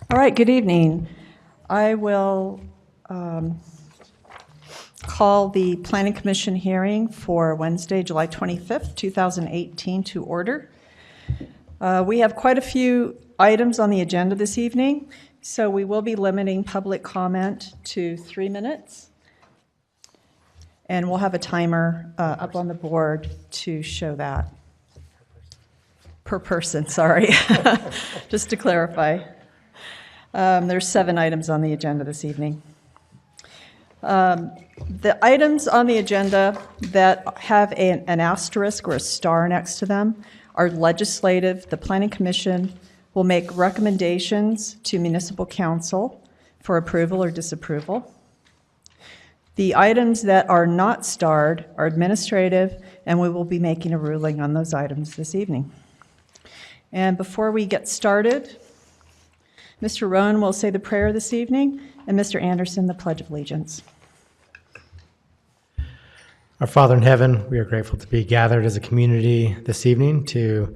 All right, good evening. I will call the Planning Commission hearing for Wednesday, July 25th, 2018 to order. We have quite a few items on the agenda this evening, so we will be limiting public comment to 3 minutes. And we'll have a timer up on the board to show that. Per person, sorry. Just to clarify. There's 7 items on the agenda this evening. The items on the agenda that have an asterisk or a star next to them are legislative. The Planning Commission will make recommendations to Municipal Council for approval or disapproval. The items that are not starred are administrative, and we will be making a ruling on those items this evening. And before we get started, Mr. Rowan will say the prayer this evening, and Mr. Anderson the Pledge of Allegiance. Our Father in heaven, we are grateful to be gathered as a community this evening to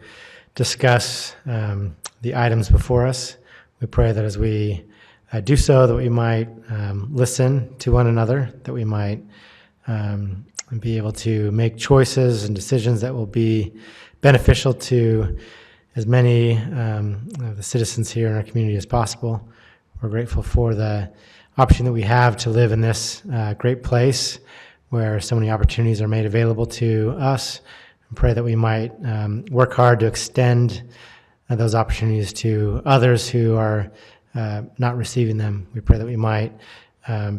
discuss the items before us. We pray that as we do so, that we might listen to one another, that we might be able to make choices and decisions that will be beneficial to as many of the citizens here in our community as possible. We're grateful for the option that we have to live in this great place where so many opportunities are made available to us, and pray that we might work hard to extend those opportunities to others who are not receiving them. We pray that we might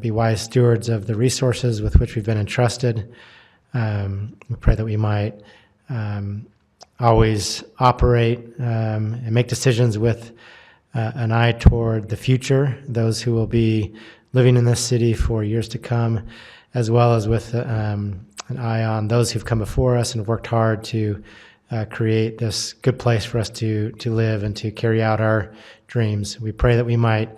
be wise stewards of the resources with which we've been entrusted. We pray that we might always operate and make decisions with an eye toward the future, those who will be living in this city for years to come, as well as with an eye on those who've come before us and have worked hard to create this good place for us to live and to carry out our dreams. We pray that we might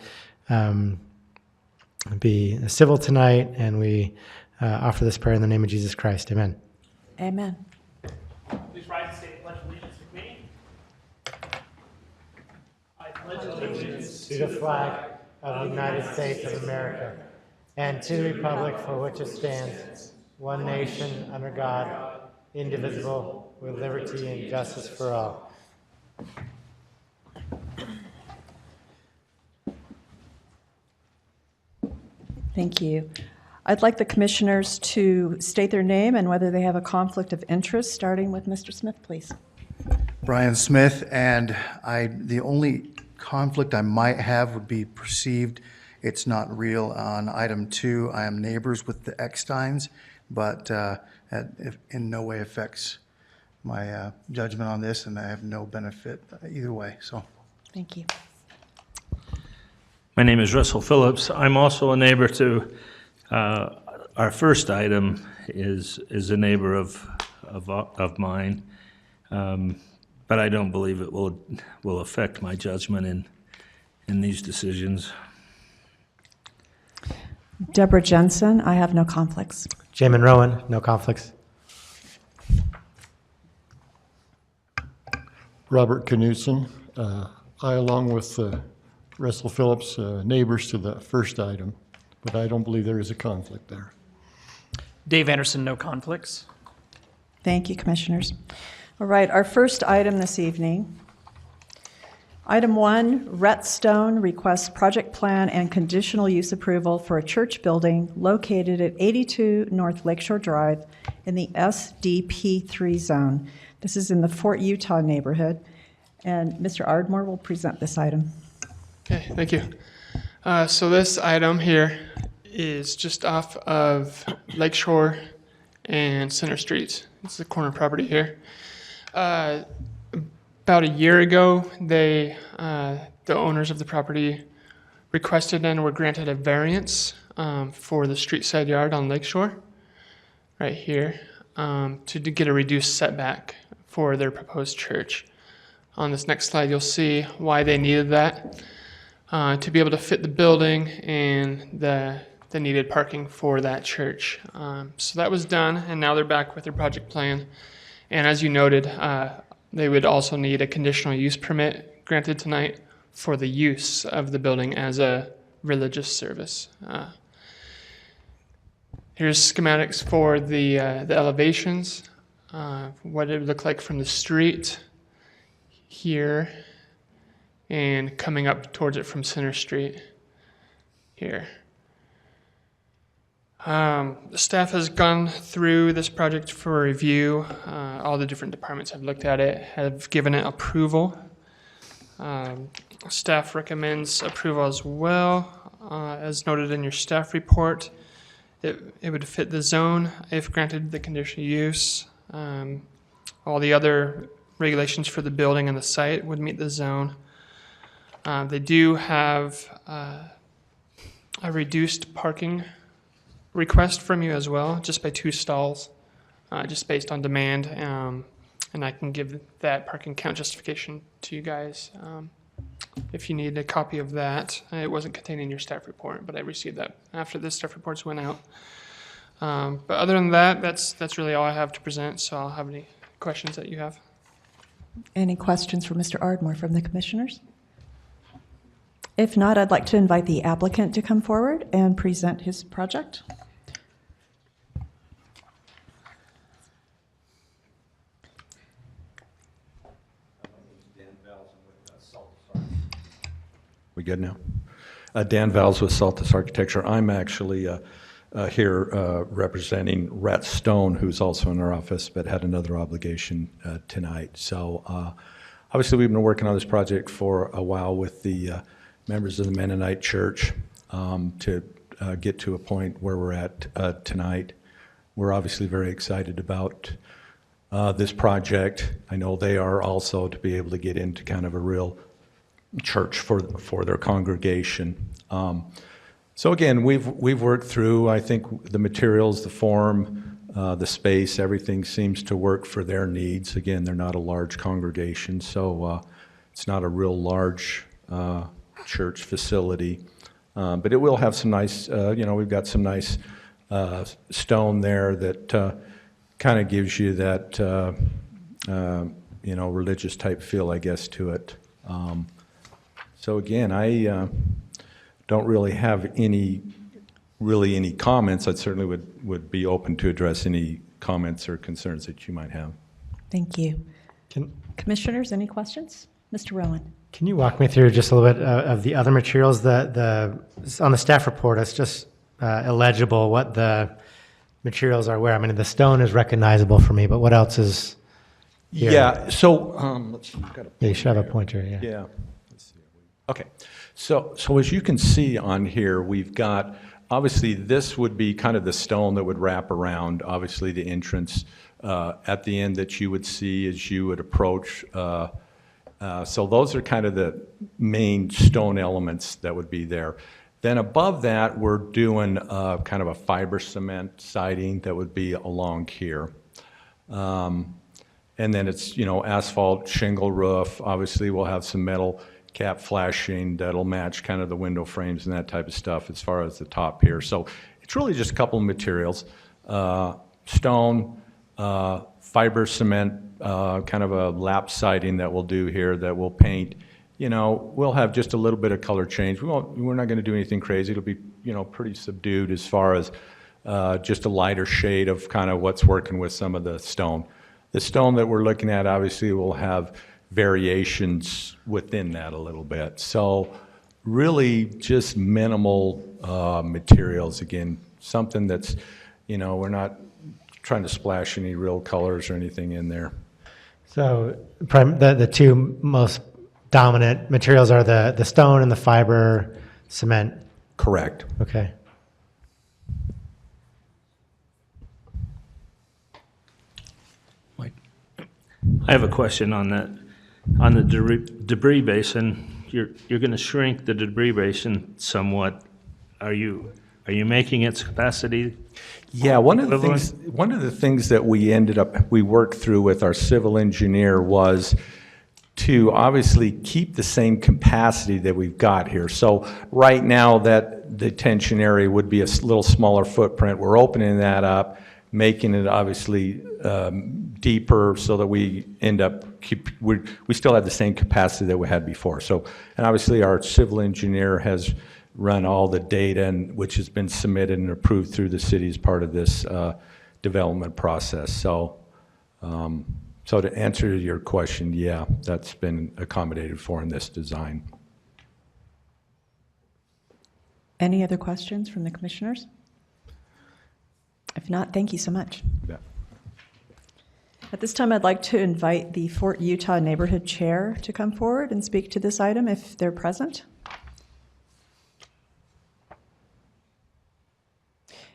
be civil tonight, and we offer this prayer in the name of Jesus Christ. Amen. Amen. Please rise and say the Pledge of Allegiance to me. I pledge allegiance To the flag of the United States of America, and to the republic for which it stands, one nation under God, indivisible, with liberty and justice for all. Thank you. I'd like the commissioners to state their name and whether they have a conflict of interest, starting with Mr. Smith, please. Brian Smith, and the only conflict I might have would be perceived. It's not real. On item 2, I am neighbors with the Ecksteins, but it in no way affects my judgment on this, and I have no benefit either way. So, Thank you. My name is Russell Phillips. I'm also a neighbor to our first item is a neighbor of mine, but I don't believe it will affect my judgment in these decisions. Deborah Jensen, I have no conflicts. Jamin Rowan, no conflicts. Robert Knudsen. I, along with Russell Phillips, neighbors to the first item, but I don't believe there is a conflict there. Dave Anderson, no conflicts. Thank you, commissioners. All right, our first item this evening. Item 1, Rhettstone requests project plan and conditional use approval for a church building located at 82 North Lakeshore Drive in the SDP3 zone. This is in the Fort Utah neighborhood, and Mr. Ardmore will present this item. Okay, thank you. So this item here is just off of Lakeshore and Center Streets. It's the corner property here. About a year ago, the owners of the property requested and were granted a variance for the street side yard on Lakeshore, right here, to get a reduced setback for their proposed church. On this next slide, you'll see why they needed that. To be able to fit the building and the needed parking for that church. So that was done, and now they're back with their project plan. And as you noted, they would also need a conditional use permit granted tonight for the use of the building as a religious service. Here's schematics for the elevations, what it would look like from the street here and coming up towards it from Center Street here. The staff has gone through this project for review. All the different departments have looked at it, have given it approval. Staff recommends approval as well, as noted in your staff report. It would fit the zone if granted the conditional use. All the other regulations for the building and the site would meet the zone. They do have a reduced parking request from you as well, just by 2 stalls, just based on demand. And I can give that parking count justification to you guys if you need a copy of that. It wasn't contained in your staff report, but I received that after the staff reports went out. But other than that, that's really all I have to present, so I'll have any questions that you have. Any questions for Mr. Ardmore from the commissioners? If not, I'd like to invite the applicant to come forward and present his project. We good now? Dan Valls with Saltus Architecture. I'm actually here representing Rhett Stone, who's also in our office, but had another obligation tonight. So obviously we've been working on this project for a while with the members of the Mennonite Church to get to a point where we're at tonight. We're obviously very excited about this project. I know they are also, to be able to get into kind of a real church for their congregation. So again, we've worked through, I think, the materials, the form, the space, everything seems to work for their needs. Again, they're not a large congregation, so it's not a real large church facility. But it will have some nice, we've got some nice stone there that kind of gives you that, religious type feel, I guess, to it. So again, I don't really have any comments. I certainly would be open to address any comments or concerns that you might have. Thank you. Commissioners, any questions? Mr. Rowan. Can you walk me through just a little bit of the other materials? On the staff report, it's just illegible what the materials are where. I mean, the stone is recognizable for me, but what else is here? Yeah, so let's see. Yeah, you should have a pointer, yeah. Yeah. Let's see. Okay. So as you can see on here, we've got, obviously, this would be kind of the stone that would wrap around, obviously, the entrance at the end that you would see as you would approach. So those are kind of the main stone elements that would be there. Then above that, we're doing kind of a fiber cement siding that would be along here. And then it's, asphalt shingle roof. Obviously, we'll have some metal cap flashing that'll match kind of the window frames and that type of stuff as far as the top here. So it's really just a couple of materials. Stone, fiber cement, kind of a lap siding that we'll do here that we'll paint. We'll have just a little bit of color change. We're not going to do anything crazy. It'll be, pretty subdued as far as just a lighter shade of kind of what's working with some of the stone. The stone that we're looking at obviously will have variations within that a little bit. So really just minimal materials. Again, something that's, we're not trying to splash any real colors or anything in there. So the two most dominant materials are the stone and the fiber cement. Correct. Okay. I have a question on that. On the debris basin, you're going to shrink the debris basin somewhat. Are you making its capacity? Yeah, one of the things that we worked through with our civil engineer was to obviously keep the same capacity that we've got here. So right now that detention area would be a little smaller footprint. We're opening that up, making it obviously deeper so that we end up we still have the same capacity that we had before. So, and obviously our civil engineer has run all the data which has been submitted and approved through the city as part of this development process. So, so to answer your question, yeah, that's been accommodated for in this design. Any other questions from the commissioners? If not, thank you so much. Yeah. At this time, I'd like to invite the Fort Utah Neighborhood Chair to come forward and speak to this item if they're present.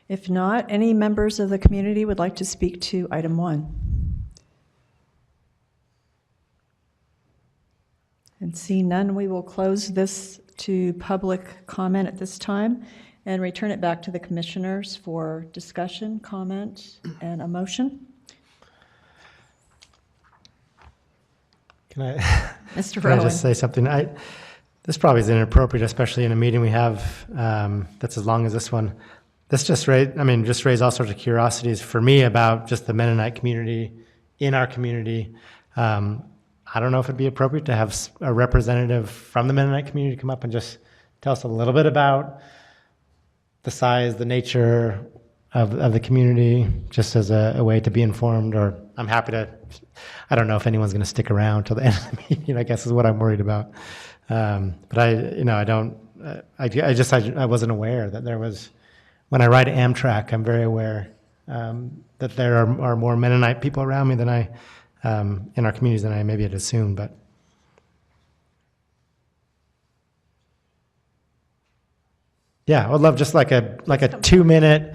If not, any members of the community would like to speak to item 1? And seeing none, we will close this to public comment at this time and return it back to the commissioners for discussion, comment, and a motion. Can I, Mr. can I Rowan. just say something? This probably is inappropriate, especially in a meeting we have that's as long as this one. This just raised all sorts of curiosities for me about just the Mennonite community in our community. I don't know if it'd be appropriate to have a representative from the Mennonite community come up and just tell us a little bit about the size, the nature of the community, just as a way to be informed. Or I'm happy to. I don't know if anyone's going to stick around till the end of the meeting, I guess is what I'm worried about. But I wasn't aware that there was. When I ride Amtrak, I'm very aware that there are more Mennonite people around me than in our communities than I maybe had assumed. But yeah, I would love just like a 2-minute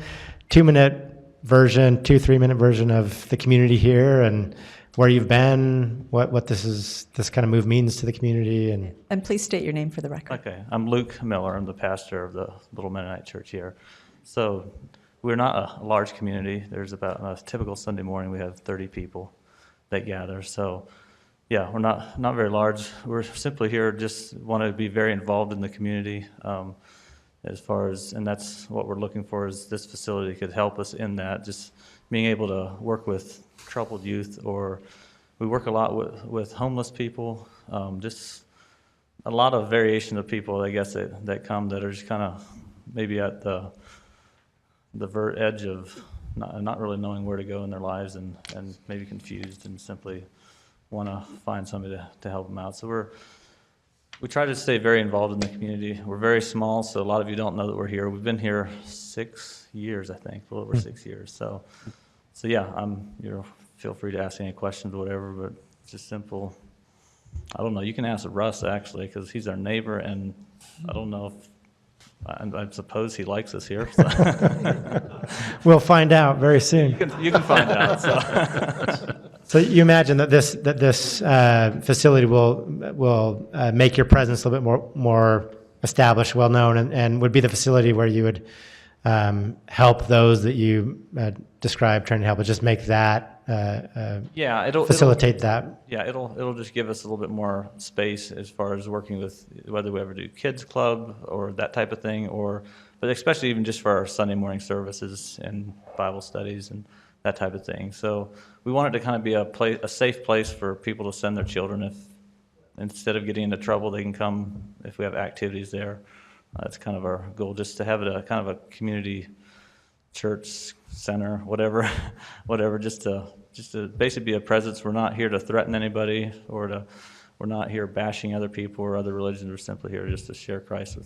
version, 2-3-minute version of the community here and where you've been, what this kind of move means to the community, And please state your name for the record. Okay, I'm Luke Miller. I'm the pastor of the Little Mennonite Church here. So we're not a large community. There's about a typical Sunday morning we have 30 people that gather. So yeah, we're not very large. We're simply here just want to be very involved in the community as far as, and that's what we're looking for is this facility could help us in that, just being able to work with troubled youth, or we work a lot with homeless people, just a lot of variation of people, I guess, that come that are just kind of maybe at the edge of not really knowing where to go in their lives and maybe confused and simply want to find somebody to help them out. So we try to stay very involved in the community. We're very small, so a lot of you don't know that we're here. We've been here 6 years, I think, a little over 6 years. So yeah, feel free to ask any questions or whatever, but it's just simple. I don't know. You can ask Russ, actually, because he's our neighbor, and I don't know if, I suppose he likes us here. So. we'll find out very soon. You can find out. So. So you imagine that this facility will make your presence a little bit more established, well known, and would be the facility where you would help those that you described trying to help. But just make that facilitate that. Yeah, it'll just give us a little bit more space as far as working with whether we ever do kids club or that type of thing, but especially even just for our Sunday morning services and Bible studies and that type of thing. So we want it to kind of be a safe place for people to send their children if instead of getting into trouble, they can come if we have activities there. That's kind of our goal, just to have it a kind of a community church center, whatever, just to basically be a presence. We're not here to threaten anybody we're not here bashing other people or other religions. We're simply here just to share Christ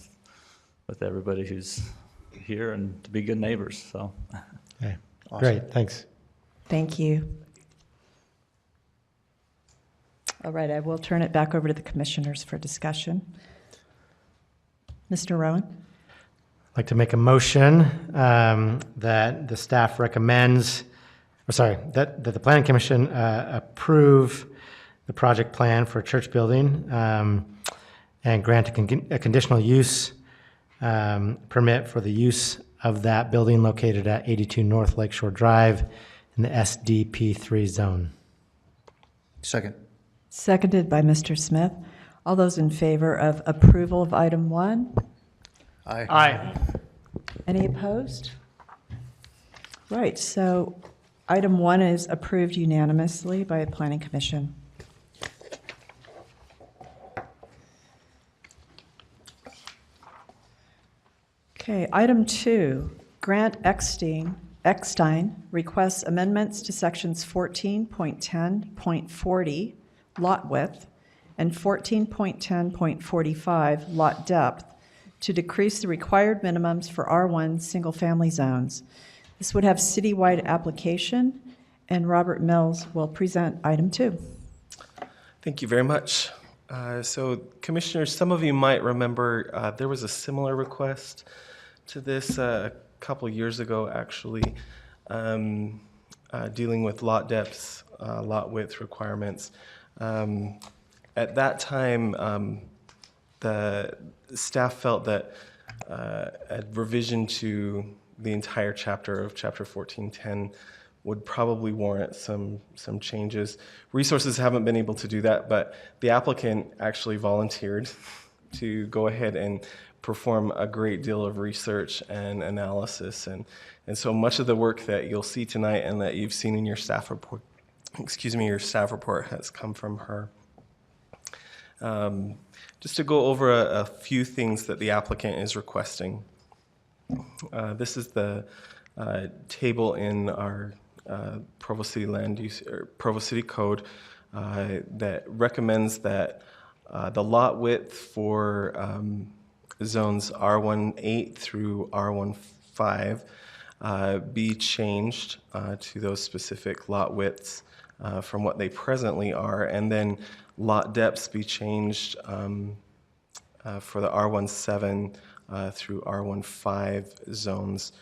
with everybody who's here and to be good neighbors. So. Okay. Awesome. Great, thanks. Thank you. All right, I will turn it back over to the commissioners for discussion. Mr. Rowan? I'd like to make a motion that the staff recommends, that the Planning Commission approve the project plan for a church building and grant a conditional use permit for the use of that building located at 82 North Lakeshore Drive in the SDP3 zone. Second. Seconded by Mr. Smith. All those in favor of approval of item 1? Aye. Aye. Any opposed? Right, so item 1 is approved unanimously by the Planning Commission. Okay, item 2, Grant Eckstein requests amendments to sections 14.10.40, lot width, and 14.10.45, lot depth, to decrease the required minimums for R1 single-family zones. This would have citywide application, and Robert Mills will present item 2. Thank you very much. So, Commissioners, some of you might remember there was a similar request to this a couple years ago, actually, dealing with lot depths, lot width requirements. At that time, the staff felt that a revision to the entire chapter of Chapter 1410 would probably warrant some changes. Resources haven't been able to do that, but the applicant actually volunteered to go ahead and perform a great deal of research and analysis. And so much of the work that you'll see tonight and that you've seen in your staff report, your staff report has come from her. Just to go over a few things that the applicant is requesting. This is the table in our Provo City Land Use or Provo City Code that recommends that the lot width for zones R18 through R15 be changed to those specific lot widths from what they presently are, and then lot depths be changed for the R17 through R15 zones.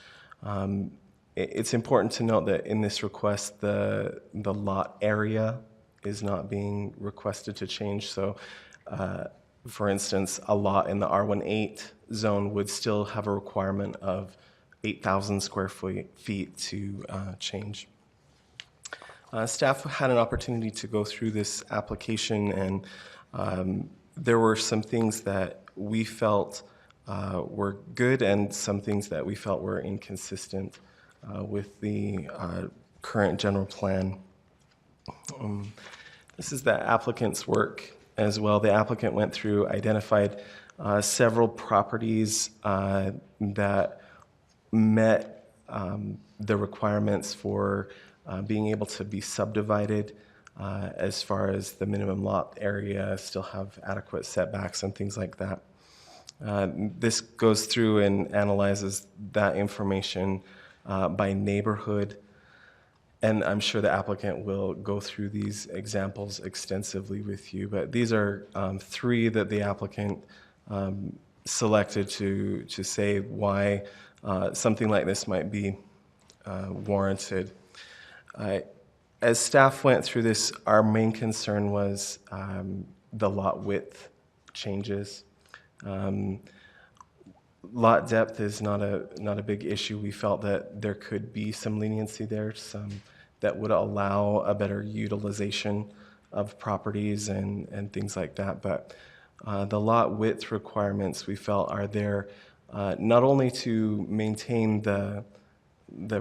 It's important to note that in this request, the lot area is not being requested to change. So, for instance, a lot in the R18 zone would still have a requirement of 8,000 square feet to change. Staff had an opportunity to go through this application, and there were some things that we felt were good and some things that we felt were inconsistent with the current general plan. This is the applicant's work as well. The applicant went through, identified several properties that met the requirements for being able to be subdivided as far as the minimum lot area, still have adequate setbacks and things like that. This goes through and analyzes that information by neighborhood, and I'm sure the applicant will go through these examples extensively with you, but these are 3 that the applicant selected to say why something like this might be warranted. As staff went through this, our main concern was the lot width changes. Lot depth is not a big issue. We felt that there could be some leniency there, some that would allow a better utilization of properties and things like that. But the lot width requirements we felt are there not only to maintain the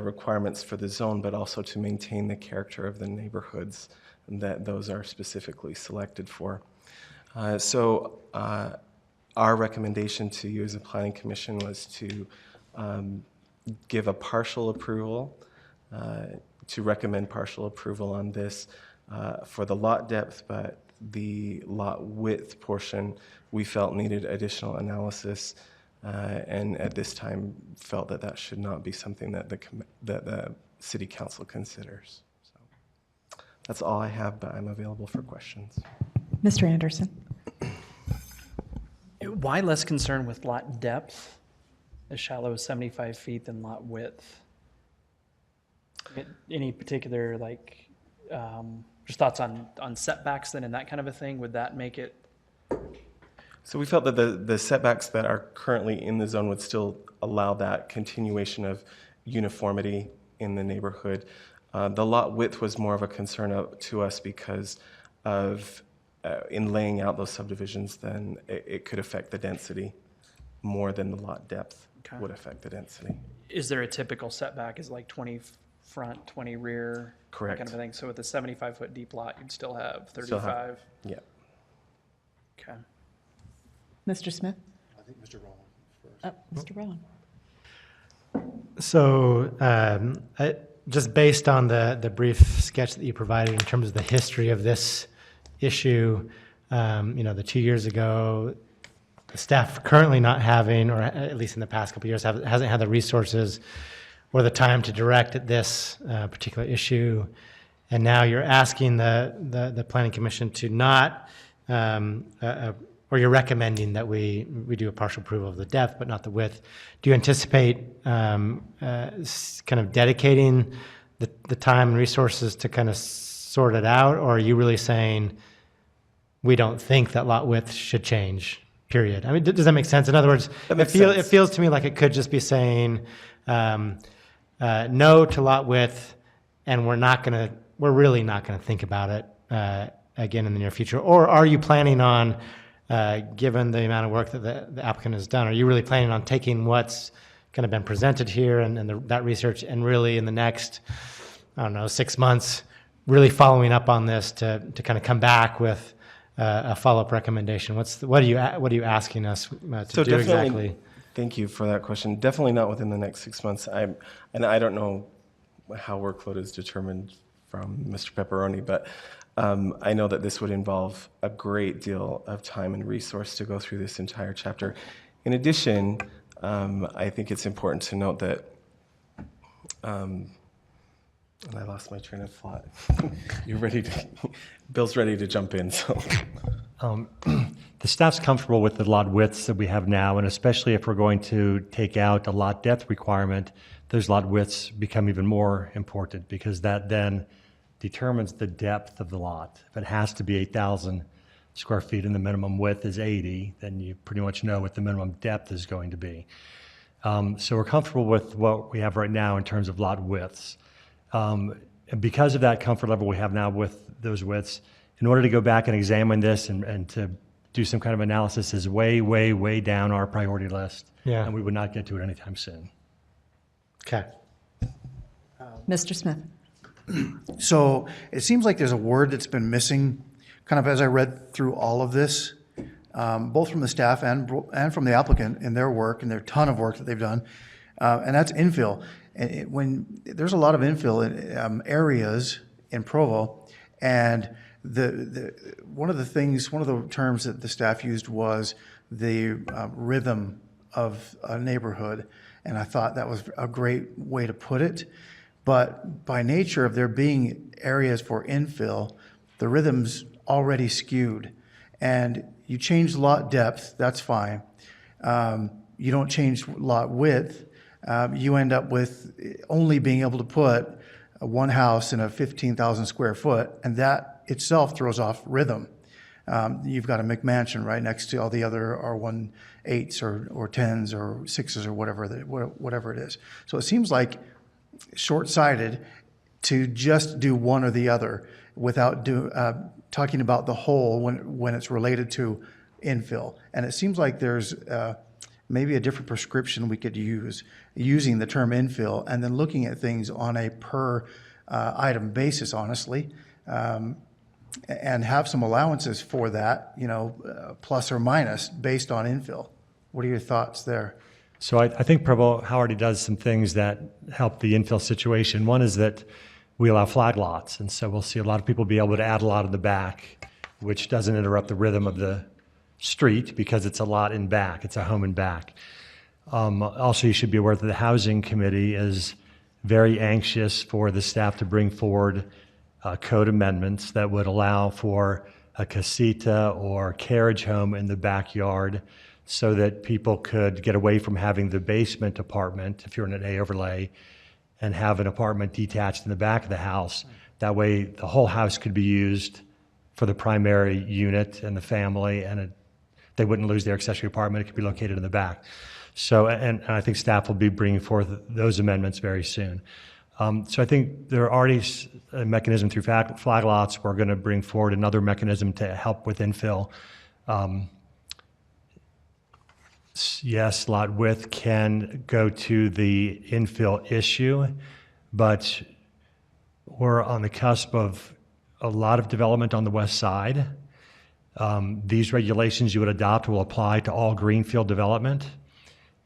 requirements for the zone, but also to maintain the character of the neighborhoods that those are specifically selected for. So our recommendation to you as a planning commission was to give a partial approval, to recommend partial approval on this for the lot depth, but the lot width portion we felt needed additional analysis, and at this time felt that that should not be something that the city council considers. So that's all I have, but I'm available for questions. Mr. Anderson. Why less concerned with lot depth, as shallow as 75 feet, than lot width? Any particular, just thoughts on setbacks then and that kind of a thing? Would that make it? So we felt that the setbacks that are currently in the zone would still allow that continuation of uniformity in the neighborhood. The lot width was more of a concern to us because of in laying out those subdivisions, then it could affect the density more than the lot depth. Okay. would affect the density. Is there a typical setback? Is it like 20 front, 20 rear? That Correct. kind of a thing. So with a 75-foot deep lot, you'd still have Still 35? have- Yeah. Okay. Mr. Smith? I think Mr. Rowland first. Mr. Rowan? So just based on the brief sketch that you provided in terms of the history of this issue, the 2 years ago, the staff currently not having, or at least in the past couple of years, hasn't had the resources or the time to direct at this particular issue. And now you're asking the Planning Commission to not, or you're recommending that we do a partial approval of the depth, but not the width. Do you anticipate kind of dedicating the time and resources to kind of sort it out? Or are you really saying we don't think that lot width should change, period? I mean, does that make sense? In other words, That makes it sense. feels to me like it could just be saying no to lot width, and we're really not gonna think about it again in the near future. Or are you planning on, given the amount of work that the applicant has done, are you really planning on taking what's kind of been presented here and that research, and really in the next, 6 months, really following up on this to kind of come back with a follow-up recommendation? What are you asking us to do exactly? Thank you for that question. Definitely not within the next 6 months. And I don't know how workload is determined from Mr. Pepperoni, but I know that this would involve a great deal of time and resource to go through this entire chapter. In addition, I think it's important to note that, and I lost my train of thought. Bill's ready to jump in, so. The staff's comfortable with the lot widths that we have now, and especially if we're going to take out a lot depth requirement, those lot widths become even more important, because that then determines the depth of the lot. If it has to be 8,000 square feet and the minimum width is 80, then you pretty much know what the minimum depth is going to be. So we're comfortable with what we have right now in terms of lot widths. And because of that comfort level we have now with those widths, in order to go back and examine this and to do some kind of analysis is way, way, way down our priority list. Yeah. And we would not get to it anytime soon. Okay. Mr. Smith? So it seems like there's a word that's been missing, kind of as I read through all of this, both from the staff and from the applicant in their work and their ton of work that they've done, and that's infill. And when there's a lot of infill in areas in Provo, and one of the terms that the staff used was the rhythm of a neighborhood, and I thought that was a great way to put it. But by nature of there being areas for infill, the rhythm's already skewed. And you change lot depth, that's fine. You don't change lot width. You end up with only being able to put one house in a 15,000 square foot, and that itself throws off rhythm. You've got a McMansion right next to all the other R18s or 10s or 6s or whatever it is. So it seems like short-sighted to just do one or the other without talking about the whole when it's related to infill. And it seems like there's maybe a different prescription we could use using the term infill and then looking at things on a per item basis, honestly, and have some allowances for that, plus or minus based on infill. What are your thoughts there? So I think Provo already does some things that help the infill situation. One is that we allow flag lots, and so we'll see a lot of people be able to add a lot in the back, which doesn't interrupt the rhythm of the street because it's a lot in back, it's a home in back. Also, you should be aware that the Housing Committee is very anxious for the staff to bring forward code amendments that would allow for a casita or carriage home in the backyard, so that people could get away from having the basement apartment, if you're in an A overlay, and have an apartment detached in the back of the house. That way, the whole house could be used for the primary unit and the family, and they wouldn't lose their accessory apartment. It could be located in the back. So, and I think staff will be bringing forth those amendments very soon. So I think there are already a mechanism through flag lots. We're going to bring forward another mechanism to help with infill. yes, lot width can go to the infill issue, but we're on the cusp of a lot of development on the west side. These regulations you would adopt will apply to all greenfield development.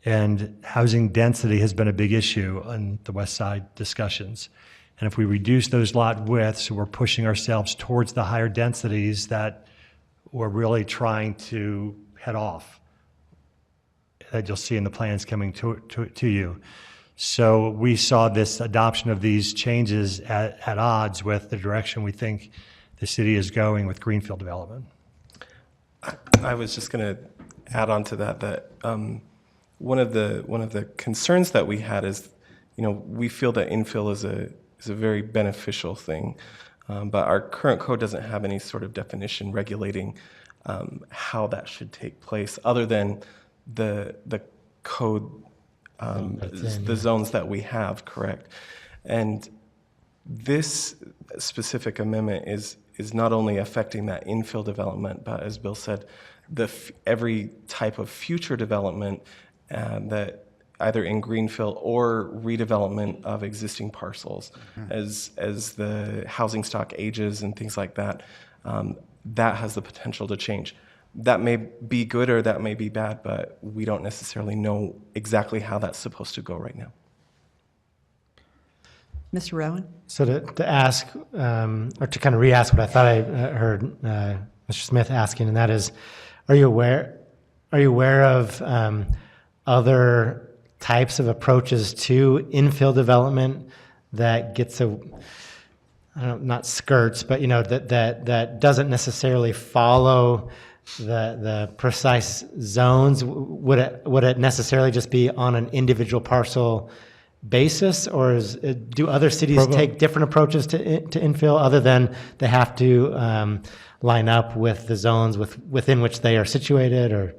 And housing density has been a big issue on the west side discussions. And if we reduce those lot widths, we're pushing ourselves towards the higher densities that we're really trying to head off, that you'll see in the plans coming to you. So we saw this adoption of these changes at odds with the direction we think the city is going with greenfield development. I was just going to add on to that one of the concerns that we had is, we feel that infill is a very beneficial thing, but our current code doesn't have any sort of definition regulating how that should take place, other than the code, the zones that we have, correct? And this specific amendment is not only affecting that infill development, but as Bill said, every type of future development that either in greenfield or redevelopment of existing parcels, as the housing stock ages and things like that, that has the potential to change. That may be good or that may be bad, but we don't necessarily know exactly how that's supposed to go right now. Mr. Rowan? So to ask, or to kind of re-ask what I thought I heard Mr. Smith asking, and that is, are you aware of other types of approaches to infill development that gets not skirts, but that doesn't necessarily follow the precise zones? Would it necessarily just be on an individual parcel basis, or do other cities Provo? take different approaches to infill, other than they have to line up with the zones within which they are situated? Or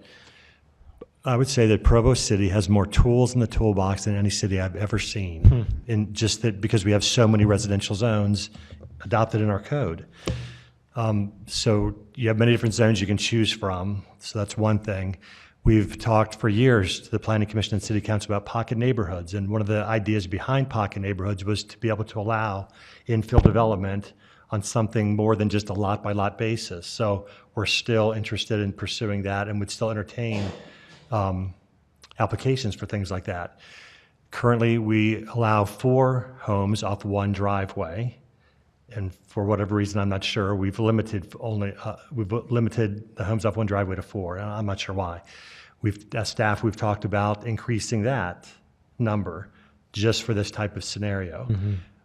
I would say that Provo City has more tools in the toolbox than any city I've ever seen, in just that because we have so many residential zones adopted in our code. So you have many different zones you can choose from. So that's one thing. We've talked for years to the Planning Commission and City Council about pocket neighborhoods. And one of the ideas behind pocket neighborhoods was to be able to allow infill development on something more than just a lot by lot basis. So we're still interested in pursuing that and would still entertain applications for things like that. Currently, we allow 4 homes off one driveway. And for whatever reason, I'm not sure, we've limited the homes off one driveway to 4. And I'm not sure why. As staff, we've talked about increasing that number just for this type of scenario.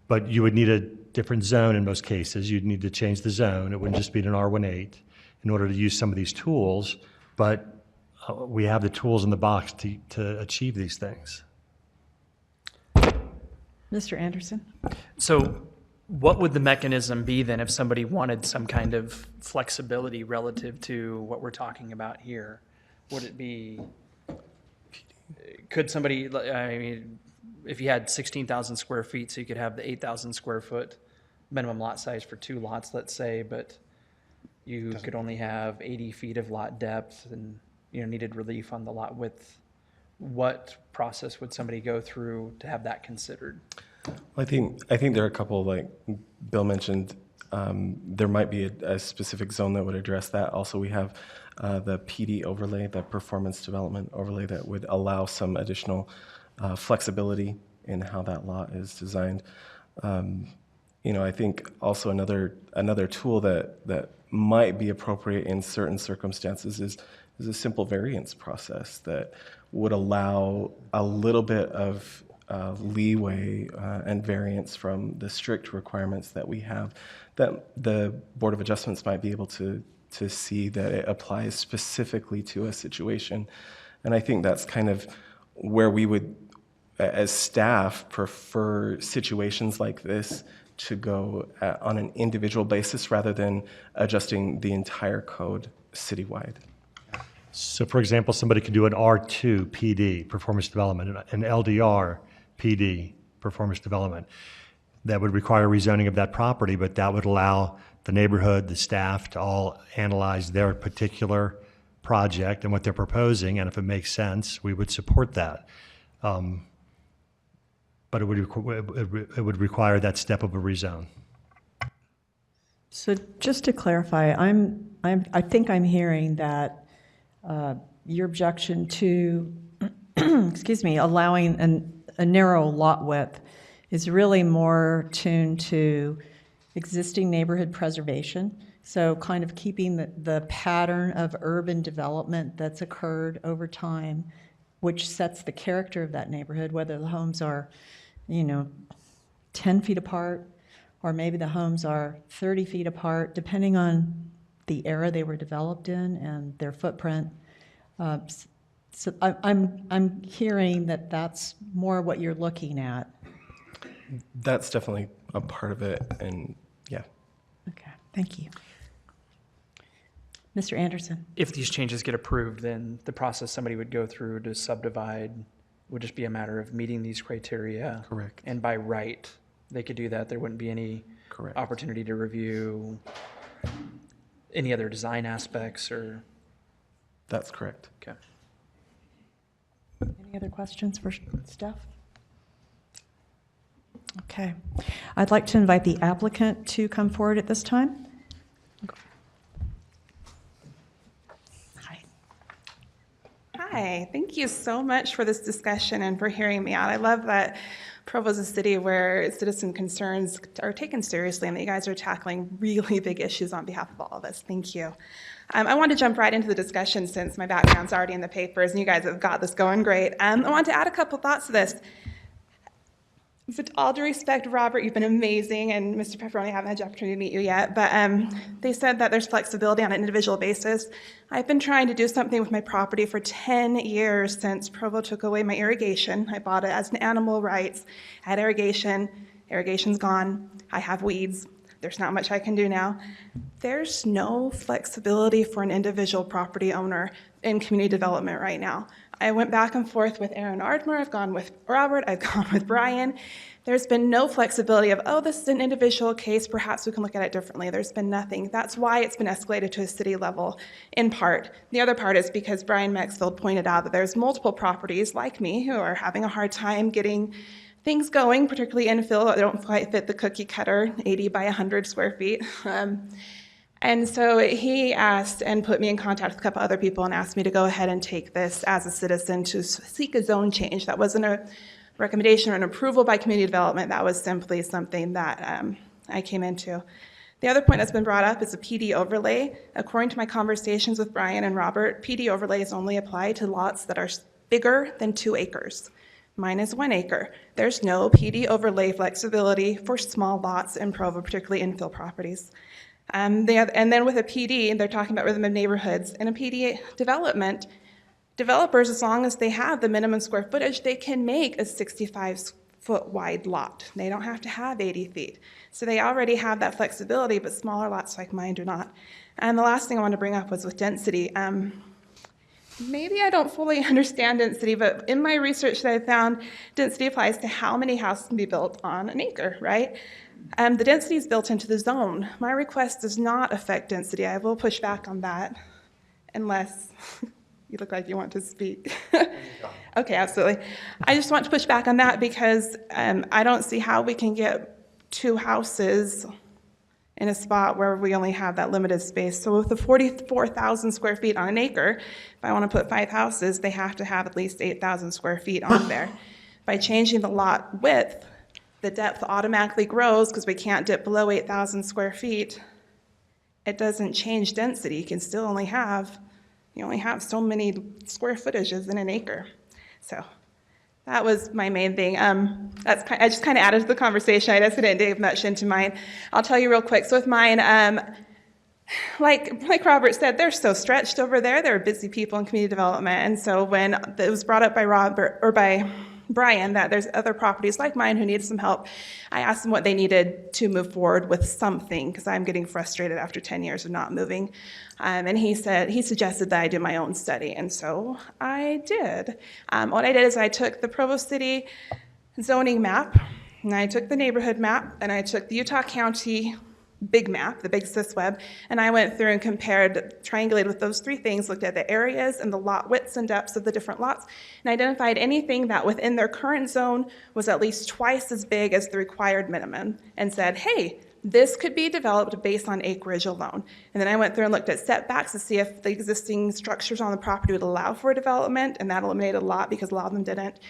But you would need a different zone in most cases. You'd need to change the zone. It wouldn't just be an R18 in order to use some of these tools. But we have the tools in the box to achieve these things. Mr. Anderson? So what would the mechanism be then if somebody wanted some kind of flexibility relative to what we're talking about here? Would it be, could somebody, I mean, if you had 16,000 square feet, so you could have the 8,000 square foot minimum lot size for 2 lots, let's say, but you could only have 80 feet of lot depth and needed relief on the lot width, what process would somebody go through to have that considered? I think there are a couple, like Bill mentioned, there might be a specific zone that would address that. Also, we have the PD overlay, the performance development overlay, that would allow some additional flexibility in how that lot is designed. I think also another tool that might be appropriate in certain circumstances is a simple variance process that would allow a little bit of leeway and variance from the strict requirements that we have, that the Board of Adjustments might be able to see that it applies specifically to a situation. And I think that's kind of where we would, as staff, prefer situations like this to go on an individual basis rather than adjusting the entire code citywide. So for example, somebody could do an R2 PD, performance development, an LDR PD, performance development. That would require rezoning of that property, but that would allow the neighborhood, the staff to all analyze their particular project and what they're proposing, and if it makes sense, we would support that. But it would require that step of a rezone. So just to clarify, I think I'm hearing that your objection to, excuse me, allowing a narrow lot width is really more tuned to existing neighborhood preservation. So kind of keeping the pattern of urban development that's occurred over time, which sets the character of that neighborhood, whether the homes are, 10 feet apart, or maybe the homes are 30 feet apart, depending on the era they were developed in and their footprint. So I'm hearing that that's more what you're looking at. That's definitely a part of it, and yeah. Okay, thank you. Mr. Anderson. If these changes get approved, then the process somebody would go through to subdivide would just be a matter of meeting these criteria. Correct. And by right, they could do that. There wouldn't be any Correct. opportunity to review any other design aspects or. That's correct. Okay. Any other questions for Steph? Okay. I'd like to invite the applicant to come forward at this time. Hi. Hi, thank you so much for this discussion and for hearing me out. I love that Provo is a city where citizen concerns are taken seriously and that you guys are tackling really big issues on behalf of all of us. Thank you. I want to jump right into the discussion since my background's already in the papers and you guys have got this going great. I want to add a couple thoughts to this. With all due respect, Robert, you've been amazing, and Mr. Pepperoni, I haven't had the opportunity to meet you yet, but they said that there's flexibility on an individual basis. I've been trying to do something with my property for 10 years since Provo took away my irrigation. I bought it as an animal rights. I had irrigation. Irrigation's gone. I have weeds. There's not much I can do now. There's no flexibility for an individual property owner in community development right now. I went back and forth with Aaron Ardmore, I've gone with Robert, I've gone with Brian. There's been no flexibility of, oh, this is an individual case, perhaps we can look at it differently. There's been nothing. That's why it's been escalated to a city level, in part. The other part is because Brian Maxfield pointed out that there's multiple properties like me who are having a hard time getting things going, particularly infill. They don't quite fit the cookie cutter, 80 by 100 square feet. And so he asked and put me in contact with a couple other people and asked me to go ahead and take this as a citizen to seek a zone change. That wasn't a recommendation or an approval by community development. That was simply something that I came into. The other point that's been brought up is a PD overlay. According to my conversations with Brian and Robert, PD overlays only apply to lots that are bigger than 2 acres. Mine is 1 acre. There's no PD overlay flexibility for small lots in Provo, particularly infill properties. And then with a PD, they're talking about rhythm of neighborhoods. In a PD development, developers, as long as they have the minimum square footage, they can make a 65-foot wide lot. They don't have to have 80 feet. So they already have that flexibility, but smaller lots like mine do not. And the last thing I wanted to bring up was with density. Maybe I don't fully understand density, but in my research that I found, density applies to how many houses can be built on an acre, right? The density is built into the zone. My request does not affect density. I will push back on that, unless you look like you want to speak. Okay, absolutely. I just want to push back on that because I don't see how we can get 2 houses in a spot where we only have that limited space. So with the 44,000 square feet on an acre, if I want to put 5 houses, they have to have at least 8,000 square feet on there. By changing the lot width, the depth automatically grows because we can't dip below 8,000 square feet. It doesn't change density. You can still only have, you only have so many square footages in an acre. So that was my main thing. I just kind of added to the conversation. I just didn't dig much into mine. I'll tell you real quick. So with mine, like Robert said, they're so stretched over there. They're busy people in community development. And so when it was brought up by Robert or by Brian that there's other properties like mine who need some help, I asked them what they needed to move forward with something because I'm getting frustrated after 10 years of not moving. And he suggested that I do my own study, and so I did. What I did is I took the Provo City zoning map, and I took the neighborhood map, and I took the Utah County big map, the big SysWeb, and I went through and compared, triangulated with those three things, looked at the areas and the lot widths and depths of the different lots, and identified anything that within their current zone was at least twice as big as the required minimum, and said, hey, this could be developed based on acreage alone. And then I went through and looked at setbacks to see if the existing structures on the property would allow for development, and that eliminated a lot because a lot of them didn't.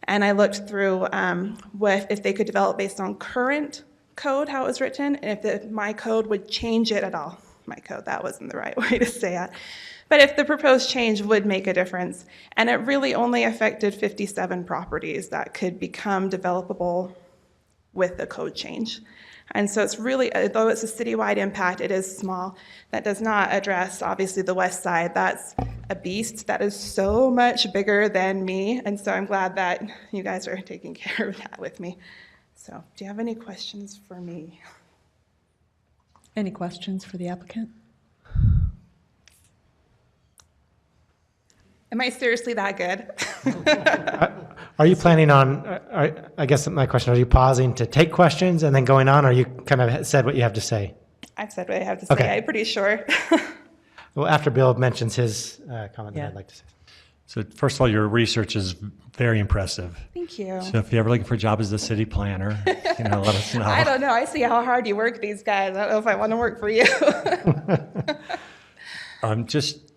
And I looked through if they could develop based on current code, how it was written, and if my code would change it at all. My code, that wasn't the right way to say it. But if the proposed change would make a difference. And it really only affected 57 properties that could become developable with the code change. And so it's really, though it's a citywide impact, it is small. That does not address, obviously, the west side. That's a beast that is so much bigger than me. And so I'm glad that you guys are taking care of that with me. So do you have any questions for me? Any questions for the applicant? Am I seriously that good? Are you planning on, I guess my question, are you pausing to take questions and then going on, or you kind of said what you have to say? I've said what I have to say. Okay. I'm pretty sure. Well, after Bill mentions his comment, then Yeah. I'd like to say. So first of all, your research is very impressive. Thank you. So if you're ever looking for a job as the city planner, let us know. I don't know. I see how hard you work these guys. I don't know if I want to work for you. Just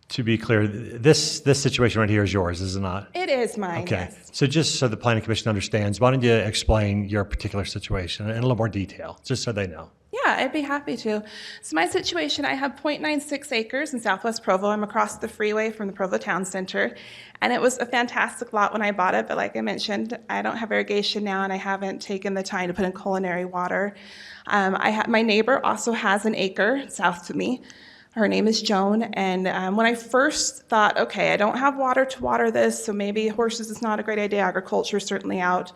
to be clear, this situation right here is yours, is it not? It is mine, Okay. yes. So just so the planning commission understands, why don't you explain your particular situation in a little more detail, just so they know? Yeah, I'd be happy to. So my situation, I have 0.96 acres in Southwest Provo. I'm across the freeway from the Provo Town Center. And it was a fantastic lot when I bought it, but like I mentioned, I don't have irrigation now and I haven't taken the time to put in culinary water. My neighbor also has an acre south to me. Her name is Joan, and when I first thought, okay, I don't have water to water this, so maybe horses is not a great idea, agriculture is certainly out.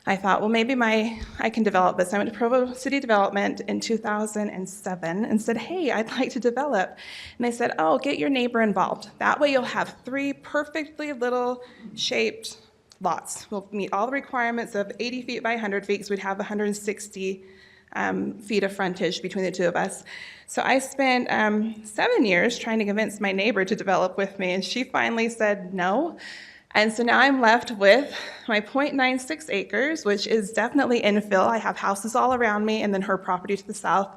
I thought, well, maybe I can develop this. I went to Provo City Development in 2007 and said, hey, I'd like to develop. And they said, oh, get your neighbor involved. That way you'll have 3 perfectly little shaped lots. We'll meet all the requirements of 80 feet by 100 feet, so we'd have 160 feet of frontage between the two of us. So I spent 7 years trying to convince my neighbor to develop with me, and she finally said no. And so now I'm left with my 0.96 acres, which is definitely infill. I have houses all around me, and then her property to the south.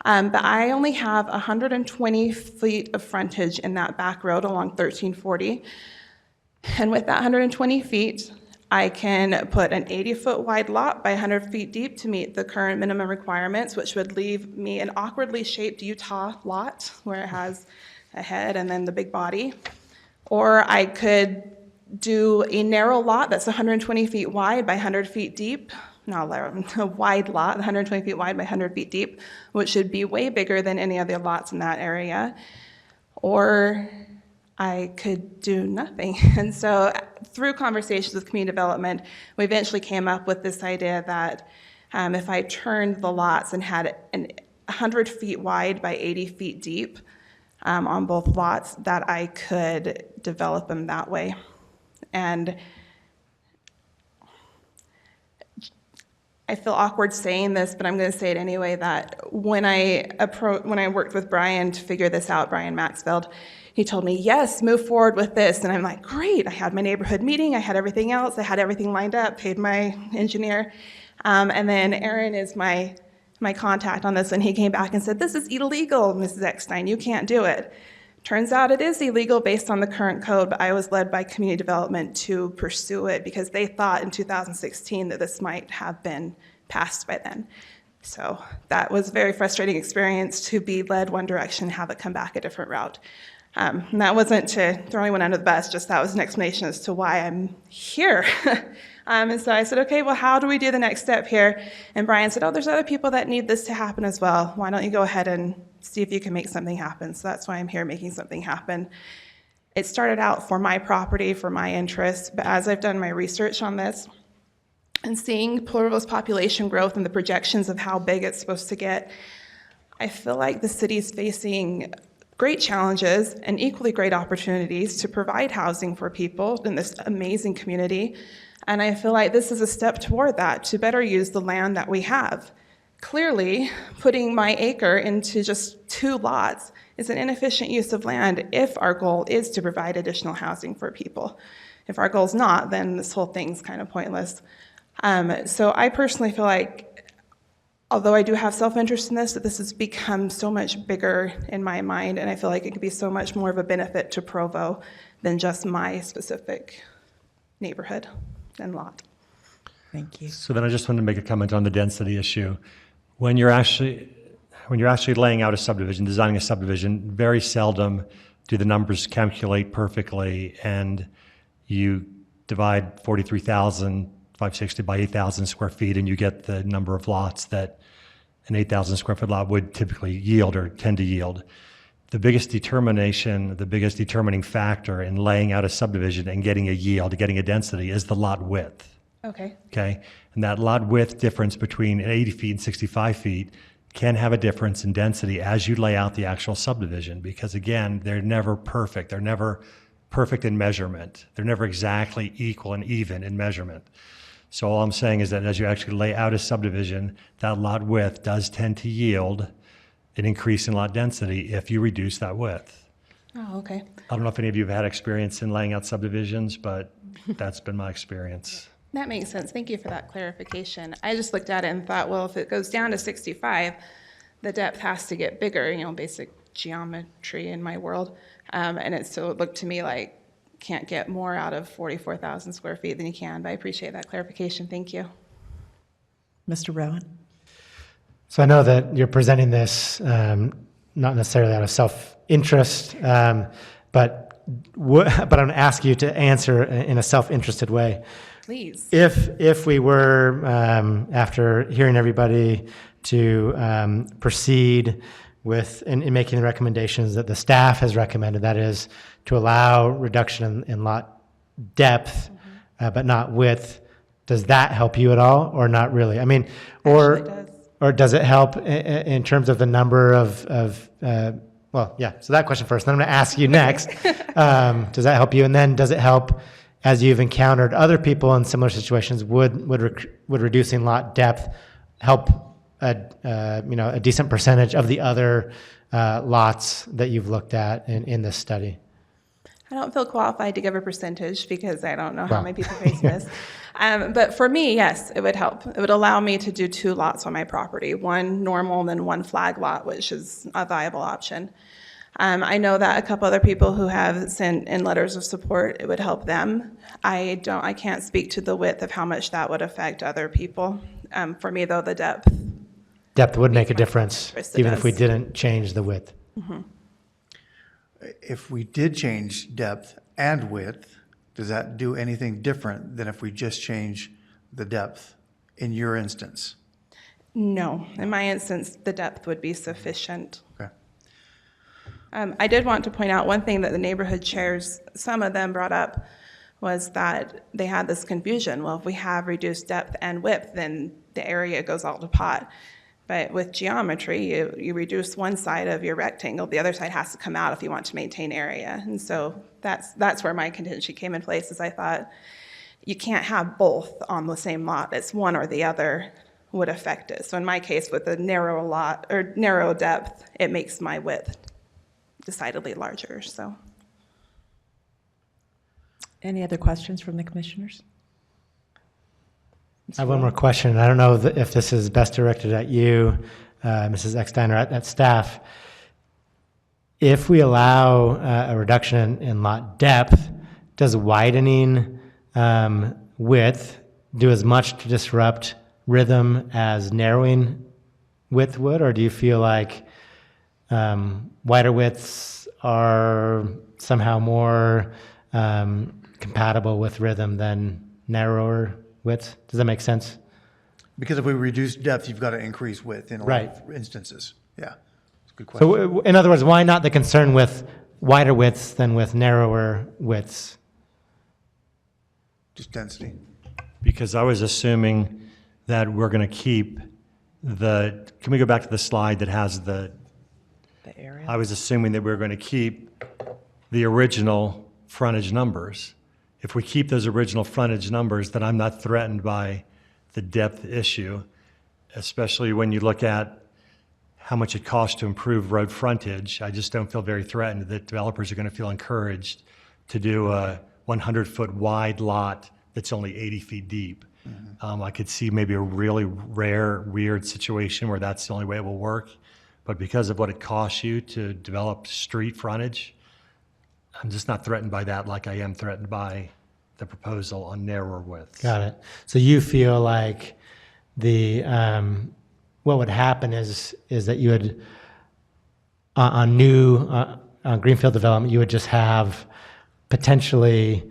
But I only have 120 feet of frontage in that back road along 1340. And with that 120 feet, I can put an 80-foot wide lot by 100 feet deep to meet the current minimum requirements, which would leave me an awkwardly shaped Utah lot where it has a head and then the big body. Or I could do a narrow lot that's 120 feet wide by 100 feet deep, not a wide lot, 120 feet wide by 100 feet deep, which should be way bigger than any other lots in that area. Or I could do nothing. And so through conversations with community development, we eventually came up with this idea that if I turned the lots and had 100 feet wide by 80 feet deep on both lots, that I could develop them that way. And I feel awkward saying this, but I'm going to say it anyway, that when I worked with Brian to figure this out, Brian Maxfield, he told me, yes, move forward with this. And I'm like, great. I had my neighborhood meeting. I had everything else. I had everything lined up, paid my engineer. And then Aaron is my contact on this, and he came back and said, this is illegal, Mrs. Eckstein. You can't do it. Turns out it is illegal based on the current code, but I was led by community development to pursue it because they thought in 2016 that this might have been passed by then. So that was a very frustrating experience to be led one direction, have it come back a different route. And that wasn't to throw anyone under the bus, just that was an explanation as to why I'm here. And so I said, okay, well, how do we do the next step here? And Brian said, oh, there's other people that need this to happen as well. Why don't you go ahead and see if you can make something happen? So that's why I'm here, making something happen. It started out for my property, for my interests, but as I've done my research on this and seeing Provo's population growth and the projections of how big it's supposed to get, I feel like the city's facing great challenges and equally great opportunities to provide housing for people in this amazing community. And I feel like this is a step toward that, to better use the land that we have. clearly, putting my acre into just 2 lots is an inefficient use of land if our goal is to provide additional housing for people. If our goal is not, then this whole thing's kind of pointless. So I personally feel like, although I do have self-interest in this, that this has become so much bigger in my mind, and I feel like it could be so much more of a benefit to Provo than just my specific neighborhood and lot. Thank you. So then I just wanted to make a comment on the density issue. When you're actually laying out a subdivision, designing a subdivision, very seldom do the numbers calculate perfectly, and you divide 43,560 by 8,000 square feet, and you get the number of lots that an 8,000 square foot lot would typically yield or tend to yield. The biggest determining factor in laying out a subdivision and getting a yield, getting a density, is the lot width. Okay. Okay, and that lot width difference between 80 feet and 65 feet can have a difference in density as you lay out the actual subdivision, because again, they're never perfect. They're never perfect in measurement. They're never exactly equal and even in measurement. So all I'm saying is that as you actually lay out a subdivision, that lot width does tend to yield an increase in lot density if you reduce that width. Oh, okay. I don't know if any of you have had experience in laying out subdivisions, but that's been my experience. That makes sense. Thank you for that clarification. I just looked at it and thought, well, if it goes down to 65, the depth has to get bigger, basic geometry in my world. And it looked to me like can't get more out of 44,000 square feet than you can, but I appreciate that clarification. Thank you. Mr. Rowan? So I know that you're presenting this not necessarily out of self-interest, but I'm going to ask you to answer in a self-interested way. Please. If we were, after hearing everybody, to proceed with in making the recommendations that the staff has recommended, that is to allow reduction in lot depth, but not width, does that help you at all, or not really? I mean, or does it help in terms of the number of well, yeah, so that question first, then I'm going to ask you next. Does that help you? And then does it help, as you've encountered other people in similar situations, would reducing lot depth help a decent percentage of the other lots that you've looked at in this study? I don't feel qualified to give a percentage because I don't know how many people face this. But for me, yes, it would help. It would allow me to do 2 lots on my property, one normal and then one flag lot, which is a viable option. I know that a couple other people who have sent in letters of support, it would help them. I can't speak to the width of how much that would affect other people. For me, though, the depth would make a difference, even if we does. didn't change the width. Mm-hmm. If we did change depth and width, does that do anything different than if we just change the depth in your instance? No, in my instance, the depth would be sufficient. Okay. I did want to point out one thing that the neighborhood chairs, some of them brought up, was that they had this confusion. Well, if we have reduced depth and width, then the area goes all to pot. But with geometry, you reduce one side of your rectangle, the other side has to come out if you want to maintain area. And so that's where my contingency came in place, is I thought you can't have both on the same lot. It's one or the other would affect it. So in my case, with a narrow lot or narrow depth, it makes my width decidedly larger. So, Any other questions from the commissioners? I have one more question. I don't know if this is best directed at you, Mrs. Eckstein, or at staff. If we allow a reduction in lot depth, does widening width do as much to disrupt rhythm as narrowing width would, or do you feel like wider widths are somehow more compatible with rhythm than narrower widths? Does that make sense? Because if we reduce depth, you've got to increase width in a lot of instances. Yeah, it's a good question. So in other words, why not the concern with wider widths than with narrower widths? Just density. Because I was assuming that we're going to keep can we go back to the slide that has the area? I was assuming that we're going to keep the original frontage numbers. If we keep those original frontage numbers, then I'm not threatened by the depth issue. especially when you look at how much it costs to improve road frontage. I just don't feel very threatened that developers are going to feel encouraged to do a 100-foot wide lot that's only 80 feet deep. I could see maybe a really rare, weird situation where that's the only way it will work. But because of what it costs you to develop street frontage, I'm just not threatened by that like I am threatened by the proposal on narrower widths. Got it. So you feel like the what would happen is that you would on new on greenfield development, you would just have potentially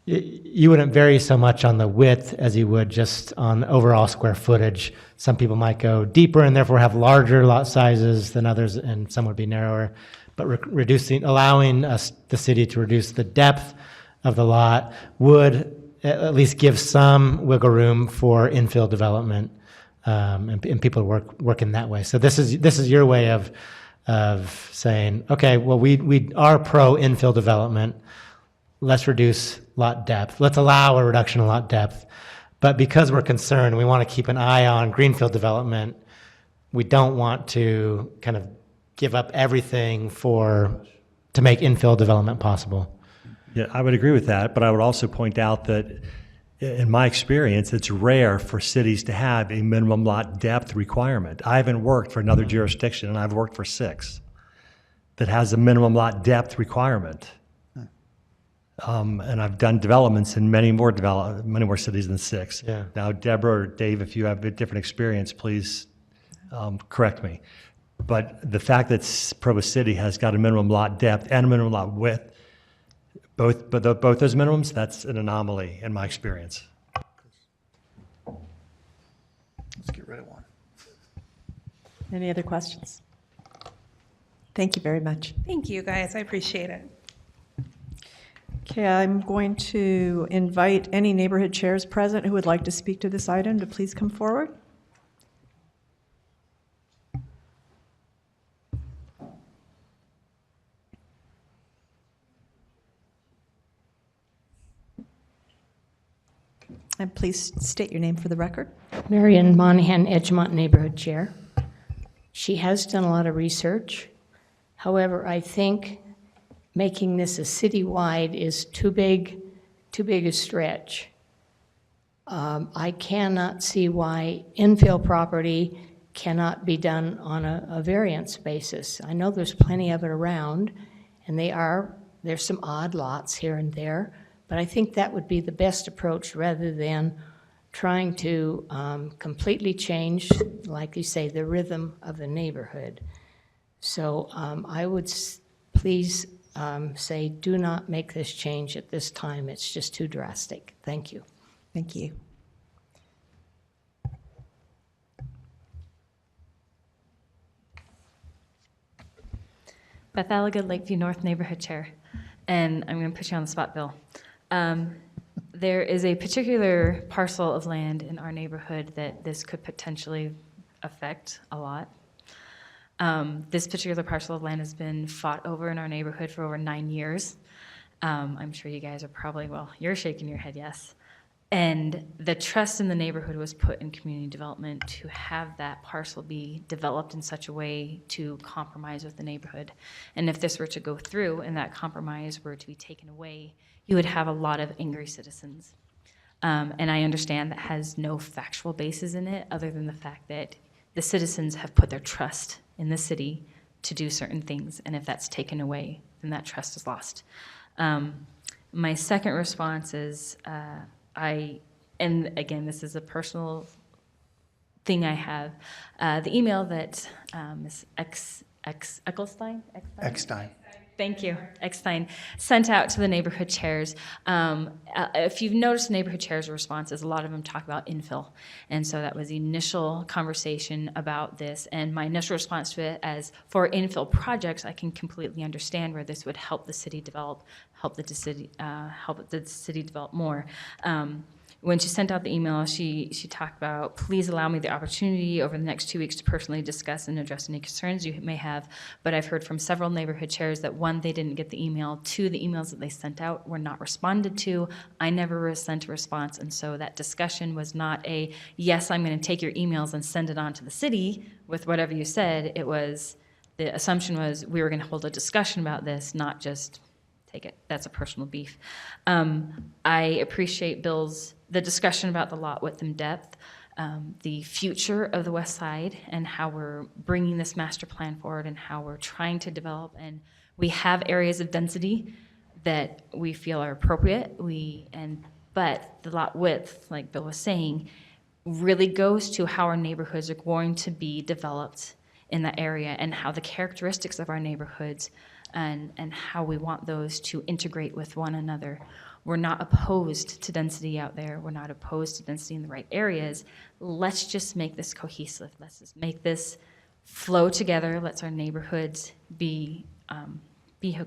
you wouldn't vary so much on the width as you would just on overall square footage. Some people might go deeper and therefore have larger lot sizes than others, and some would be narrower. But allowing the city to reduce the depth of the lot would at least give some wiggle room for infill development, and people work in that way. So this is your way of saying, okay, well we are pro infill development. Let's reduce lot depth. Let's allow a reduction in lot depth. But because we're concerned, we want to keep an eye on greenfield development. We don't want to kind of give up everything to make infill development possible. Yeah, I would agree with that, but I would also point out that in my experience, it's rare for cities to have a minimum lot depth requirement. I haven't worked for another jurisdiction, and I've worked for 6 that has a minimum lot depth requirement. And I've done developments in many more cities than 6. Yeah. Now, Deborah or Dave, if you have a different experience, please correct me. But the fact that Provo City has got a minimum lot depth and a minimum lot width, both those minimums, that's an anomaly in my experience. Let's get rid of one. Any other questions? Thank you very much. Thank you, guys. I appreciate it. Okay, I'm going to invite any neighborhood chairs present who would like to speak to this item to please come forward. And please state your name for the record. Marion Monahan, Edgemont Neighborhood Chair. She has done a lot of research. However, I think making this a citywide is too big a stretch. I cannot see why infill property cannot be done on a variance basis. I know there's plenty of it around, and there's some odd lots here and there, but I think that would be the best approach rather than trying to completely change, like you say, the rhythm of the neighborhood. So I would please say, do not make this change at this time. It's just too drastic. Thank you. Thank you. Beth Alligood, Lakeview North Neighborhood Chair. And I'm going to put you on the spot, Bill. There is a particular parcel of land in our neighborhood that this could potentially affect a lot. This particular parcel of land has been fought over in our neighborhood for over 9 years. I'm sure you guys are probably, well, you're shaking your head, yes. And the trust in the neighborhood was put in community development to have that parcel be developed in such a way to compromise with the neighborhood. And if this were to go through and that compromise were to be taken away, you would have a lot of angry citizens. And I understand that has no factual basis in it other than the fact that the citizens have put their trust in the city to do certain things. And if that's taken away, then that trust is lost. My second response is, and again, this is a personal thing I have, the email that Ms. Eckstein? Thank you, Eckstein, sent out to the neighborhood chairs. If you've noticed neighborhood chairs' responses, a lot of them talk about infill. And so that was the initial conversation about this. And my initial response to it as, for infill projects, I can completely understand where this would help the city develop, help the city develop more. when she sent out the email, she talked about, please allow me the opportunity over the next 2 weeks to personally discuss and address any concerns you may have. But I've heard from several neighborhood chairs that, one, they didn't get the email. Two, the emails that they sent out were not responded to. I never sent a response. And so that discussion was not a, yes, I'm going to take your emails and send it on to the city with whatever you said. It was, the assumption was we were going to hold a discussion about this, not just take it. That's a personal beef. I appreciate the discussion about the lot width and depth, the future of the west side, and how we're bringing this master plan forward and how we're trying to develop. And we have areas of density that we feel are appropriate. But the lot width, like Bill was saying, really goes to how our neighborhoods are going to be developed in that area and how the characteristics of our neighborhoods and how we want those to integrate with one another. We're not opposed to density out there. We're not opposed to density in the right areas. Let's just make this cohesive. Let's just make this flow together. Let's our neighborhoods be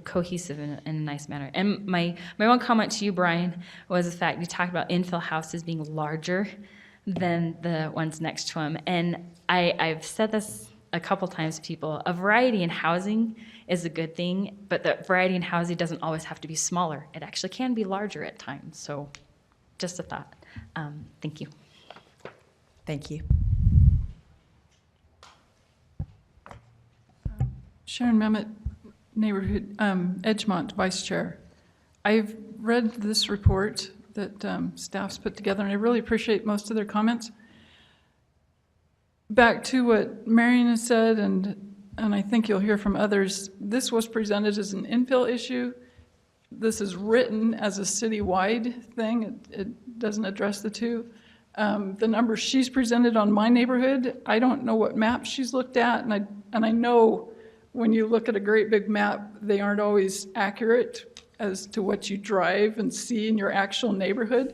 cohesive in a nice manner. And my one comment to you, Brian, was the fact you talked about infill houses being larger than the ones next to them. And I've said this a couple times to people, a variety in housing is a good thing, but the variety in housing doesn't always have to be smaller. It actually can be larger at times. So just a thought. Thank you. Thank you. Sharon Mehmet, Neighborhood, Edgemont, Vice Chair. I've read this report that staff's put together, and I really appreciate most of their comments. Back to what Marion has said, and I think you'll hear from others, this was presented as an infill issue. This is written as a citywide thing. It doesn't address the two. The numbers she's presented on my neighborhood, I don't know what maps she's looked at, and I know when you look at a great big map, they aren't always accurate as to what you drive and see in your actual neighborhood.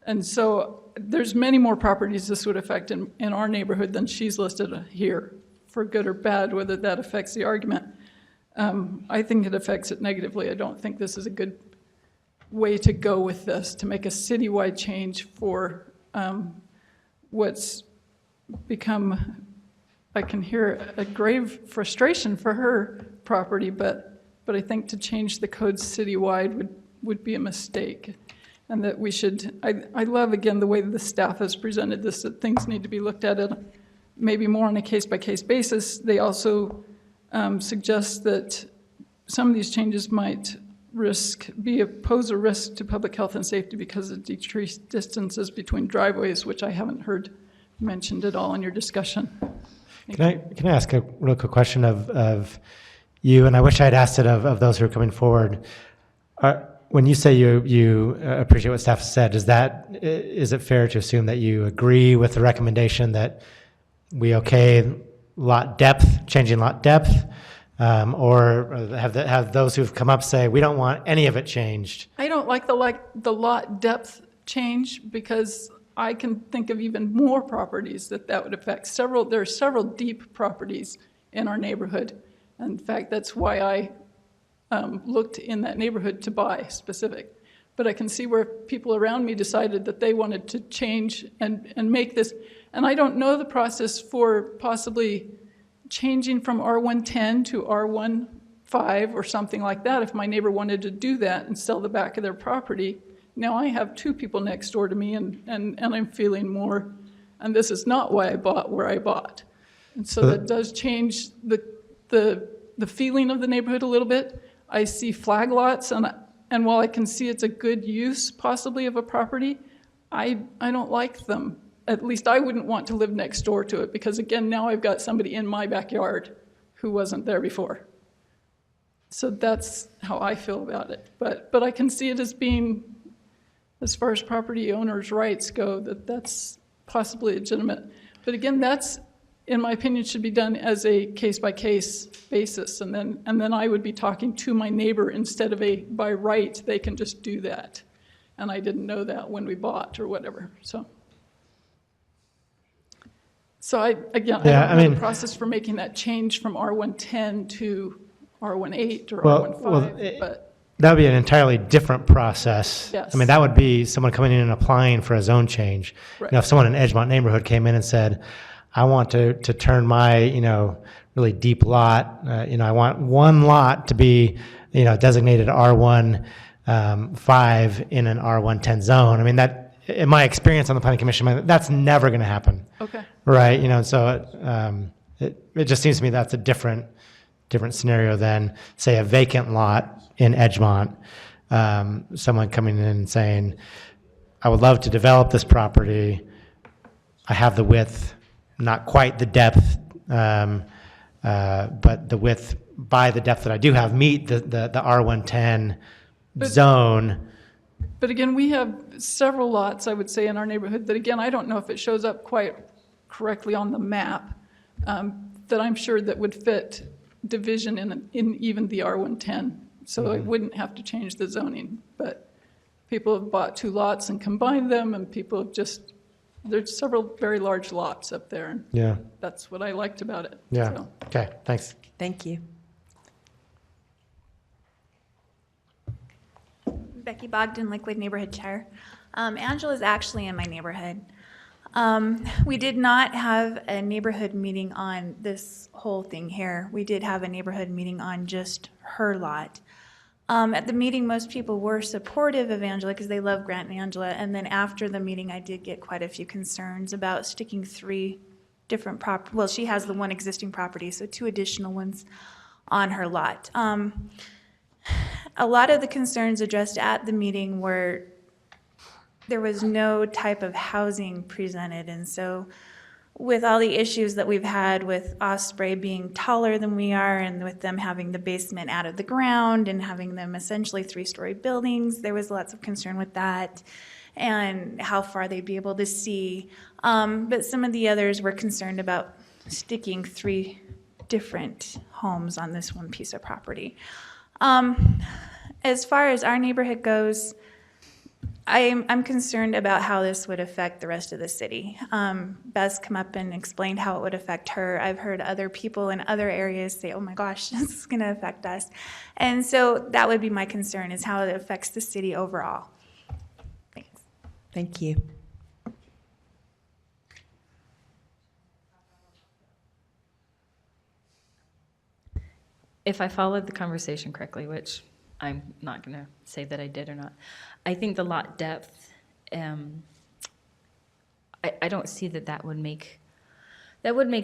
And so there's many more properties this would affect in our neighborhood than she's listed here, for good or bad, whether that affects the argument. I think it affects it negatively. I don't think this is a good way to go with this, to make a citywide change for what's become, I can hear a grave frustration for her property, but I think to change the code citywide would be a mistake. And that we should, I love again the way that the staff has presented this, that things need to be looked at maybe more on a case-by-case basis. They also suggest that some of these changes might pose a risk to public health and safety because of decreased distances between driveways, which I haven't heard mentioned at all in your discussion. Can I ask a real quick question of you, and I wish I had asked it of those who are coming forward. When you say you appreciate what staff has said, is it fair to assume that you agree with the recommendation that we okay lot depth, changing lot depth, or have those who've come up say we don't want any of it changed? I don't like the lot depth change because I can think of even more properties that would affect. There are several deep properties in our neighborhood. In fact, that's why I looked in that neighborhood to buy specific. But I can see where people around me decided that they wanted to change and make this. And I don't know the process for possibly changing from R110 to R15 or something like that. If my neighbor wanted to do that and sell the back of their property, now I have two people next door to me and I'm feeling more, and this is not why I bought where I bought. And so that does change the feeling of the neighborhood a little bit. I see flag lots, and while I can see it's a good use possibly of a property, I don't like them. At least I wouldn't want to live next door to it because again, now I've got somebody in my backyard who wasn't there before. So that's how I feel about it. But I can see it as being, as far as property owners' rights go, that's possibly legitimate. But again, that's, in my opinion, should be done as a case-by-case basis. And then I would be talking to my neighbor instead of by right, they can just do that. And I didn't know that when we bought or whatever, So I don't know the process for making that change from R110 to R18 or R15, but that would be an entirely different process. Yes. I mean, that would be someone coming in and applying for a zone change. Right. Now, if someone in Edgemont neighborhood came in and said, I want to turn my, really deep lot, I want one lot to be, designated R1 5 in an R110 zone. I mean, that, in my experience on the planning commission, that's never going to happen. Okay. Right, so it just seems to me that's a different scenario than, say, a vacant lot in Edgemont. Someone coming in and saying, I would love to develop this property. I have the width, not quite the depth, but the width by the depth that I do have meet the R110 zone. But again, we have several lots, I would say, in our neighborhood that, again, I don't know if it shows up quite correctly on the map, that I'm sure that would fit division in even the R110. So it wouldn't have to change the zoning. But people have bought 2 lots and combined them, and people have just, there's several very large lots up there. And Yeah. that's what I liked about it. Yeah. So. Okay, thanks. Thank you. Becky Bogdan, Liquid Neighborhood Chair. Angela's actually in my neighborhood. We did not have a neighborhood meeting on this whole thing here. We did have a neighborhood meeting on just her lot. At the meeting, most people were supportive of Angela because they love Grant and Angela. And then after the meeting, I did get quite a few concerns about sticking 3 different well, she has the 1 existing property, so 2 additional ones on her lot. A lot of the concerns addressed at the meeting were there was no type of housing presented. And so with all the issues that we've had with Osprey being taller than we are and with them having the basement out of the ground and having them essentially 3-story buildings, there was lots of concern with that and how far they'd be able to see. But some of the others were concerned about sticking 3 different homes on this one piece of property. As far as our neighborhood goes, I'm concerned about how this would affect the rest of the city. Beth's come up and explained how it would affect her. I've heard other people in other areas say, oh my gosh, this is going to affect us. And so that would be my concern, is how it affects the city overall. Thanks. Thank you. If I followed the conversation correctly, which I'm not going to say that I did or not, I think the lot depth, I don't see that would make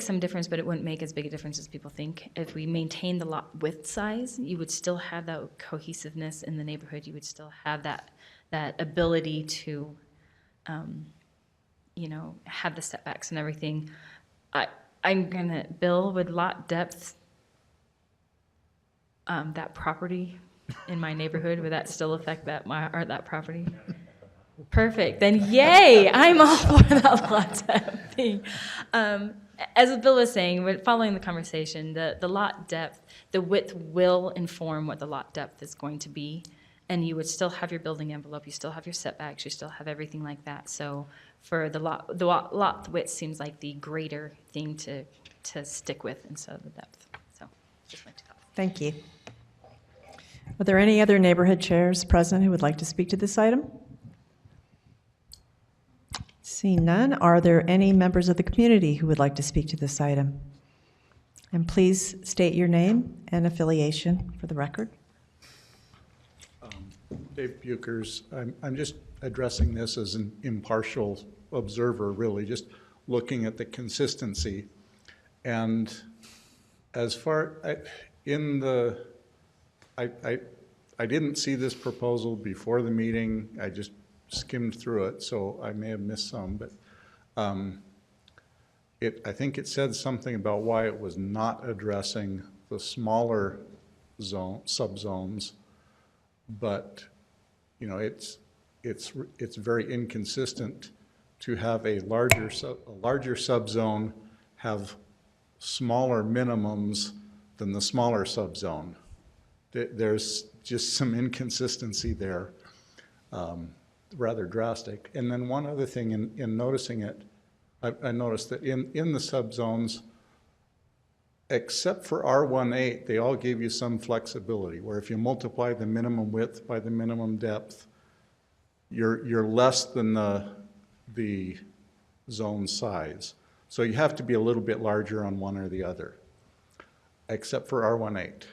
some difference, but it wouldn't make as big a difference as people think. If we maintain the lot width size, you would still have that cohesiveness in the neighborhood. You would still have that ability to, have the setbacks and everything. I'm gonna, Bill, with lot depth, that property in my neighborhood, would that still affect that property? Perfect. Then yay! I'm all for that lot depth thing. As Bill was saying, following the conversation, the lot depth, the width will inform what the lot depth is going to be, and you would still have your building envelope, you still have your setbacks, you still have everything like that. So for the lot width seems like the greater thing to stick with instead of the depth. So just my 2 thoughts. Thank you. Are there any other neighborhood chairs present who would like to speak to this item? Seeing none, are there any members of the community who would like to speak to this item? And please state your name and affiliation for the record. Dave Bukers. I'm just addressing this as an impartial observer, really, just looking at the consistency. And as far, I didn't see this proposal before the meeting. I just skimmed through it, so I may have missed some, but I think it said something about why it was not addressing the smaller subzones, but it's very inconsistent to have a larger subzone have smaller minimums than the smaller subzone. There's just some inconsistency there, rather drastic. And then one other thing in noticing it, I noticed that in the subzones, except for R18, they all gave you some flexibility, where if you multiply the minimum width by the minimum depth, you're less than the zone size. So you have to be a little bit larger on one or the other, except for R18.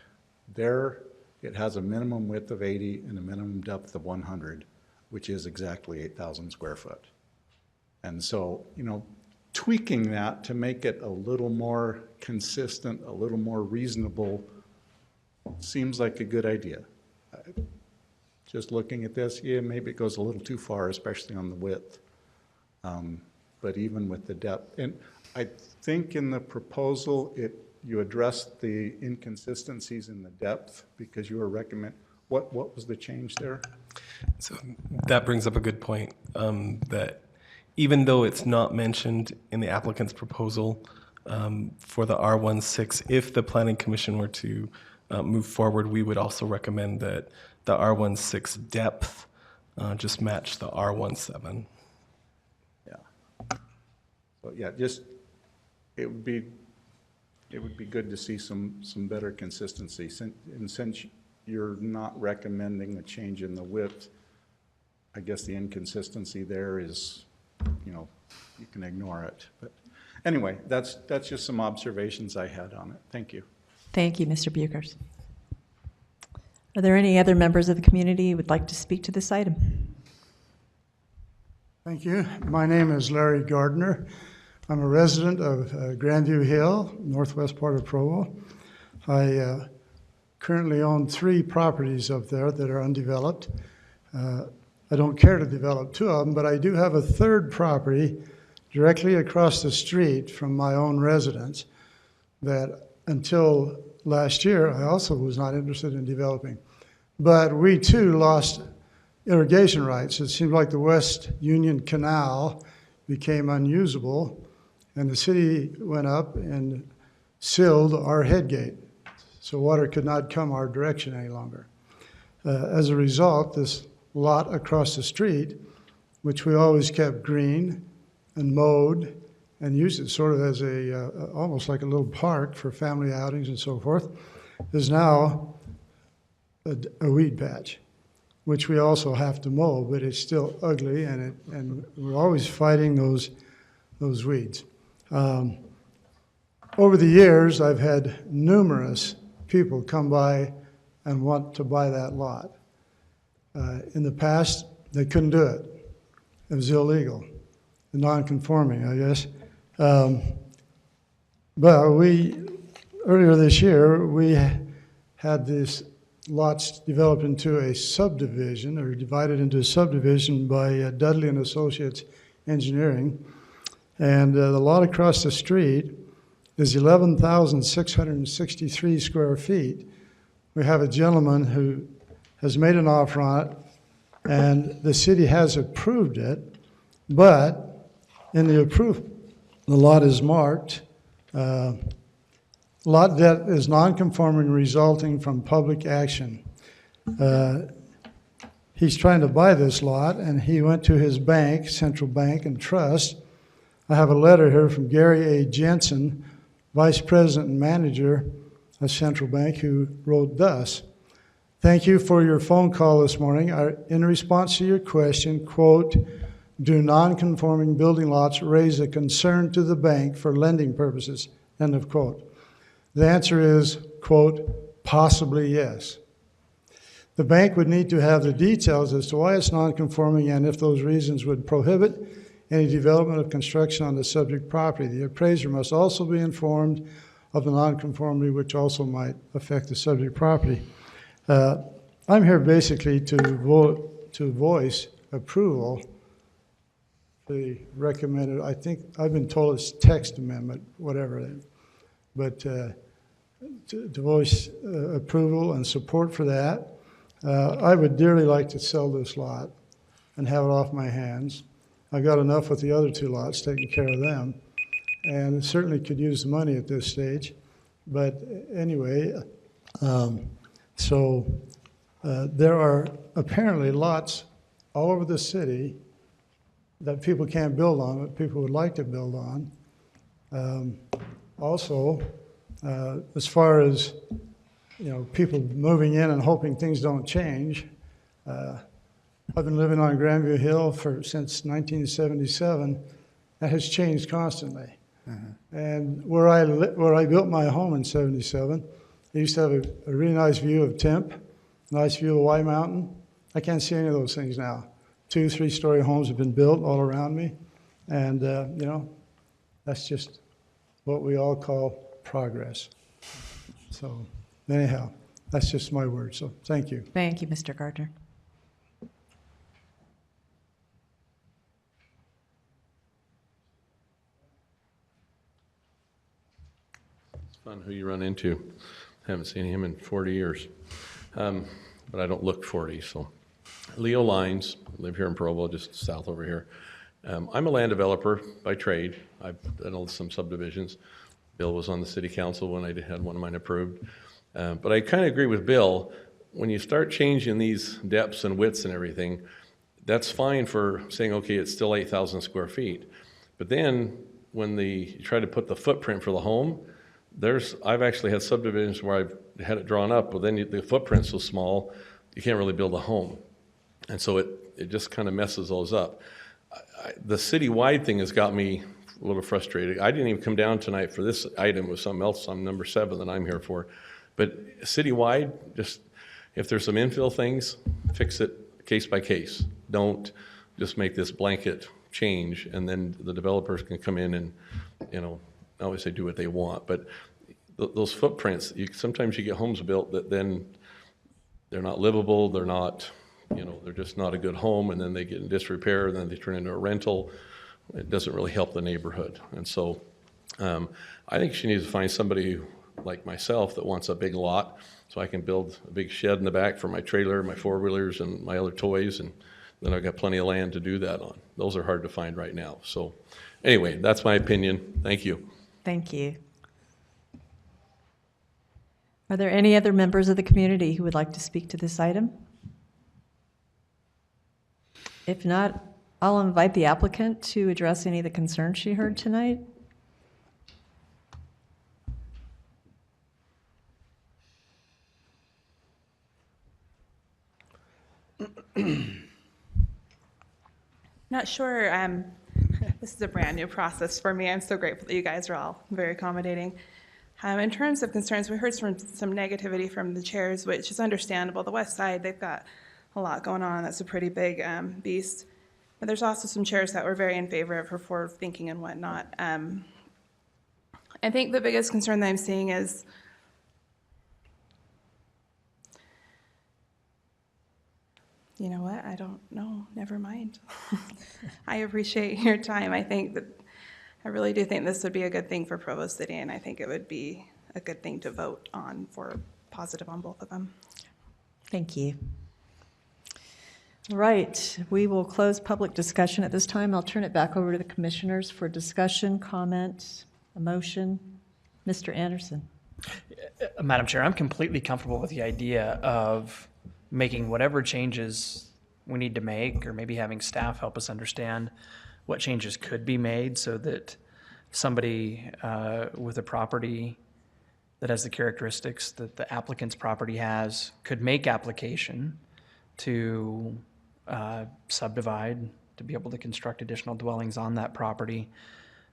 There, it has a minimum width of 80 and a minimum depth of 100, which is exactly 8,000 square foot. And so, you know, tweaking that to make it a little more consistent, a little more reasonable, seems like a good idea. Just looking at this, yeah, maybe it goes a little too far, especially on the width. But even with the depth, and I think in the proposal, you addressed the inconsistencies in the depth because you were what was the change there? So that brings up a good point, that even though it's not mentioned in the applicant's proposal for the R16, if the Planning Commission were to move forward, we would also recommend that the R16 depth just match the R17. So yeah, just, it would be good to see some better consistency. Since you're not recommending a change in the width, I guess the inconsistency there is, you know, you can ignore it. But anyway, that's just some observations I had on it. Thank you. Thank you, Mr. Buchers. Are there any other members of the community who would like to speak to this item? Thank you. My name is Larry Gardner. I'm a resident of Grandview Hill, northwest part of Provo. I currently own 3 properties up there that are undeveloped. I don't care to develop 2 of them, but I do have a 3rd property directly across the street from my own residence that until last year I also was not interested in developing. But we too lost irrigation rights. It seemed like the West Union Canal became unusable, and the city went up and sealed our headgate, so water could not come our direction any longer. As a result, this lot across the street, which we always kept green and mowed and used it sort of as almost like a little park for family outings and so forth, is now a weed patch, which we also have to mow, but it's still ugly, and we're always fighting those weeds. Over the years, I've had numerous people come by and want to buy that lot. In the past, they couldn't do it. It was illegal, non-conforming, I guess. But earlier this year, we had these lots developed into a subdivision, or divided into a subdivision by Dudley and Associates Engineering. And the lot across the street is 11,663 square feet. We have a gentleman who has made an offer on it, and the city has approved it, but in the approval, the lot is marked, lot debt is non-conforming resulting from public action. He's trying to buy this lot, and he went to his bank, Central Bank and Trust. I have a letter here from Gary A. Jensen, Vice President and Manager of Central Bank, who wrote thus: "Thank you for your phone call this morning. In response to your question, quote, do non-conforming building lots raise a concern to the bank for lending purposes?" End of quote. The answer is, quote, possibly yes. The bank would need to have the details as to why it's non-conforming and if those reasons would prohibit any development of construction on the subject property. The appraiser must also be informed of the nonconformity, which also might affect the subject property. I'm here basically to voice approval for the recommended, I think, I've been told it's text amendment, whatever, but to voice approval and support for that. I would dearly like to sell this lot and have it off my hands. I got enough with the other 2 lots, taking care of them, and certainly could use the money at this stage. But anyway, there are apparently lots all over the city that people can't build on, but people would like to build on. Also, As far as, people moving in and hoping things don't change, I've been living on Grandview Hill since 1977. That has changed constantly. And where I built my home in 77, I used to have a really nice view of Temp, nice view of Y Mountain. I can't see any of those things now. 2, 3-story homes have been built all around me. And, that's just what we all call progress. So anyhow, that's just my word. So thank you. Thank you, Mr. Gardner. It's fun who you run into. Haven't seen him in 40 years. But I don't look 40, so. Leo Lines, I live here in Provo, just south over here. I'm a land developer by trade. I've done some subdivisions. Bill was on the city council when I had one of mine approved. But I kind of agree with Bill. When you start changing these depths and widths and everything, that's fine for saying, okay, it's still 8,000 square feet. But then when you try to put the footprint for the home, I've actually had subdivisions where I've had it drawn up, but then the footprint's so small, you can't really build a home. And so it just kind of messes those up. The citywide thing has got me a little frustrated. I didn't even come down tonight for this item. It was something else on number 7 that I'm here for. But citywide, just if there's some infill things, fix it case by case. Don't just make this blanket change and then the developers can come in and, obviously do what they want. But those footprints, sometimes you get homes built that then they're not livable, they're not, they're just not a good home, and then they get in disrepair, and then they turn into a rental. It doesn't really help the neighborhood. And so I think she needs to find somebody like myself that wants a big lot so I can build a big shed in the back for my trailer, my four-wheelers, and my other toys, and then I've got plenty of land to do that on. Those are hard to find right now. So anyway, that's my opinion. Thank you. Thank you. Are there any other members of the community who would like to speak to this item? If not, I'll invite the applicant to address any of the concerns she heard tonight. Not sure. This is a brand new process for me. I'm so grateful that you guys are all very accommodating. In terms of concerns, we heard some negativity from the chairs, which is understandable. The west side, they've got a lot going on. That's a pretty big beast. But there's also some chairs that were very in favor of her forward thinking and whatnot. I think the biggest concern that I'm seeing is you know what? I don't know. Never mind. I appreciate your time. I really do think this would be a good thing for Provo City, and I think it would be a good thing to vote on for positive on both of them. Thank you. All right, we will close public discussion at this time. I'll turn it back over to the commissioners for discussion, comment, a motion. Mr. Anderson. Madam Chair, I'm completely comfortable with the idea of making whatever changes we need to make, or maybe having staff help us understand what changes could be made so that somebody with a property that has the characteristics that the applicant's property has could make application to subdivide, to be able to construct additional dwellings on that property,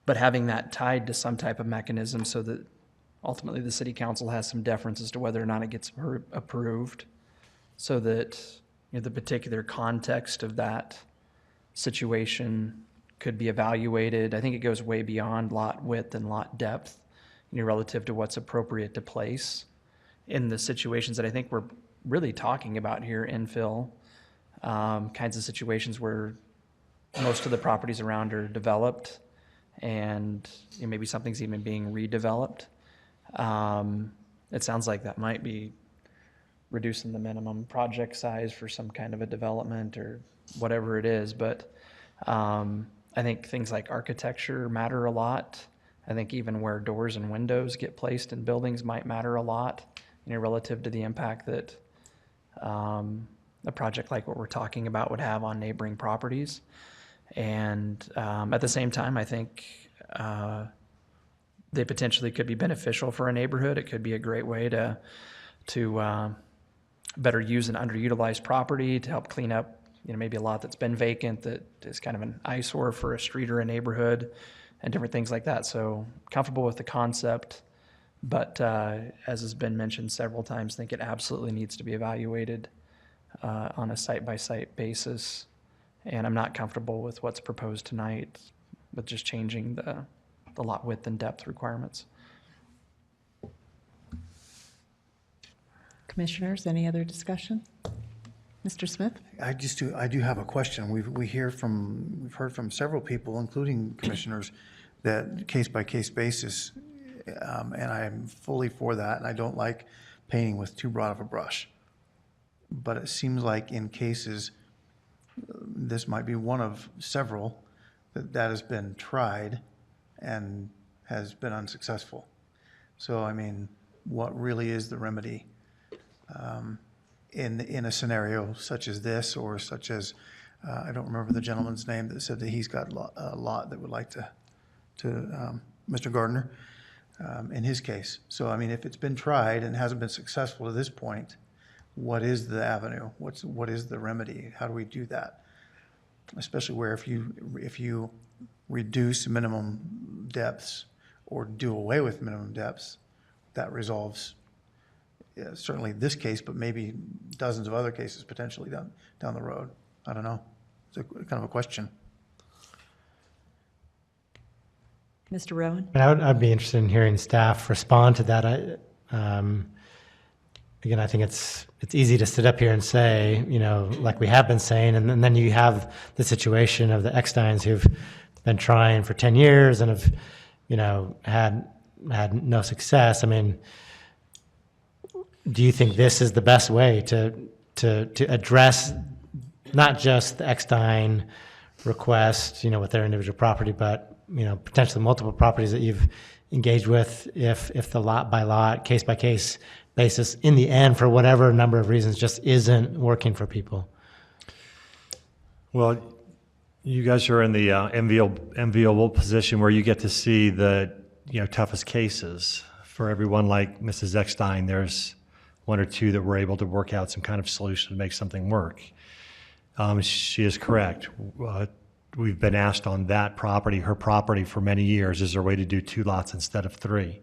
but having that tied to some type of mechanism so that ultimately the city council has some deference as to whether or not it gets approved, so that the particular context of that situation could be evaluated. I think it goes way beyond lot width and lot depth, relative to what's appropriate to place in the situations that I think we're really talking about here, infill kinds of situations where most of the properties around are developed and maybe something's even being redeveloped. It sounds like that might be reducing the minimum project size for some kind of a development or whatever it is, but I think things like architecture matter a lot. I think even where doors and windows get placed in buildings might matter a lot, relative to the impact that a project like what we're talking about would have on neighboring properties. And at the same time, I think they potentially could be beneficial for a neighborhood. It could be a great way to better use an underutilized property to help clean up, maybe a lot that's been vacant that is kind of an eyesore for a street or a neighborhood and different things like that. So comfortable with the concept, but as has been mentioned several times, think it absolutely needs to be evaluated on a site-by-site basis. And I'm not comfortable with what's proposed tonight with just changing the lot width and depth requirements. Commissioners, any other discussion? Mr. Smith? I do have a question. We've heard from several people, including commissioners, that case-by-case basis, and I'm fully for that, and I don't like painting with too broad of a brush. But it seems like in cases, this might be one of several that has been tried and has been unsuccessful. So, I mean, what really is the remedy in a scenario such as this, or such as, I don't remember the gentleman's name that said that he's got a lot that would like to Mr. Gardner, in his case. So, I mean, if it's been tried and hasn't been successful to this point, what is the avenue? What is the remedy? How do we do that? Especially where if you reduce minimum depths or do away with minimum depths, that resolves certainly this case, but maybe dozens of other cases potentially down the road. I don't know. It's kind of a question. Mr. Rowan? I'd be interested in hearing staff respond to that. Again, I think it's easy to sit up here and say, like we have been saying, and then you have the situation of the Ecksteins who've been trying for 10 years and have, had no success. I mean, do you think this is the best way to address not just the Eckstein request, with their individual property, but, potentially multiple properties that you've engaged with if the lot by lot, case by case basis in the end, for whatever number of reasons, just isn't working for people? Well, you guys are in the enviable position where you get to see the toughest cases. For everyone like Mrs. Eckstein, there's one or two that were able to work out some kind of solution to make something work. She is correct. We've been asked on that property, her property, for many years, is there a way to do 2 lots instead of 3?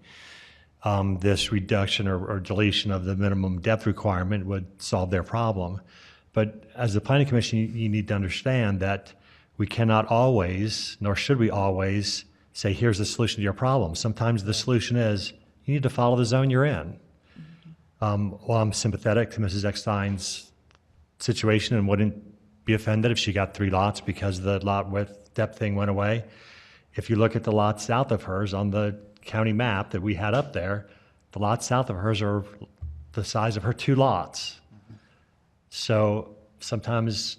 This reduction or deletion of the minimum depth requirement would solve their problem. But as the Planning Commission, you need to understand that we cannot always, nor should we always, say, here's the solution to your problem. Sometimes the solution is, you need to follow the zone you're in. While I'm sympathetic to Mrs. Eckstein's situation and wouldn't be offended if she got 3 lots because the lot width depth thing went away, if you look at the lots south of hers on the county map that we had up there, the lots south of hers are the size of her 2 lots. So sometimes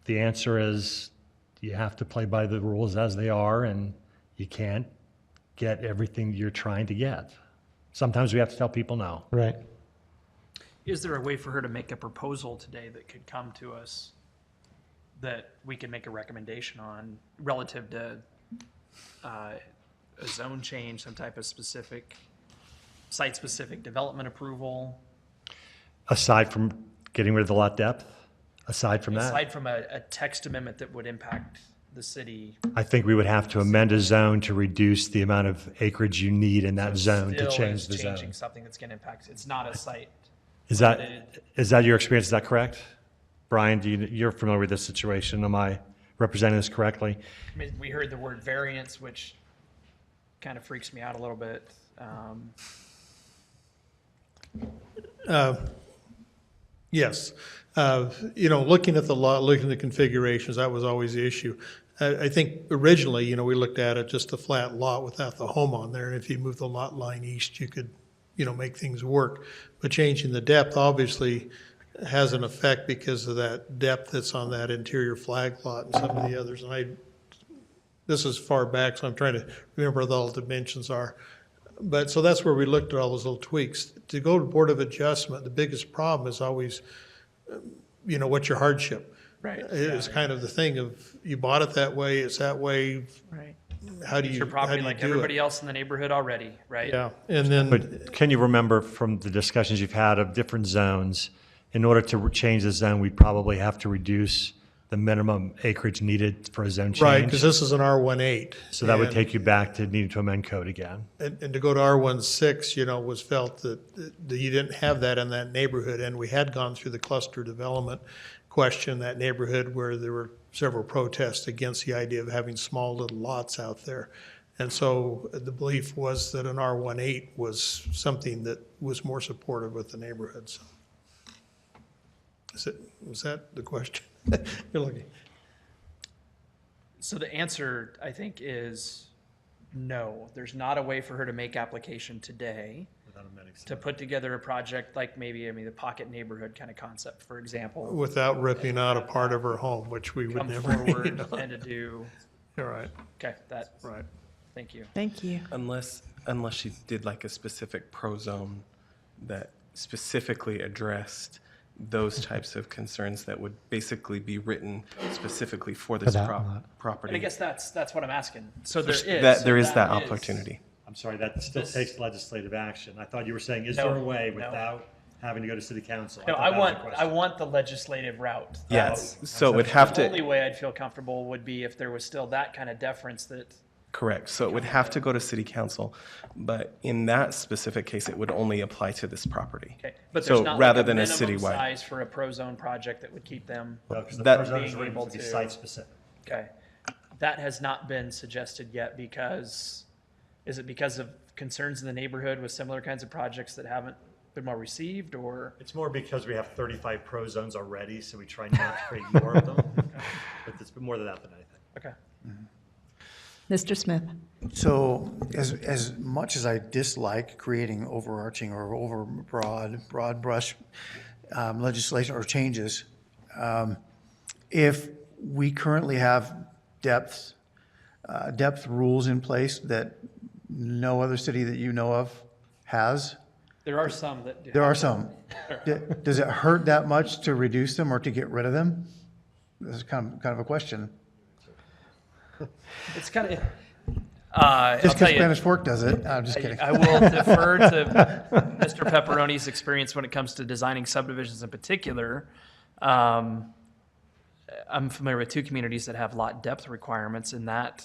the answer is you have to play by the rules as they are, and you can't get everything you're trying to get. Sometimes we have to tell people no. Right. Is there a way for her to make a proposal today that could come to us that we can make a recommendation on relative to a zone change, some type of specific, site-specific development approval? Aside from getting rid of the lot depth, aside from that? Aside from a text amendment that would impact the city. I think we would have to amend a zone to reduce the amount of acreage you need in that zone to change the zone. Changing something that's going to impact, it's not a site. Is that your experience? Is that correct? Brian, you're familiar with this situation. Am I representing this correctly? I mean, we heard the word variance, which kind of freaks me out a little bit. Yes. Looking at the lot, looking at the configurations, that was always the issue. I think originally, we looked at it just a flat lot without the home on there. And if you move the lot line east, you could, make things work. But changing the depth obviously has an effect because of that depth that's on that interior flag lot and some of the others. And this is far back, so I'm trying to remember what all the dimensions are. But so that's where we looked at all those little tweaks. To go to Board of Adjustment, the biggest problem is always, what's your hardship? Right. It's kind of the thing of, you bought it that way, it's that way. Right. how do It's you, your how property do you like do everybody it? else in the neighborhood already, right? Yeah, and then, But can you remember from the discussions you've had of different zones, in order to change the zone, we'd probably have to reduce the minimum acreage needed for a zone change? right, because this is an R18. So that would and- take you back to needing to amend code again. And to go to R16, was felt that you didn't have that in that neighborhood. And we had gone through the cluster development question, that neighborhood where there were several protests against the idea of having small little lots out there. And so the belief was that an R18 was something that was more supportive with the neighborhood. So, was that the question? You're looking. So the answer, I think, is no. There's not a way for her to make application today to put together a project like maybe, the pocket neighborhood kind of concept, for example. Without ripping out a part of her home, which we would Come never. forward and to do. All right. Okay, that. Right. Thank you. Thank you. Unless she did like a specific pro zone that specifically addressed those types of concerns that would basically be written specifically for this that lot. property. And I guess that's what I'm asking. So there is. There is that is- opportunity. I'm sorry, that still This- takes legislative action. I thought you were saying, is No, there a way no. without having to go to city council? No, thought I that was the want question. the legislative route. Yes, so it would have The only to, way I'd feel comfortable would be if there was still that kind of deference that. correct, so it would have to go to city council, but in that specific case, it would only apply to this property. Okay, but there's So not rather like a than a minimum citywide. size for a pro zone project that would keep them No, 'cause the That- pro zone is being written able to be to. site-specific. Okay, that has not been suggested yet because, is it because of concerns in the neighborhood with similar kinds of projects that haven't been well received, or? It's more because we have 35 pro zones already, so we try not to create more of them. But it's been more than that than anything. Okay. Mr. Smith? So as much as I dislike creating overarching or over broad brush legislation or changes, if we currently have depth rules in place that no other city that you know of has, There are some that do. there are some. Does it hurt that much to reduce them or to get rid of them? This is kind of a question. It's kind of. Just I'll because tell you, Spanish Fork does it, I'm just kidding. I will defer to Mr. Pepperoni's experience when it comes to designing subdivisions in particular. I'm familiar with two communities that have lot depth requirements, and that,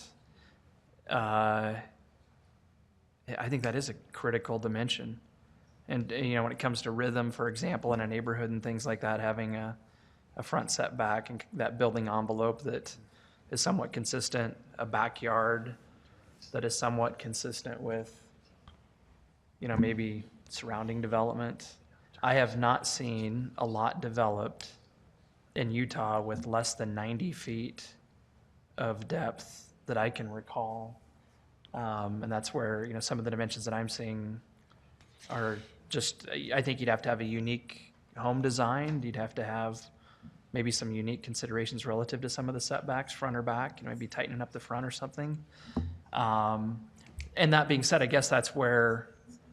I think that is a critical dimension. And, when it comes to rhythm, for example, in a neighborhood and things like that, having a front setback and that building envelope that is somewhat consistent, a backyard that is somewhat consistent with, maybe surrounding development. I have not seen a lot developed in Utah with less than 90 feet of depth that I can recall. And that's where, some of the dimensions that I'm seeing are just, I think you'd have to have a unique home design. You'd have to have maybe some unique considerations relative to some of the setbacks, front or back, maybe tightening up the front or something. And that being said, I guess that's where,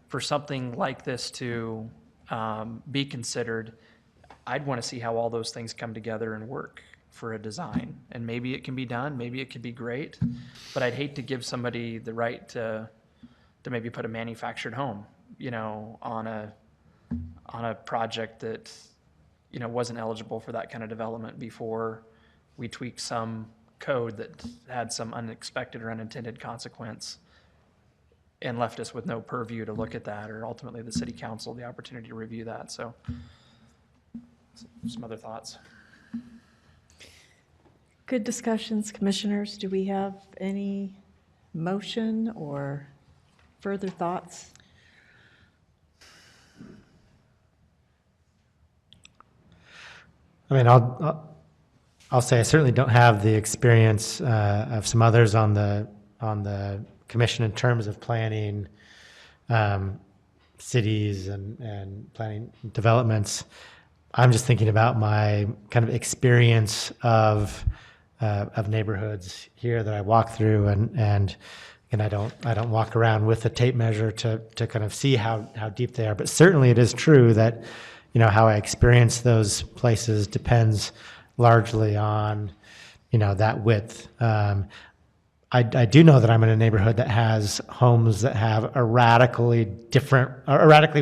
for something like this to be considered, I'd want to see how all those things come together and work for a design. And maybe it can be done, maybe it could be great, but I'd hate to give somebody the right to maybe put a manufactured home, on a project that, wasn't eligible for that kind of development before we tweaked some code that had some unexpected or unintended consequence and left us with no purview to look at that, or ultimately the city council the opportunity to review that. So some other thoughts. Good discussions, commissioners. Do we have any motion or further thoughts? I mean, I'll say I certainly don't have the experience of some others on the commission in terms of planning cities and planning developments. I'm just thinking about my kind of experience of neighborhoods here that I walk through, and I don't walk around with a tape measure to kind of see how deep they are. But certainly it is true that how I experience those places depends largely on that width. I do know that I'm in a neighborhood that has homes that have a radically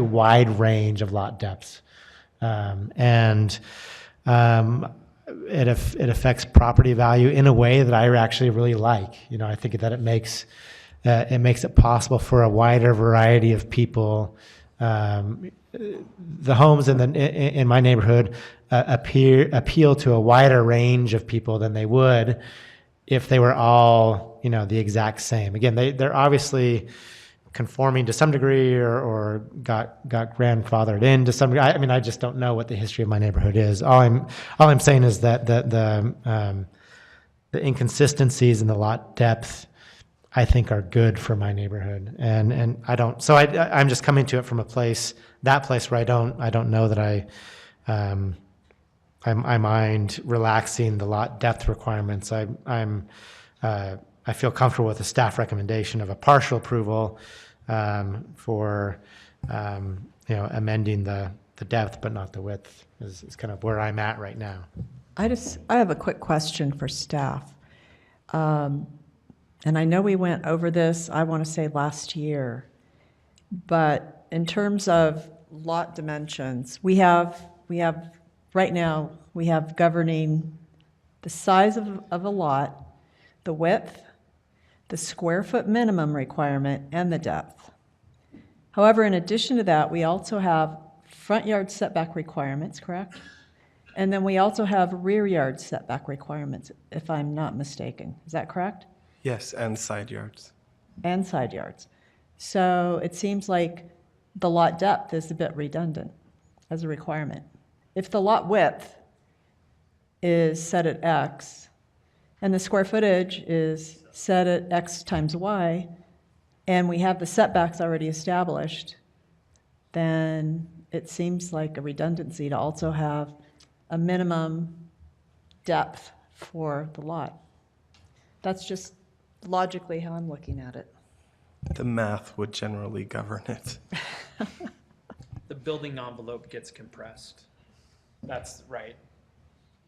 wide range of lot depths. It affects property value in a way that I actually really like. I think that it makes it possible for a wider variety of people. The homes in my neighborhood appeal to a wider range of people than they would if they were all the exact same. Again, they're obviously conforming to some degree or got grandfathered in to some degree. I just don't know what the history of my neighborhood is. All I'm saying is that the inconsistencies in the lot depth, I think, are good for my neighborhood, and I don't. So I'm just coming to it from that place where I don't know that I mind relaxing the lot depth requirements. I feel comfortable with the staff recommendation of a partial approval for amending the depth but not the width is kind of where I'm at right now. I have a quick question for staff. And I know we went over this, I want to say last year, but in terms of lot dimensions, we have right now, we have governing the size of a lot, the width, the square foot minimum requirement, and the depth. However, in addition to that, we also have front yard setback requirements, correct? And then we also have rear yard setback requirements, if I'm not mistaken. Is that correct? Yes, and side yards. And side yards. So it seems like the lot depth is a bit redundant as a requirement. If the lot width is set at X and the square footage is set at X times Y, and we have the setbacks already established, then it seems like a redundancy to also have a minimum depth for the lot. That's just logically how I'm looking at it. The math would generally govern it. The building envelope gets compressed. That's right,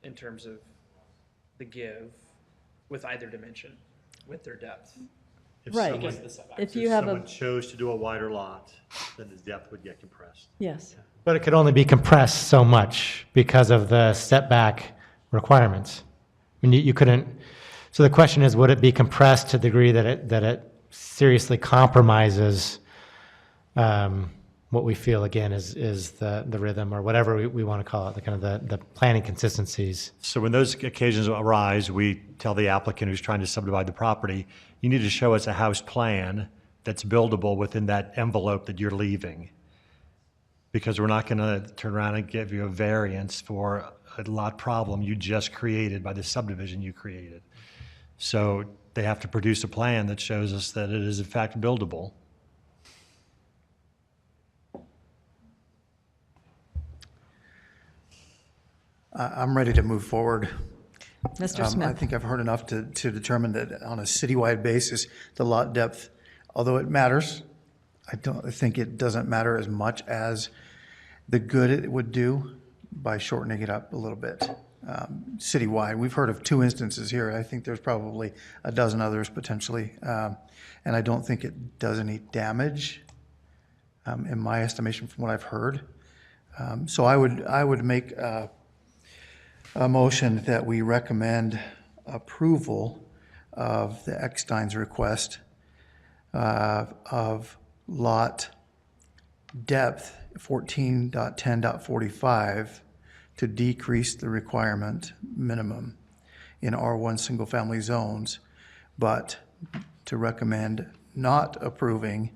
in terms of the give with either dimension, with their depth. Right. Against the setbacks. If you have someone chose to do a wider lot, then the depth would get compressed. Yes. But it could only be compressed so much because of the setback requirements. I mean, you couldn't. So the question is, would it be compressed to the degree that it seriously compromises what we feel again is the rhythm or whatever we want to call it, the kind of the planning consistencies. So when those occasions arise, we tell the applicant who's trying to subdivide the property, you need to show us a house plan that's buildable within that envelope that you're leaving. Because we're not going to turn around and give you a variance for a lot problem you just created by the subdivision you created. So they have to produce a plan that shows us that it is in fact buildable. I'm ready to move forward. Mr. Smith. I think I've heard enough to determine that on a citywide basis, the lot depth, although it matters, I think it doesn't matter as much as the good it would do by shortening it up a little bit. Citywide, we've heard of 2 instances here. I think there's probably a dozen others potentially, and I don't think it does any damage, in my estimation, from what I've heard. So I would make a motion that we recommend approval of the Eckstein's request of lot depth 14.10.45 to decrease the requirement minimum in R1 single-family zones, but to recommend not approving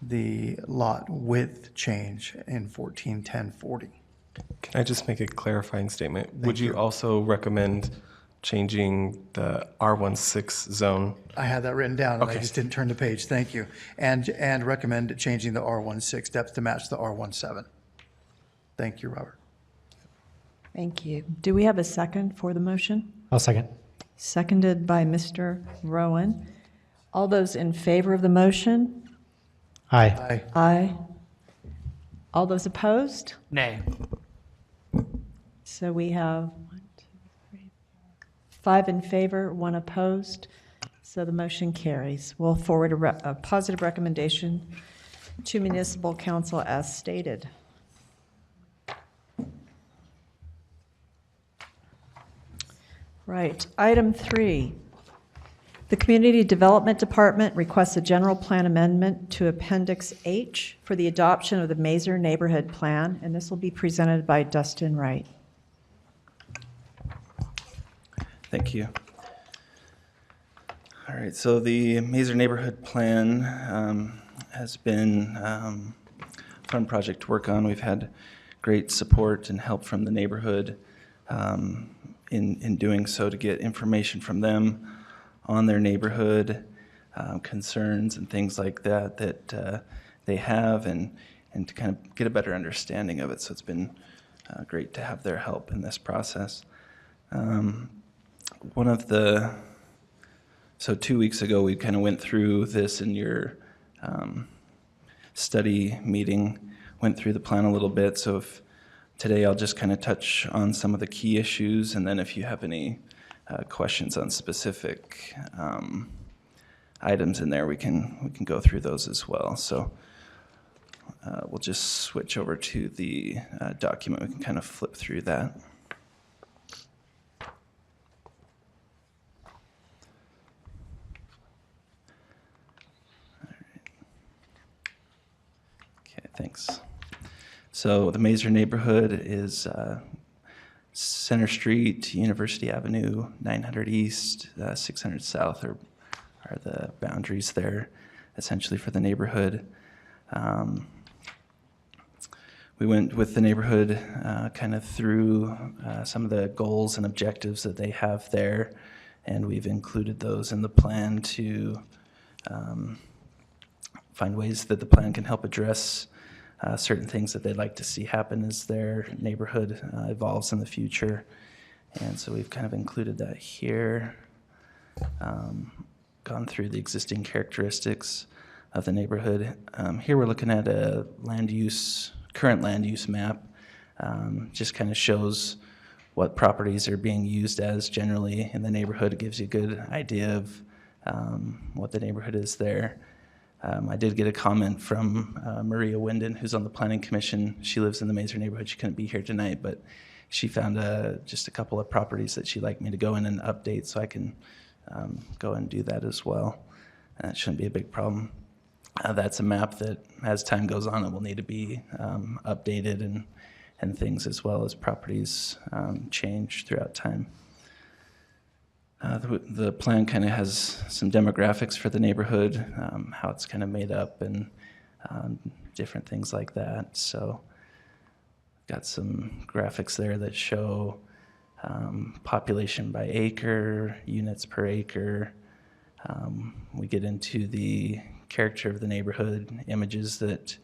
the lot width change in 14.10.40. Can I just make a clarifying statement? Would you also recommend changing the R16 zone? I had that written down, and I Okay. just didn't turn the page. Thank you. And recommend changing the R16 depth to match the R17. Thank you, Robert. Thank you. Do we have a second for the motion? I'll second. Seconded by Mr. Rowan. All those in favor of the motion? Aye. Aye. Aye. All those opposed? Nay. So we have 1, 2, 3, 4, 5 in favor, 1 opposed. So So the motion carries. We'll forward a positive recommendation to municipal council as stated. Right. Item 3. The Community Development Department requests a general plan amendment to Appendix H for the adoption of the Mazur Neighborhood Plan, and this will be presented by Dustin Wright. Thank you. All right, so the Mazur Neighborhood Plan has been a fun project to work on. We've had great support and help from the neighborhood in doing so, to get information from them on their neighborhood concerns and things like that they have, and to kind of get a better understanding of it. So it's been great to have their help in this process. So 2 weeks ago, we kind of went through this in your study meeting, went through the plan a little bit. So today I'll just kind of touch on some of the key issues, and then if you have any questions on specific items in there, we can go through those as well. So we'll just switch over to the document. We can kind of flip through that. Okay, thanks. So the Mazur neighborhood is Center Street, University Avenue, 900 East, 600 South are the boundaries there, essentially, for the neighborhood. We went with the neighborhood kind of through some of the goals and objectives that they have there, and we've included those in the plan to find ways that the plan can help address certain things that they'd like to see happen as their neighborhood evolves in the future. And so we've kind of included that here, gone through the existing characteristics of the neighborhood. Here we're looking at a current land use map. Just kind of shows what properties are being used as generally in the neighborhood. It gives you a good idea of what the neighborhood is there. I did get a comment from Maria Winden, who's on the Planning Commission. She lives in the Mazur neighborhood. She couldn't be here tonight, but she found just a couple of properties that she'd like me to go in and update, so I can go and do that as well. It shouldn't be a big problem. That's a map that, as time goes on, it will need to be updated and things, as well as properties change throughout time. The plan kind of has some demographics for the neighborhood, how it's kind of made up, and different things like that. So got some graphics there that show population by acre, units per acre. We get into the character of the neighborhood, images that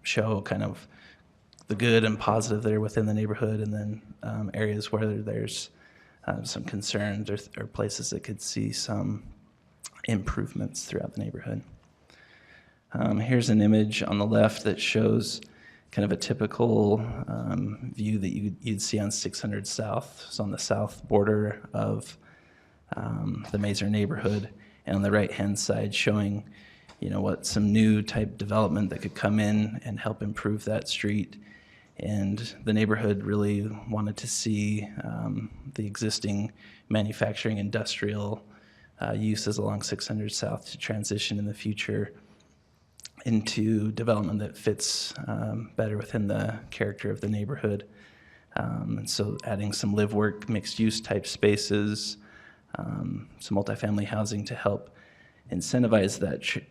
show kind of the good and positive that are within the neighborhood, and then areas where there's some concerns or places that could see some improvements throughout the neighborhood. Here's an image on the left that shows kind of a typical view that you'd see on 600 South. It's on the south border of the Mazur neighborhood, and on the right-hand side showing, what some new type development that could come in and help improve that street. And the neighborhood really wanted to see the existing manufacturing industrial uses along 600 South to transition in the future into development that fits better within the character of the neighborhood. And so adding some live-work, mixed-use type spaces, some multifamily housing to help incentivize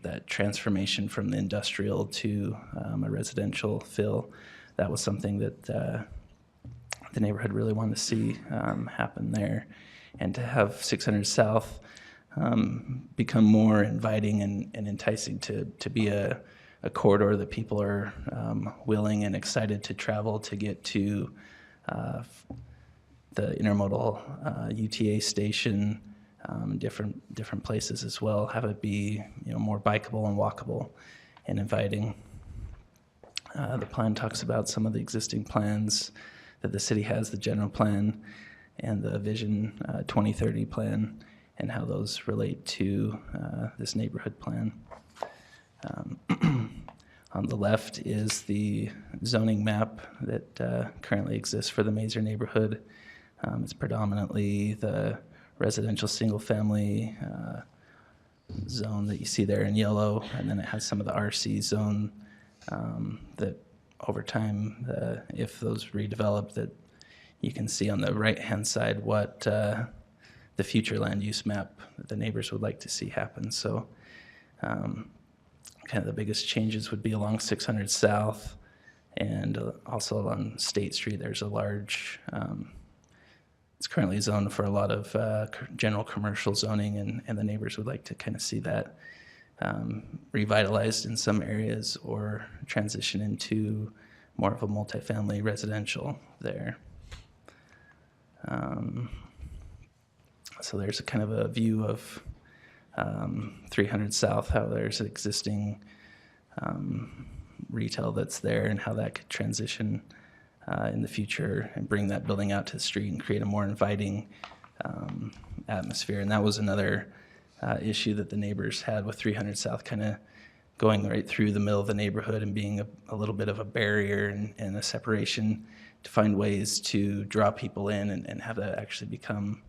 that transformation from the industrial to a residential fill. That was something that the neighborhood really wanted to see happen there. And to have 600 South become more inviting and enticing to be a corridor that people are willing and excited to travel to get to the intermodal UTA station, different places as well. Have it be more bikeable and walkable and inviting. The plan talks about some of the existing plans that the city has, the general plan and the Vision 2030 plan, and how those relate to this neighborhood plan. On the left is the zoning map that currently exists for the Mazur neighborhood. It's predominantly the residential single-family zone that you see there in yellow, and then it has some of the RC zone that over time, if those redevelop, that you can see on the right-hand side what the future land use map that the neighbors would like to see happen. So kind of the biggest changes would be along 600 South and also on State Street. There's a large, it's currently zoned for a lot of general commercial zoning, and the neighbors would like to kind of see that revitalized in some areas or transition into more of a multifamily residential there. So there's a kind of a view of 300 South, how there's existing retail that's there and how that could transition in the future and bring that building out to the street and create a more inviting atmosphere. And that was another issue that the neighbors had with 300 South, kind of going right through the middle of the neighborhood and being a little bit of a barrier and a separation, to find ways to draw people in and have that actually become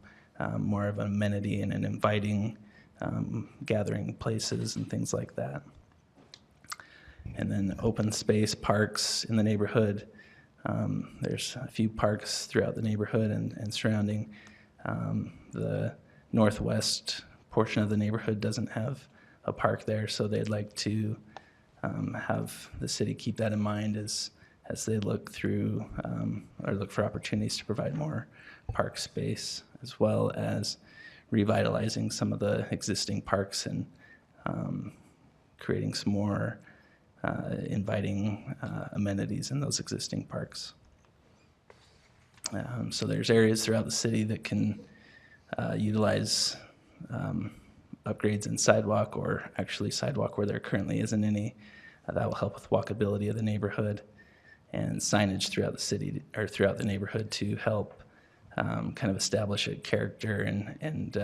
more of an amenity and an inviting gathering places and things like that. And then open space parks in the neighborhood. There's a few parks throughout the neighborhood and surrounding. The northwest portion of the neighborhood doesn't have a park there, so they'd like to have the city keep that in mind as they look through or look for opportunities to provide more park space, as well as revitalizing some of the existing parks and creating some more inviting amenities in those existing parks. So there's areas throughout the city that can utilize upgrades in sidewalk, or actually sidewalk where there currently isn't any. That will help with walkability of the neighborhood, and signage throughout the city or throughout the neighborhood to help kind of establish a character and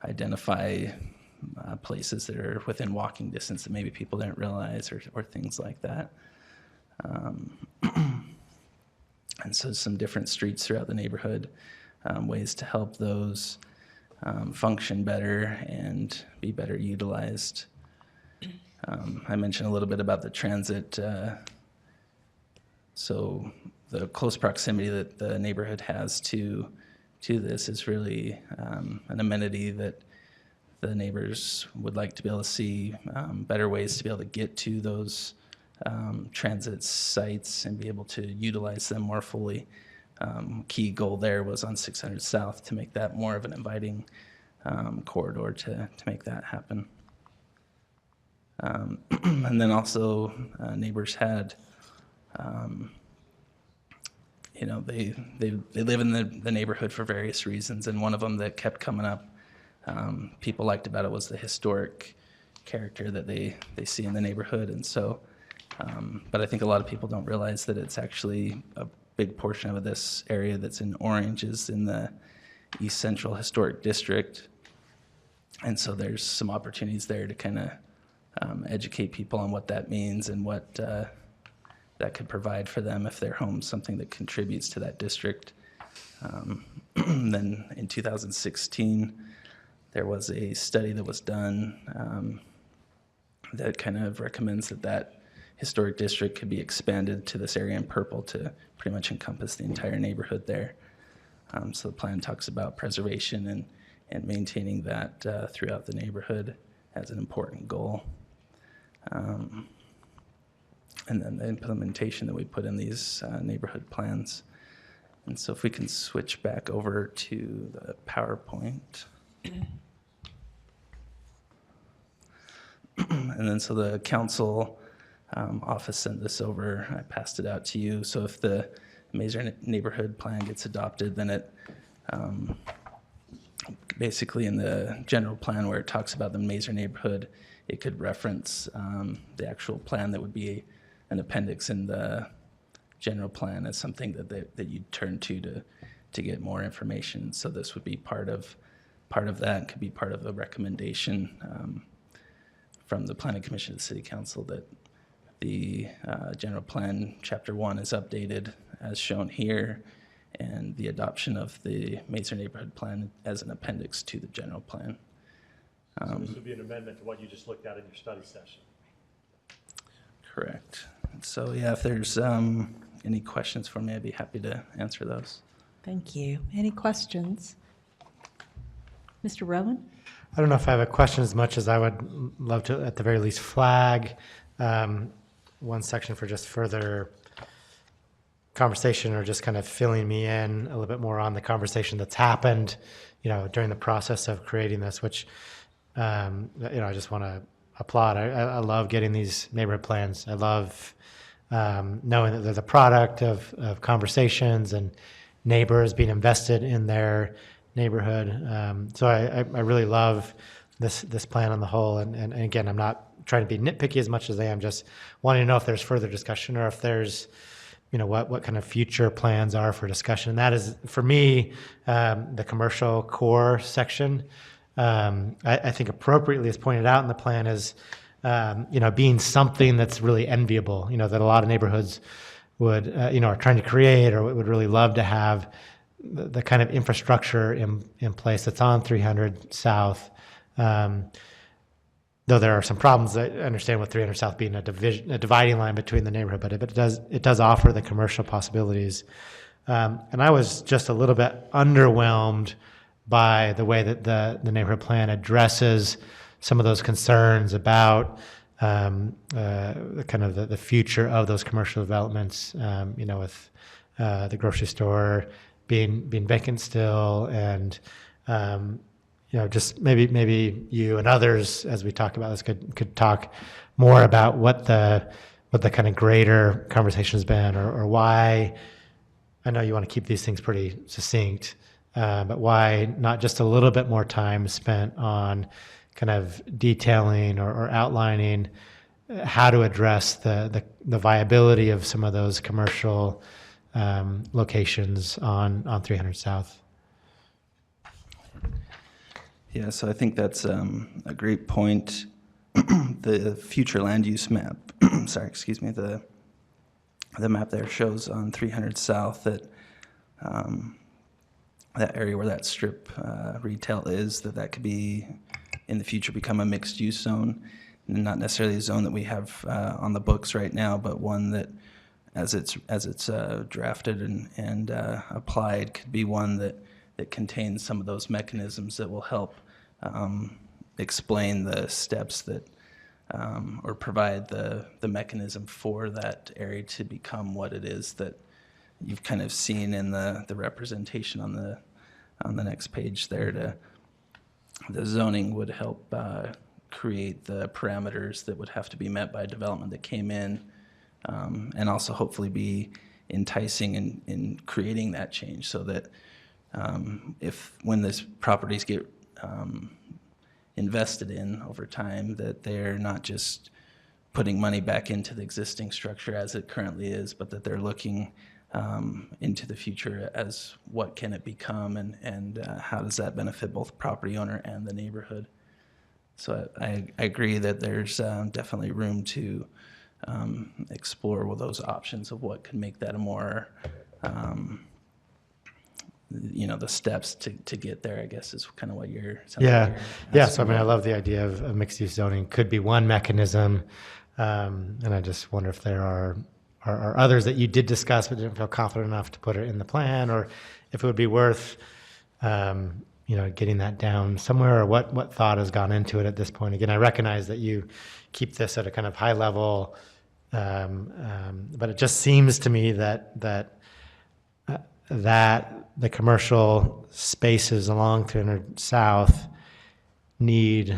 identify places that are within walking distance that maybe people didn't realize, or things like that. And so some different streets throughout the neighborhood, ways to help those function better and be better utilized. I mentioned a little bit about the transit. So the close proximity that the neighborhood has to this is really an amenity that the neighbors would like to be able to see better ways to be able to get to those transit sites and be able to utilize them more fully. Key goal there was on 600 South to make that more of an inviting corridor to make that happen. And then also neighbors had, they live in the neighborhood for various reasons, and one of them that kept coming up, people liked about it, was the historic character that they see in the neighborhood. And so, but I think a lot of people don't realize that it's actually a big portion of this area that's in orange is in the East Central Historic District. And so there's some opportunities there to kind of educate people on what that means and what that could provide for them if their home's something that contributes to that district. Then in 2016, there was a study that was done that kind of recommends that historic district could be expanded to this area in purple to pretty much encompass the entire neighborhood there. So the plan talks about preservation and maintaining that throughout the neighborhood as an important goal. And then the implementation that we put in these neighborhood plans. And so if we can switch back over to the PowerPoint. And then so the council office sent this over. I passed it out to you. So if the Mazur neighborhood plan gets adopted, then it basically in the general plan where it talks about the Mazur neighborhood, it could reference the actual plan that would be an appendix in the general plan as something that you'd turn to get more information. So this would be part of part of that could be part of a recommendation from the Planning Commission to the City Council that the General Plan Chapter 1 is updated as shown here, and the adoption of the Mazur Neighborhood Plan as an appendix to the General Plan. So this would be an amendment to what you just looked at in your study session. Correct. So yeah, if there's any questions for me, I'd be happy to answer those. Thank you. Any questions? Mr. Rowan? I don't know if I have a question as much as I would love to, at the very least, flag one section for just further conversation, or just kind of filling me in a little bit more on the conversation that's happened, during the process of creating this, which, I just want to applaud. I love getting these neighborhood plans. I love knowing that they're the product of conversations and neighbors being invested in their neighborhood. So I really love this plan on the whole. And again, I'm not trying to be nitpicky as much as I am just wanting to know if there's further discussion, or if there's, what kind of future plans are for discussion. And that is, for me, the commercial core section, I think appropriately is pointed out in the plan as, being something that's really enviable, that a lot of neighborhoods would, are trying to create, or would really love to have the kind of infrastructure in place that's on 300 South. Though there are some problems, I understand with 300 South being a dividing line between the neighborhood, but it does offer the commercial possibilities. And I was just a little bit underwhelmed by the way that the neighborhood plan addresses some of those concerns about the future of those commercial developments. With the grocery store being vacant still, and just maybe you and others, as we talk about this, could talk more about what the kind of greater conversation has been, or why. I know you want to keep these things pretty succinct, but why not just a little bit more time spent on kind of detailing or outlining how to address the viability of some of those commercial locations on 300 South? Yeah, so I think that's a great point. The future land use map, the map there shows on 300 South that that area where that strip retail is, that could be in the future become a mixed use zone, and not necessarily a zone that we have on the books right now, but one that as it's drafted and applied could be one that contains some of those mechanisms that will help explain the steps that or provide the mechanism for that area to become what it is that you've kind of seen in the representation on the next page there. The zoning would help create the parameters that would have to be met by development that came in, and also hopefully be enticing in creating that change, so that when these properties get invested in over time, that they're not just putting money back into the existing structure as it currently is, but that they're looking into the future as what can it become, and how does that benefit both the property owner and the neighborhood. So I agree that there's definitely room to explore those options of what can make that a more the steps to get there, I guess, is kind of what you're saying. Yeah. So I love the idea of mixed use zoning could be one mechanism, and I just wonder if there are others that you did discuss but didn't feel confident enough to put it in the plan, or if it would be worth getting that down somewhere, or what thought has gone into it at this point. Again, I recognize that you keep this at a kind of high level, but it just seems to me that the commercial spaces along 300 South need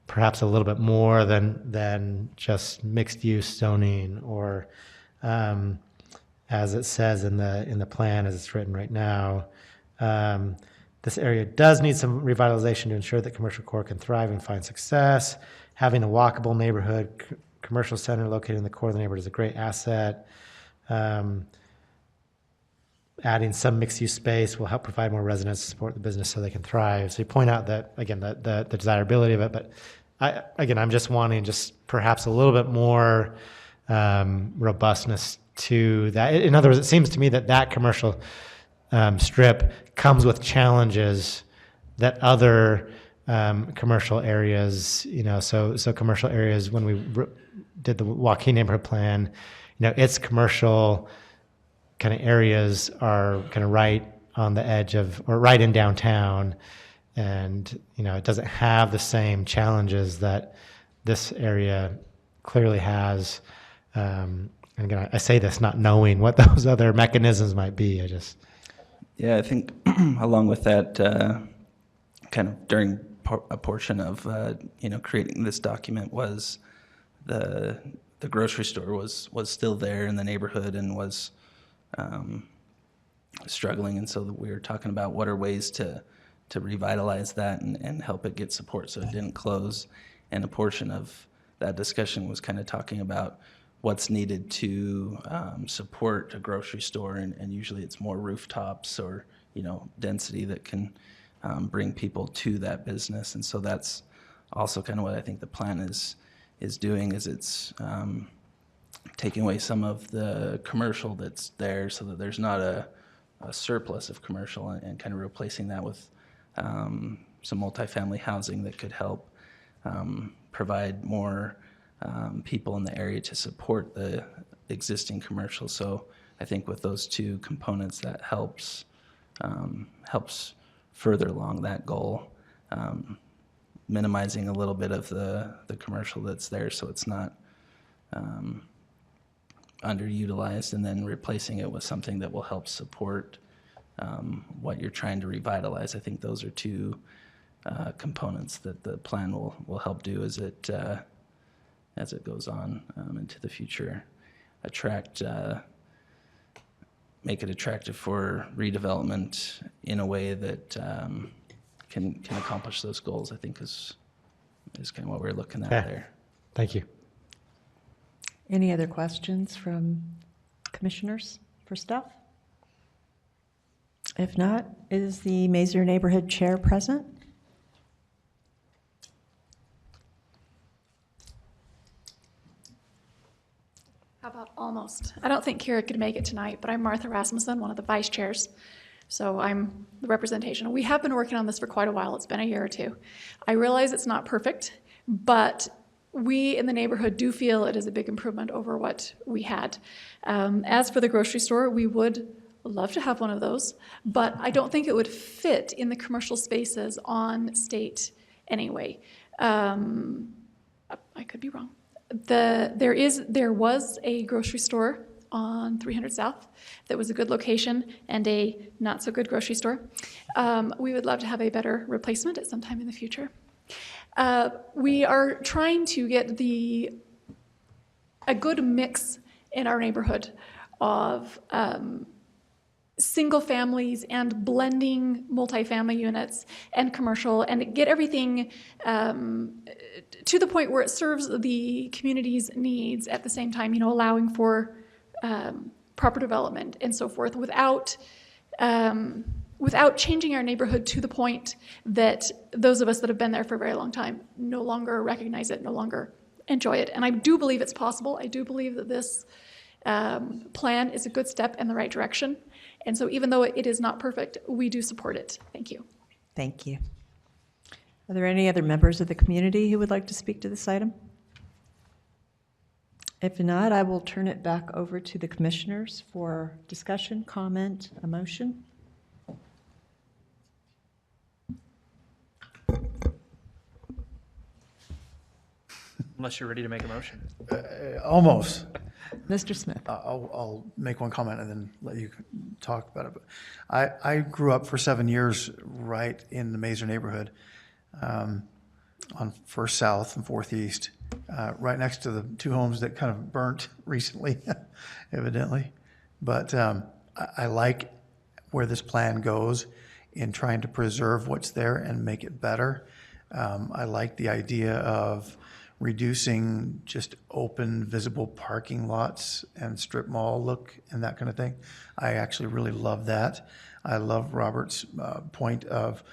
perhaps a little bit more than just mixed use zoning, or as it says in the plan as it's written right now. This area does need some revitalization to ensure that commercial core can thrive and find success. Having a walkable neighborhood commercial center located in the core of the neighborhood is a great asset. adding some mixed-use space will help provide more residents to support the business so they can thrive. So you point out that, again, the desirability of it, but I'm just wanting just perhaps a little bit more robustness to that. In other words, it seems to me that commercial strip comes with challenges that other commercial areas, so commercial areas, when we did the Joaquin neighborhood plan, its commercial kind of areas are kind of right on the edge of, or right in downtown, and it doesn't have the same challenges that this area clearly has. And again, I say this not knowing what those other mechanisms might be. Yeah, I think along with that, kind of during a portion of creating this document was the grocery store was still there in the neighborhood and was struggling, and so we were talking about what are ways to revitalize that and help it get support so it didn't close. And a portion of that discussion was kind of talking about what's needed to support a grocery store, and usually it's more rooftops or density that can bring people to that business. And so that's also kind of what I think the plan is doing, is it's taking away some of the commercial that's there so that there's not a surplus of commercial, and kind of replacing that with some multifamily housing that could help provide more people in the area to support the existing commercial. So I think with those two components, that helps further along that goal, minimizing a little bit of the commercial that's there so it's not underutilized, and then replacing it with something that will help support what you're trying to revitalize. I think those are two components that the plan will help do as it goes on into the future. Make it attractive for redevelopment in a way that can accomplish those goals, I think is kind of what we're looking at there. Thank you. Any other questions from commissioners for staff? If not, is the Mazur Neighborhood Chair present? How about almost? I don't think Kira could make it tonight, but I'm Martha Rasmussen, one of the vice chairs. So I'm the representation. We have been working on this for quite a while. It's been a year or two. I realize it's not perfect, but we in the neighborhood do feel it is a big improvement over what we had. As for the grocery store, we would love to have one of those, but I don't think it would fit in the commercial spaces on State anyway. I could be wrong. There was a grocery store on 300 South that was a good location and a not so good grocery store. We would love to have a better replacement at some time in the future. We are trying to get a good mix in our neighborhood of single families and blending multifamily units and commercial, and get everything to the point where it serves the community's needs at the same time, allowing for proper development and so forth without changing our neighborhood to the point that those of us that have been there for a very long time no longer recognize it, no longer enjoy it. And I do believe it's possible. I do believe that this plan is a good step in the right direction. And so even though it is not perfect, we do support it. Thank you. Thank you. Are there any other members of the community who would like to speak to this item? If not, I will turn it back over to the commissioners for discussion, comment, a motion. Unless you're ready to make a motion. Almost. Mr. Smith. I'll make one comment and then let you talk about it. But I grew up for 7 years right in the Mazur neighborhood, on 1st South and 4th East, right next to the two homes that kind of burnt recently, evidently. But I like where this plan goes in trying to preserve what's there and make it better. I like the idea of reducing just open, visible parking lots and strip mall look and that kind of thing. I actually really love that. I love Robert's point of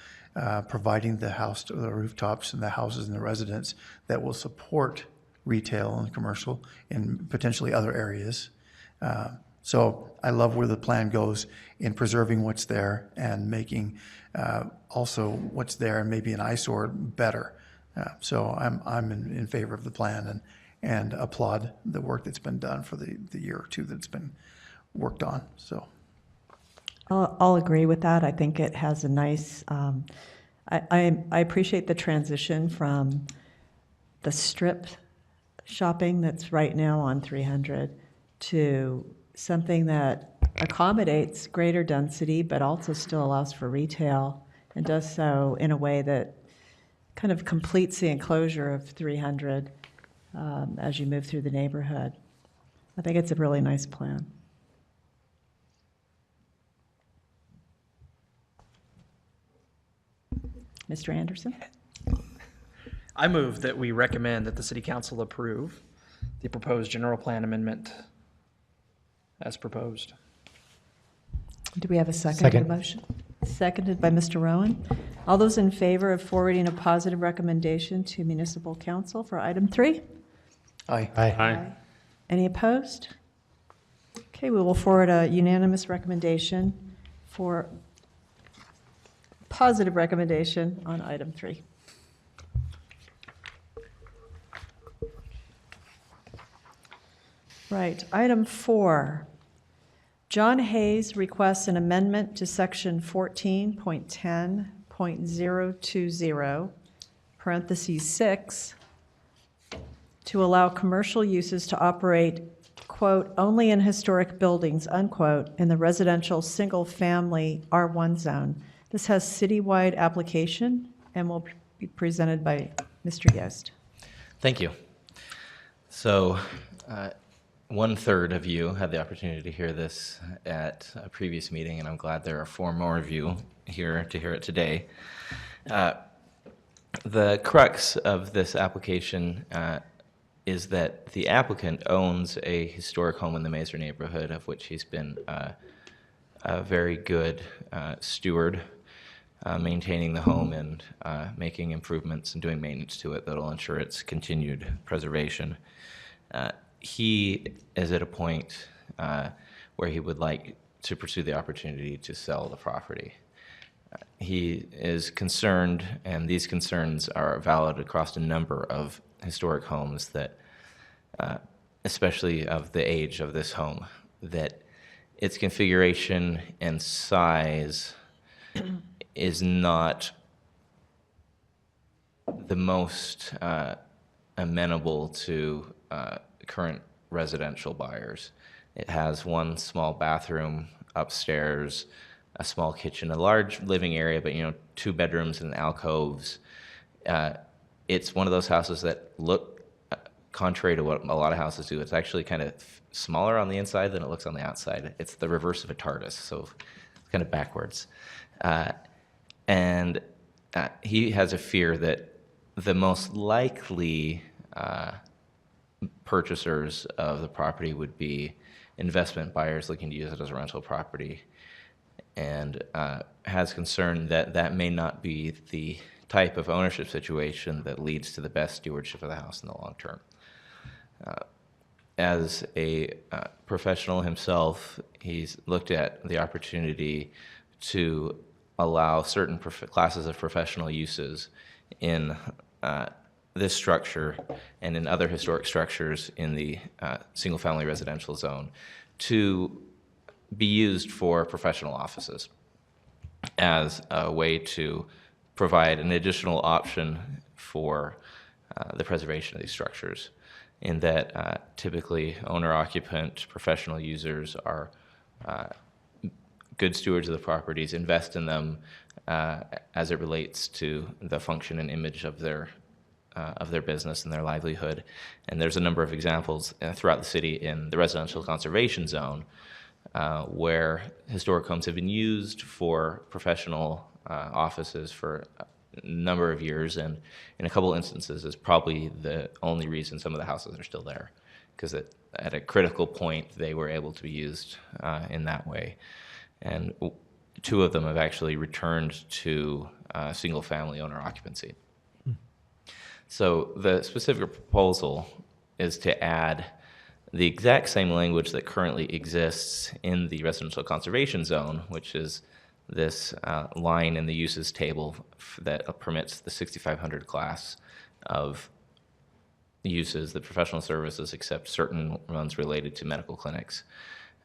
providing the house, the rooftops and the houses and the residents that will support retail and commercial in potentially other areas. So I love where the plan goes in preserving what's there and making also what's there and maybe an eyesore better. So I'm in favor of the plan and applaud the work that's been done for the year or two that's been worked on. So I'll agree with that. I think it has a nice, I appreciate the transition from the strip shopping that's right now on 300 to something that accommodates greater density, but also still allows for retail and does so in a way that kind of completes the enclosure of 300 as you move through the neighborhood. I think it's a really nice plan. Mr. Anderson? I move that we recommend that the city council approve the proposed general plan amendment as proposed. Do we have a second to Second. the motion? Seconded by Mr. Rowan. All those in favor of forwarding a positive recommendation to municipal council for item 3? Aye. Aye. Any opposed? Okay, we will forward a unanimous recommendation for positive recommendation on item 3. Right, item 4. John Hayes requests an amendment to section 14.10.020, parentheses 6, to allow commercial uses to operate, quote, only in historic buildings, unquote, in the residential single-family R1 zone. This has citywide application and will be presented by Mr. Yost. Thank you. So, 1/3 of you had the opportunity to hear this at a previous meeting, and I'm glad there are 4 more of you here to hear it today. The crux of this application is that the applicant owns a historic home in the Mazur neighborhood, of which he's been a very good steward, maintaining the home and making improvements and doing maintenance to it that will ensure its continued preservation. He is at a point where he would like to pursue the opportunity to sell the property. He is concerned, and these concerns are valid across a number of historic homes that, especially of the age of this home, that its configuration and size is not the most amenable to current residential buyers. It has 1 small bathroom upstairs, a small kitchen, a large living area, but 2 bedrooms and alcoves. It's one of those houses that look, contrary to what a lot of houses do, it's actually kind of smaller on the inside than it looks on the outside. It's the reverse of a TARDIS, so it's kind of backwards. And he has a fear that the most likely purchasers of the property would be investment buyers looking to use it as a rental property, and has concern that that may not be the type of ownership situation that leads to the best stewardship of the house in the long term. As a professional himself, he's looked at the opportunity to allow certain classes of professional uses in this structure and in other historic structures in the single-family residential zone to be used for professional offices as a way to provide an additional option for the preservation of these structures, in that typically owner-occupant professional users are good stewards of the properties, invest in them as it relates to the function and image of their business and their livelihood. And there's a number of examples throughout the city in the residential conservation zone where historic homes have been used for professional offices for number of years, and in a couple instances is probably the only reason some of the houses are still there, because at a critical point they were able to be used in that way. And two of them have actually returned to single-family owner occupancy. So the specific proposal is to add the exact same language that currently exists in the residential conservation zone, which is this line in the uses table that permits the 6,500 class of uses, the professional services, except certain ones related to medical clinics.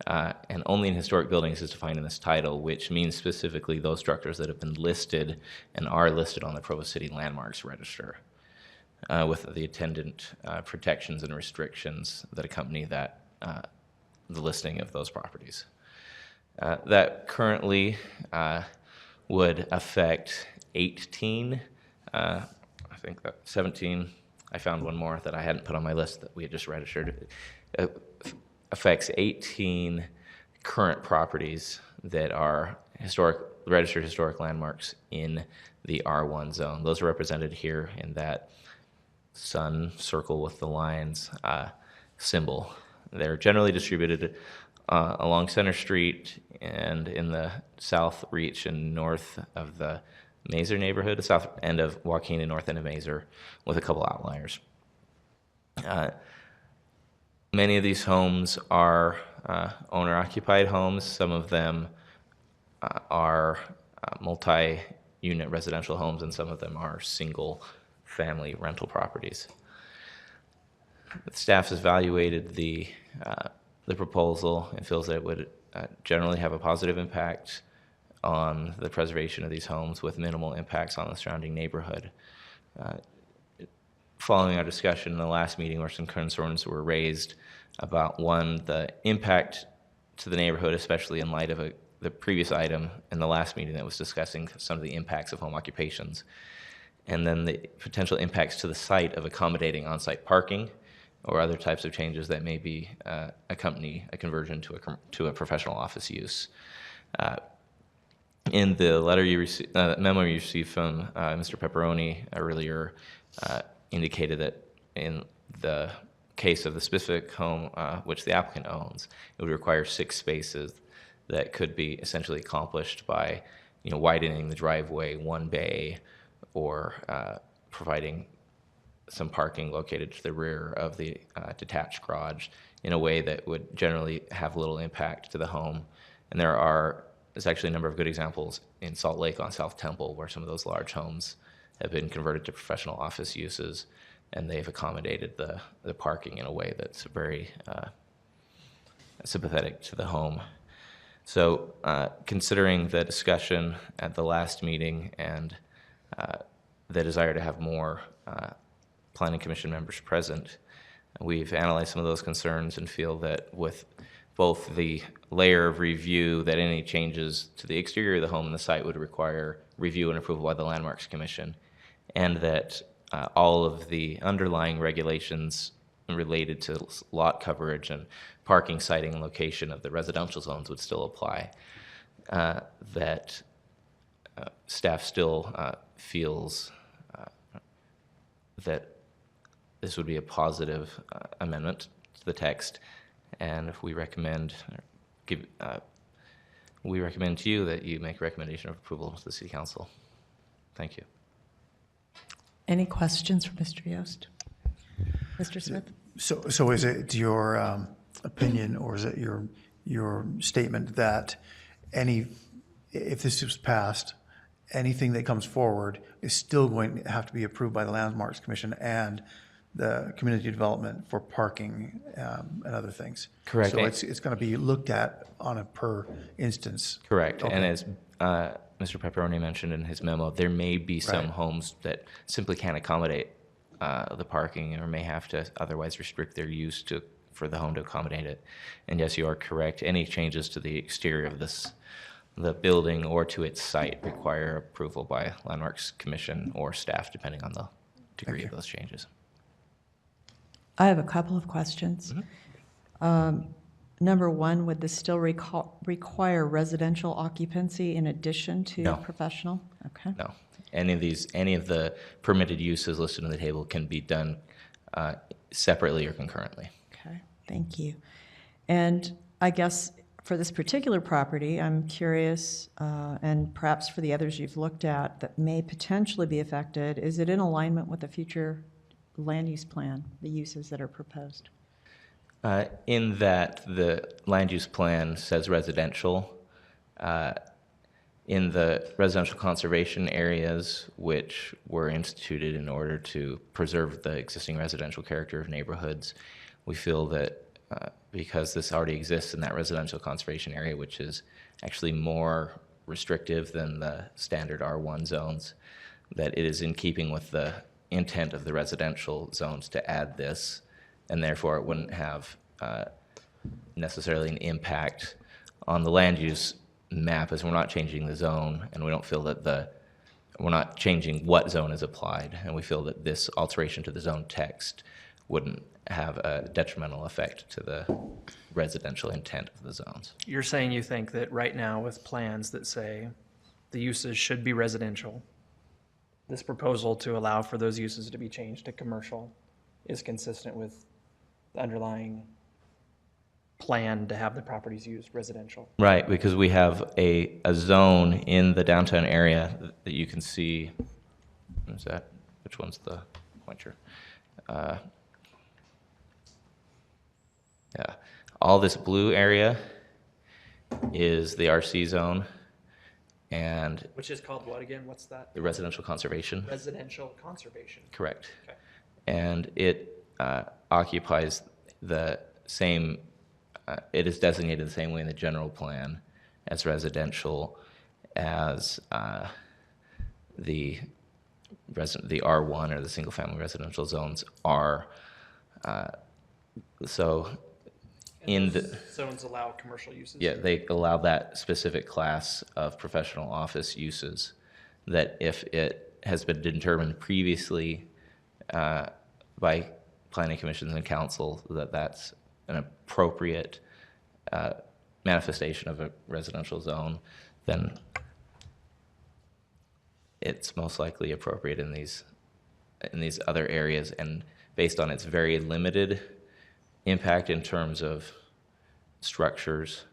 And only in historic buildings is defined in this title, which means specifically those structures that have been listed and are listed on the Provo City Landmarks Register, with the attendant protections and restrictions that accompany that, the listing of those properties. That currently would affect 18, I think that 17, I found one more that I hadn't put on my list that we had just registered. It affects 18 current properties that are registered historic landmarks in the R1 zone. Those are represented here in that sun circle with the lines symbol. They're generally distributed along Center Street and in the south reach and north of the Mazur neighborhood, the south end of Joaquin and north end of Mazur, with a couple outliers. Many of these homes are owner-occupied homes. Some of them are multi-unit residential homes, and some of them are single-family rental properties. The staff has evaluated the proposal and feels that it would generally have a positive impact on the preservation of these homes with minimal impacts on the surrounding neighborhood. Following our discussion in the last meeting where some concerns were raised about, one, the impact to the neighborhood, especially in light of the previous item in the last meeting that was discussing some of the impacts of home occupations, and then the potential impacts to the site of accommodating on-site parking or other types of changes that may be accompany a conversion to a professional office use. In the letter memo you received from Mr. Pepperoni earlier, indicated that in the case of the specific home which the applicant owns, it would require 6 spaces that could be essentially accomplished by, widening the driveway 1 bay, or providing some parking located to the rear of the detached garage in a way that would generally have little impact to the home. And there's actually a number of good examples in Salt Lake on South Temple where some of those large homes have been converted to professional office uses, and they've accommodated the parking in a way that's very sympathetic to the home. So considering the discussion at the last meeting and the desire to have more Planning Commission members present, we've analyzed some of those concerns and feel that with both the layer of review that any changes to the exterior of the home and the site would require review and approval by the Landmarks Commission, and that all of the underlying regulations related to lot coverage and parking, siting, and location of the residential zones would still apply, that staff still feels that this would be a positive amendment to the text, and we recommend to you that you make a recommendation of approval to the City Council. Thank you. Any questions for Mr. Yost? Mr. Smith? So is it your opinion, or is it your statement that if this is passed, anything that comes forward is still going to have to be approved by the Landmarks Commission and the community development for parking and other things? Correct. So it's going to be looked at on a per instance. Correct. Okay. And as Mr. Pepperoni mentioned in his memo, there may be some homes that simply can't accommodate the parking, or may have to otherwise restrict their use for the home to accommodate it. And yes, you are correct. Any changes to the exterior of the building or to its site require approval by Landmarks Commission or staff, depending on the degree of those changes. I have a couple of questions. Number one, would this still require residential occupancy in addition to No. professional? Okay. No. any of the permitted uses listed in the table can be done separately or concurrently. Okay, thank you. And I guess for this particular property, I'm curious, and perhaps for the others you've looked at that may potentially be affected, is it in alignment with the future land use plan, the uses that are proposed? In that the land use plan says residential. In the residential conservation areas, which were instituted in order to preserve the existing residential character of neighborhoods, we feel that because this already exists in that residential conservation area, which is actually more restrictive than the standard R1 zones, that it is in keeping with the intent of the residential zones to add this, and therefore it wouldn't have necessarily an impact on the land use map, as we're not changing the zone, and we don't feel that we're not changing what zone is applied, and we feel that this alteration to the zone text wouldn't have a detrimental effect to the residential intent of the zones. You're saying you think that right now with plans that say the uses should be residential, this proposal to allow for those uses to be changed to commercial is consistent with the underlying plan to have the properties used residential? Right, because we have a zone in the downtown area that you can see. Is that, which one's the pointer? Yeah, all this blue area is the RC zone, and Which is called what again? What's that? the residential conservation. Residential conservation. Correct. Okay. And it occupies the same, it is designated the same way in the general plan as residential as the R1 or the single family residential zones are. So in the zones allow commercial uses? Yeah, they allow that specific class of professional office uses, that if it has been determined previously by planning commissions and council that that's an appropriate manifestation of a residential zone, then it's most likely appropriate in these other areas, and based on its very limited impact in terms of structures,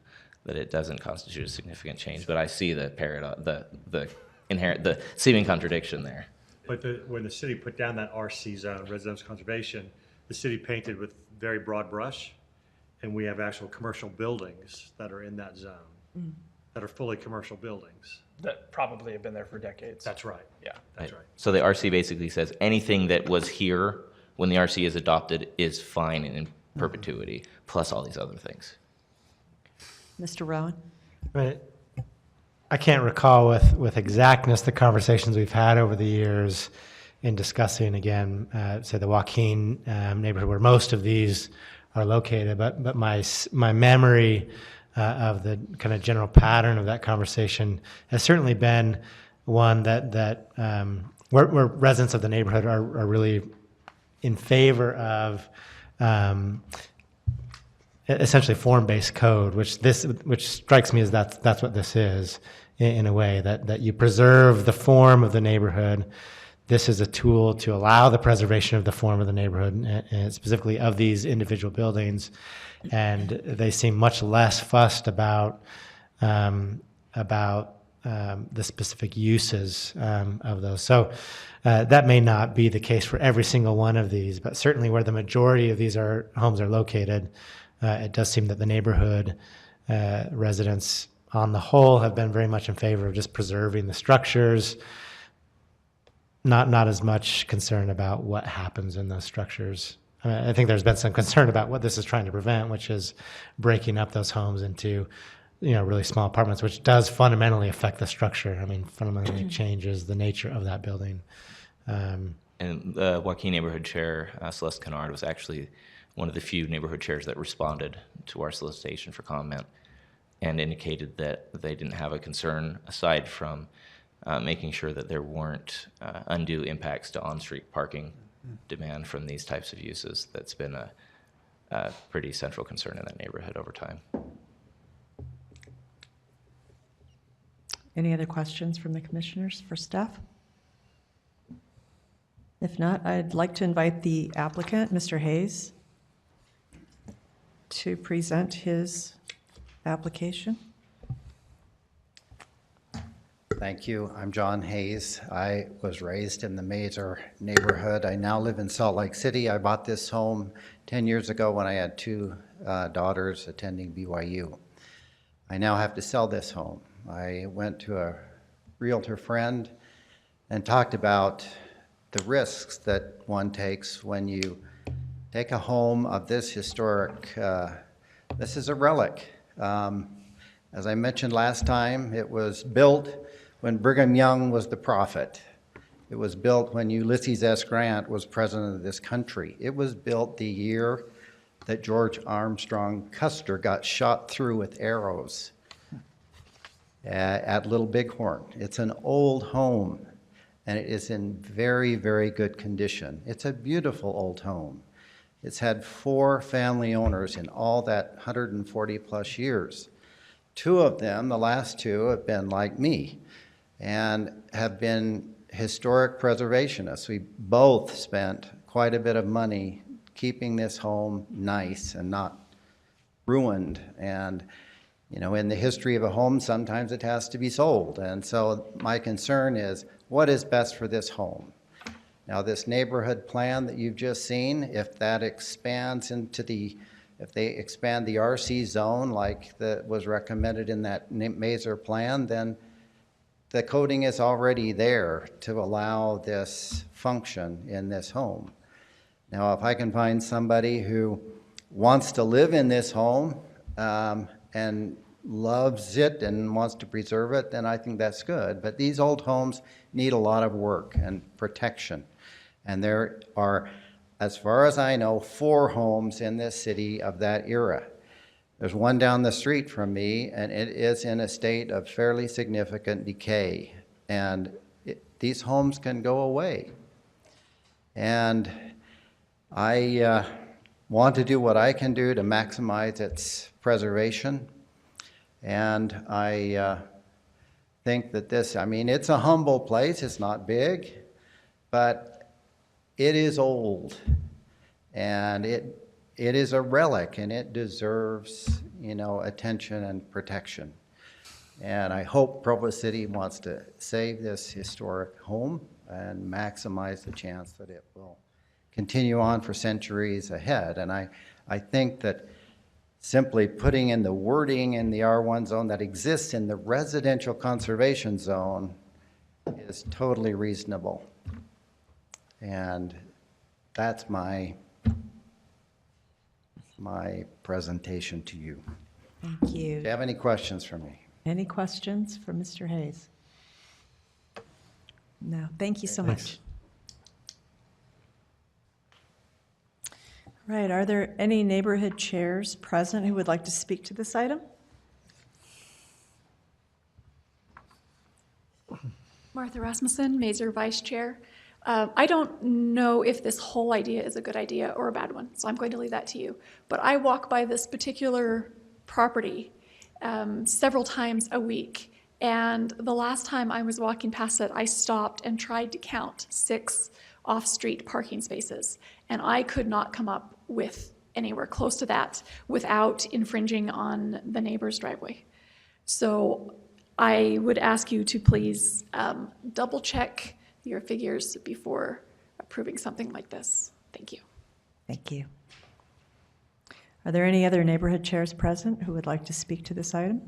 that it doesn't constitute a significant change. But I see the paradox, the inherent, the seeming contradiction there. But when the city put down that RC zone, residential conservation, the city painted with very broad brush, and we have actual commercial buildings that are in that zone, that are fully commercial buildings. That probably have been there for decades. That's right. Yeah. That's right. So the RC basically says anything that was here when the RC is adopted is fine in perpetuity, plus all these other things. Mr. Rowan? Right. I can't recall with exactness the conversations we've had over the years in discussing, again, say the Joaquin neighborhood where most of these are located, but my memory of the kind of general pattern of that conversation has certainly been one that where residents of the neighborhood are really in favor of essentially form-based code, which strikes me as that's what this is in a way, that you preserve the form of the neighborhood. This is a tool to allow the preservation of the form of the neighborhood, and specifically of these individual buildings. And they seem much less fussed about the specific uses of those. So that may not be the case for every single one of these, but certainly where the majority of these homes are located, it does seem that the neighborhood residents on the whole have been very much in favor of just preserving the structures, not as much concern about what happens in those structures. I think there's been some concern about what this is trying to prevent, which is breaking up those homes into, really small apartments, which does fundamentally affect the structure. I mean, fundamentally changes the nature of that building. And the Joaquin neighborhood chair, Celeste Kennard, was actually one of the few neighborhood chairs that responded to our solicitation for comment and indicated that they didn't have a concern aside from making sure that there weren't undue impacts to on-street parking demand from these types of uses. That's been a pretty central concern in that neighborhood over time. Any other questions from the commissioners for staff? If not, I'd like to invite the applicant, Mr. Hayes, to present his application. Thank you. I'm John Hayes. I was raised in the Mazur neighborhood. I now live in Salt Lake City. I bought this home 10 years ago when I had two daughters attending BYU. I now have to sell this home. I went to a realtor friend and talked about the risks that one takes when you take a home of this historic, this is a relic. As I mentioned last time, it was built when Brigham Young was the prophet. It was built when Ulysses S. Grant was president of this country. It was built the year that George Armstrong Custer got shot through with arrows at Little Bighorn. It's an old home, and it is in very, very good condition. It's a beautiful old home. It's had 4 family owners in all that 140 plus years. 2 of them, the last 2, have been like me and have been historic preservationists. We both spent quite a bit of money keeping this home nice and not ruined. And, you know, in the history of a home, sometimes it has to be sold. And so my concern is, what is best for this home? Now, this neighborhood plan that you've just seen, if that expands into if they expand the RC zone like that was recommended in that Mazur plan, then the coding is already there to allow this function in this home. Now, if I can find somebody who wants to live in this home and loves it and wants to preserve it, then I think that's good. But these old homes need a lot of work and protection. And there are, as far as I know, 4 homes in this city of that era. There's one down the street from me, and it is in a state of fairly significant decay. And these homes can go away. And I want to do what I can do to maximize its preservation. And I think that this, I mean, it's a humble place. It's not big, but it is old. And it is a relic, and it deserves, you know, attention and protection. And I hope Provo City wants to save this historic home and maximize the chance that it will continue on for centuries ahead. And I think that simply putting in the wording in the R1 zone that exists in the residential conservation zone is totally reasonable. And that's my presentation to you. Thank you. Do you have any questions for me? Any questions for Mr. Hayes? No, thank you so much. Right, are there any neighborhood chairs present who would like to speak to this item? Martha Rasmussen, Mazur Vice Chair. I don't know if this whole idea is a good idea or a bad one, so I'm going to leave that to you. But I walk by this particular property several times a week, and the last time I was walking past it, I stopped and tried to count 6 off-street parking spaces, and I could not come up with anywhere close to that without infringing on the neighbor's driveway. So I would ask you to please double-check your figures before approving something like this. Thank you. Thank you. Are there any other neighborhood chairs present who would like to speak to this item?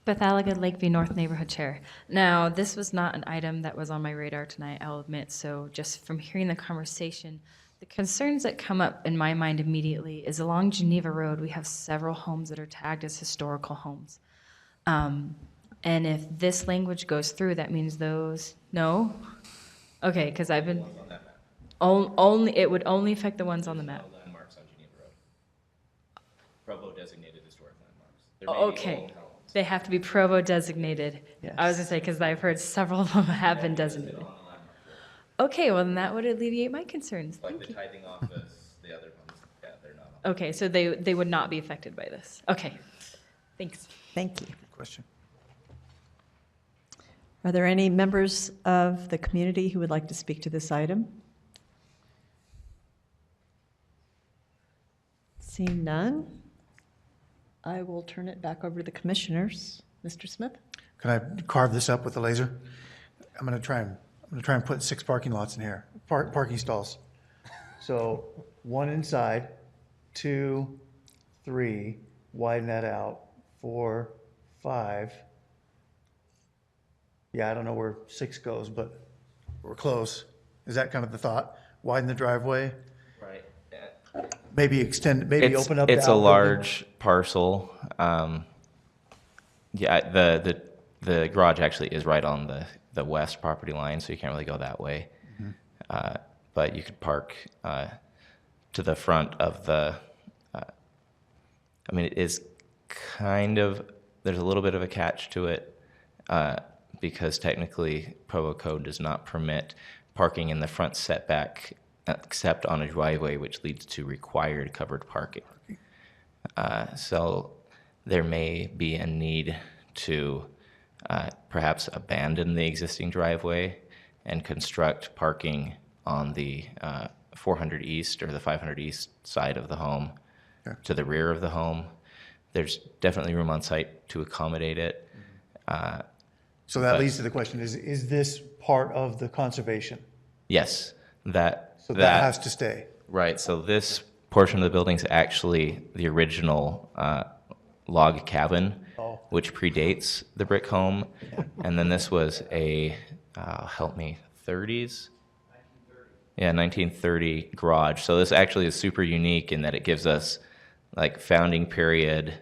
Beth Alligan, Lakeview North Neighborhood Chair. Now, this was not an item that was on my radar tonight, I'll admit, so just from hearing the conversation, the concerns that come up in my mind immediately is along Geneva Road, we have several homes that are tagged as historical homes. And if this language goes through, that means those, no? Okay, because I've been, only, it would only affect the ones on the map. Landmarks on Geneva Road. Provo designated historic landmarks. There may be Okay, old homes. they have to be Provo designated. Yes. I was gonna say, because I've heard several of them have been designated. Okay, well, then that would alleviate my concerns. Like Thank the you. tithing office, the other ones, yeah, they're not on. Okay, so they would not be affected by this. Okay, thanks. Thank you. Question. Are there any members of the community who would like to speak to this item? Seeing none, I will turn it back over to the commissioners. Mr. Smith? Can I carve this up with a laser? I'm going to try and put 6 parking lots in here, parking stalls. So 1 inside, 2, 3, widen that out, 4, 5. Yeah, I don't know where 6 goes, but we're close. Is that kind of the thought? Widen the driveway? Right. Maybe extend, maybe open up the It's a outbuilding? large parcel. Yeah, the garage actually is right on the west property line, so you can't really go that way. But you could park to the front of the, I mean, it is kind of, there's a little bit of a catch to it because technically Provo code does not permit parking in the front setback except on a driveway which leads to required covered parking. So there may be a need to perhaps abandon the existing driveway and construct parking on the 400 East or the 500 East side of the home to the rear of the home. There's definitely room on site to accommodate it. So that leads to the question, is this part of the conservation? Yes, So that has to stay? Right, so this portion of the building is actually the original log cabin, which predates the brick home. And then this was a, help me, 30s? Yeah, 1930 garage. So this actually is super unique in that it gives us like founding period,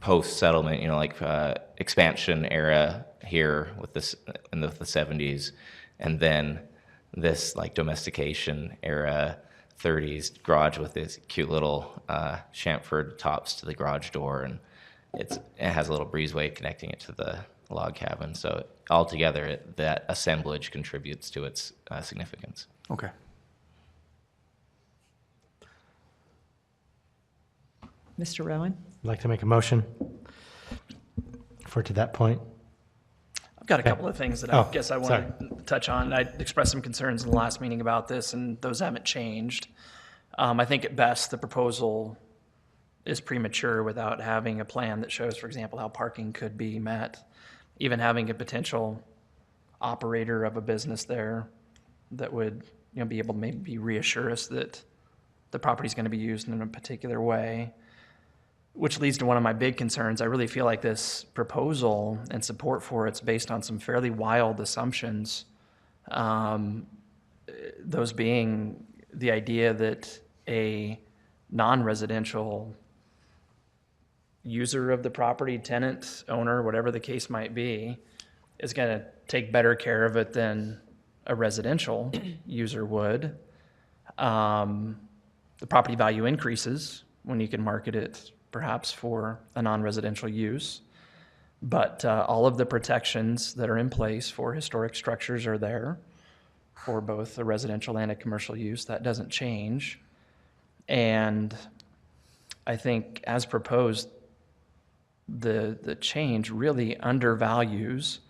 post-settlement, you know, like expansion era here with this in the 70s, and then this like domestication era 30s garage with this cute little chamfered tops to the garage door, and it has a little breezeway connecting it to the log cabin. So altogether, that assemblage contributes to its significance. Okay. Mr. Rowan? I'd like to make a motion to that point. I've got a Okay. couple of things that Oh, I guess I want to touch on. I expressed some concerns in the last meeting about this, and those haven't changed. I think at best, the proposal is premature without having a plan that shows, for example, how parking could be met. Even having a potential operator of a business there that would, you know, be able to maybe reassure us that the property is going to be used in a particular way. Which leads to one of my big concerns. I really feel like this proposal and support for it's based on some fairly wild assumptions. Those being the idea that a non-residential user of the property, tenant, owner, whatever the case might be, is going to take better care of it than a residential user would. The property value increases when you can market it perhaps for a non-residential use, but all of the protections that are in place for historic structures are there for both a residential and a commercial use. That doesn't change. And I think as proposed, the change really undervalues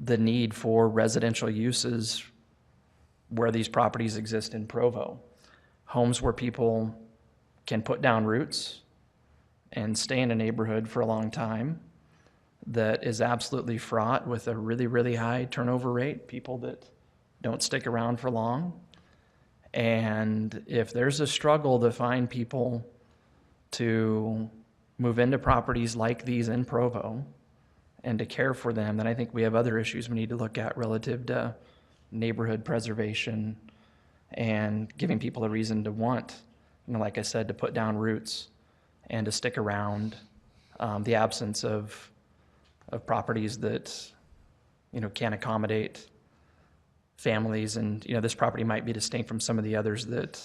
the need for residential uses where these properties exist in Provo. Homes where people can put down roots and stay in a neighborhood for a long time that is absolutely fraught with a really, really high turnover rate, people that don't stick around for long. And if there's a struggle to find people to move into properties like these in Provo and to care for them, then I think we have other issues we need to look at relative to neighborhood preservation and giving people a reason to want, you know, like I said, to put down roots and to stick around. The absence of properties that, you know, can accommodate families, and, you know, this property might be distinct from some of the others that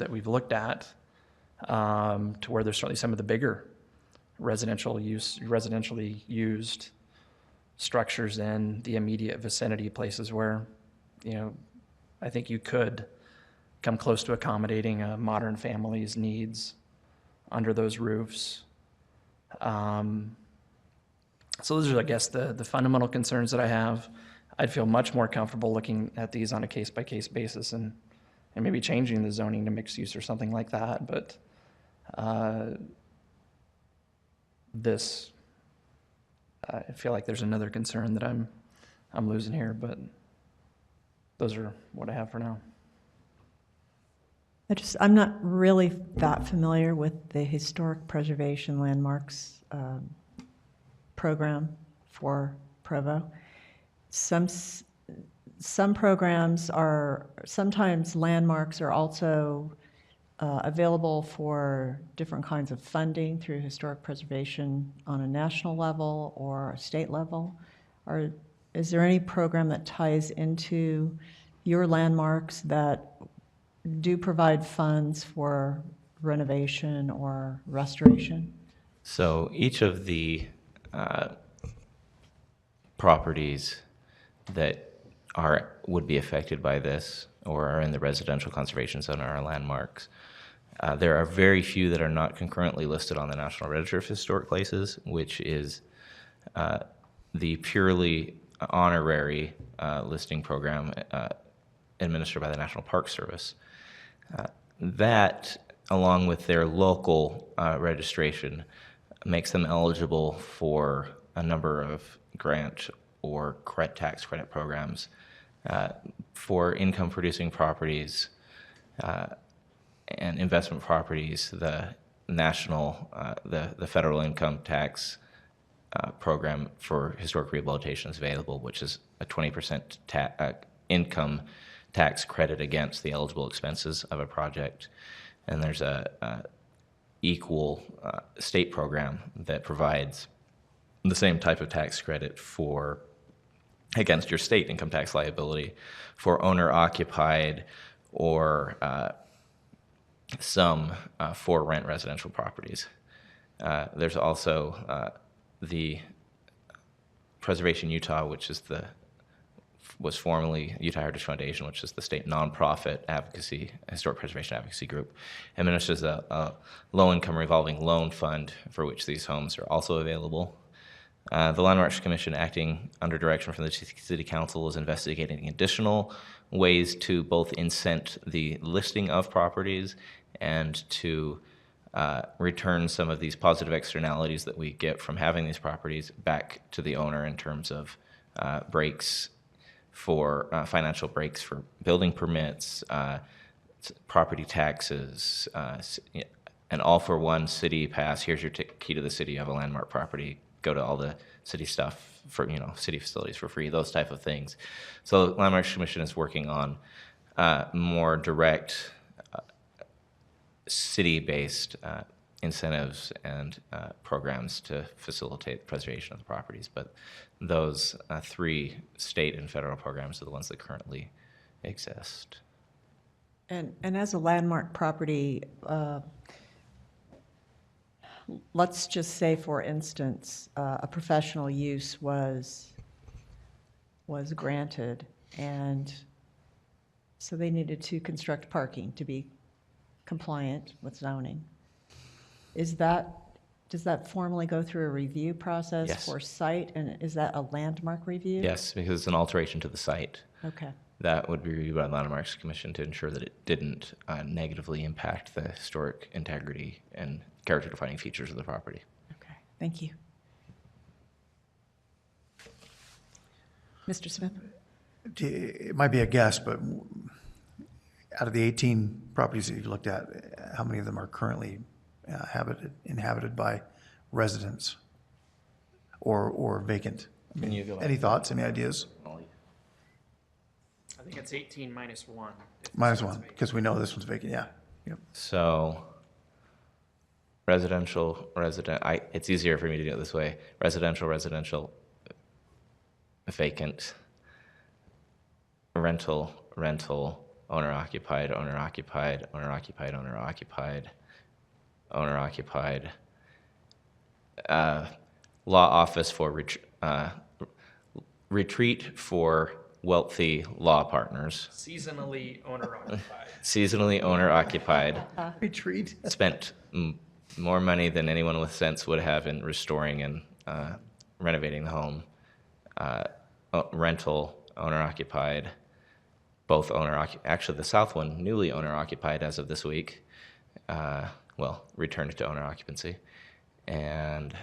we've looked at, to where there's certainly some of the bigger residentially used structures in the immediate vicinity, places where, you know, I think you could come close to accommodating a modern family's needs under those roofs. So those are, I guess, the fundamental concerns that I have. I'd feel much more comfortable looking at these on a case-by-case basis and maybe changing the zoning to mixed use or something like that. But I feel like there's another concern that I'm losing here, but those are what I have for now. I'm not really that familiar with the historic preservation landmarks program for Provo. Some programs are, sometimes landmarks are also available for different kinds of funding through historic preservation on a national level or a state level. Is there any program that ties into your landmarks that do provide funds for renovation or restoration? So each of the properties that would be affected by this or are in the residential conservation zone are our landmarks. There are very few that are not concurrently listed on the National Register of Historic Places, which is the purely honorary listing program administered by the National Park Service. That, along with their local registration, makes them eligible for a number of grant or tax credit programs for income-producing properties and investment properties. The national, the federal income tax program for historic rehabilitation is available, which is a 20% income tax credit against the eligible expenses of a project. And there's a equal state program that provides the same type of tax credit against your state income tax liability for owner-occupied or some for rent residential properties. There's also the Preservation Utah, which is was formerly Utah Heritage Foundation, which is the state nonprofit historic preservation advocacy group, administers a low-income revolving loan fund for which these homes are also available. The Landmarks Commission, acting under direction from the City Council, is investigating additional ways to both incent the listing of properties and to return some of these positive externalities that we get from having these properties back to the owner in terms of financial breaks for building permits, property taxes, an all-for-one city pass. Here's your key to the city. You have a landmark property. Go to all the city stuff for, city facilities for free, those type of things. So the Landmarks Commission is working on more direct city-based incentives and programs to facilitate the preservation of the properties. But those 3 state and federal programs are the ones that currently exist. And as a landmark property, let's just say, for instance, a professional use was granted, and so they needed to construct parking to be compliant with zoning. Does that formally go through a review process? Yes. For site, and is that a landmark review? Yes, because it's an alteration to the site. Okay. That would be reviewed by the Landmarks Commission to ensure that it didn't negatively impact the historic integrity and character-defining features of the property. Okay, thank you. Mr. Smith? It might be a guess, but out of the 18 properties that you've looked at, how many of them are currently inhabited by residents or vacant? Any thoughts, any ideas? I think it's 18 minus 1. Minus 1, because we know this one's vacant, yeah. Yep. So it's easier for me to do it this way. Residential, vacant, rental, owner-occupied, owner-occupied, owner-occupied, owner-occupied, owner-occupied, law office for retreat for wealthy law partners. Seasonally owner-occupied. Seasonally owner-occupied. Retreat. Spent more money than anyone with sense would have in restoring and renovating the home. Rental, owner-occupied, both actually the south one, newly owner-occupied as of this week, returned to owner occupancy. And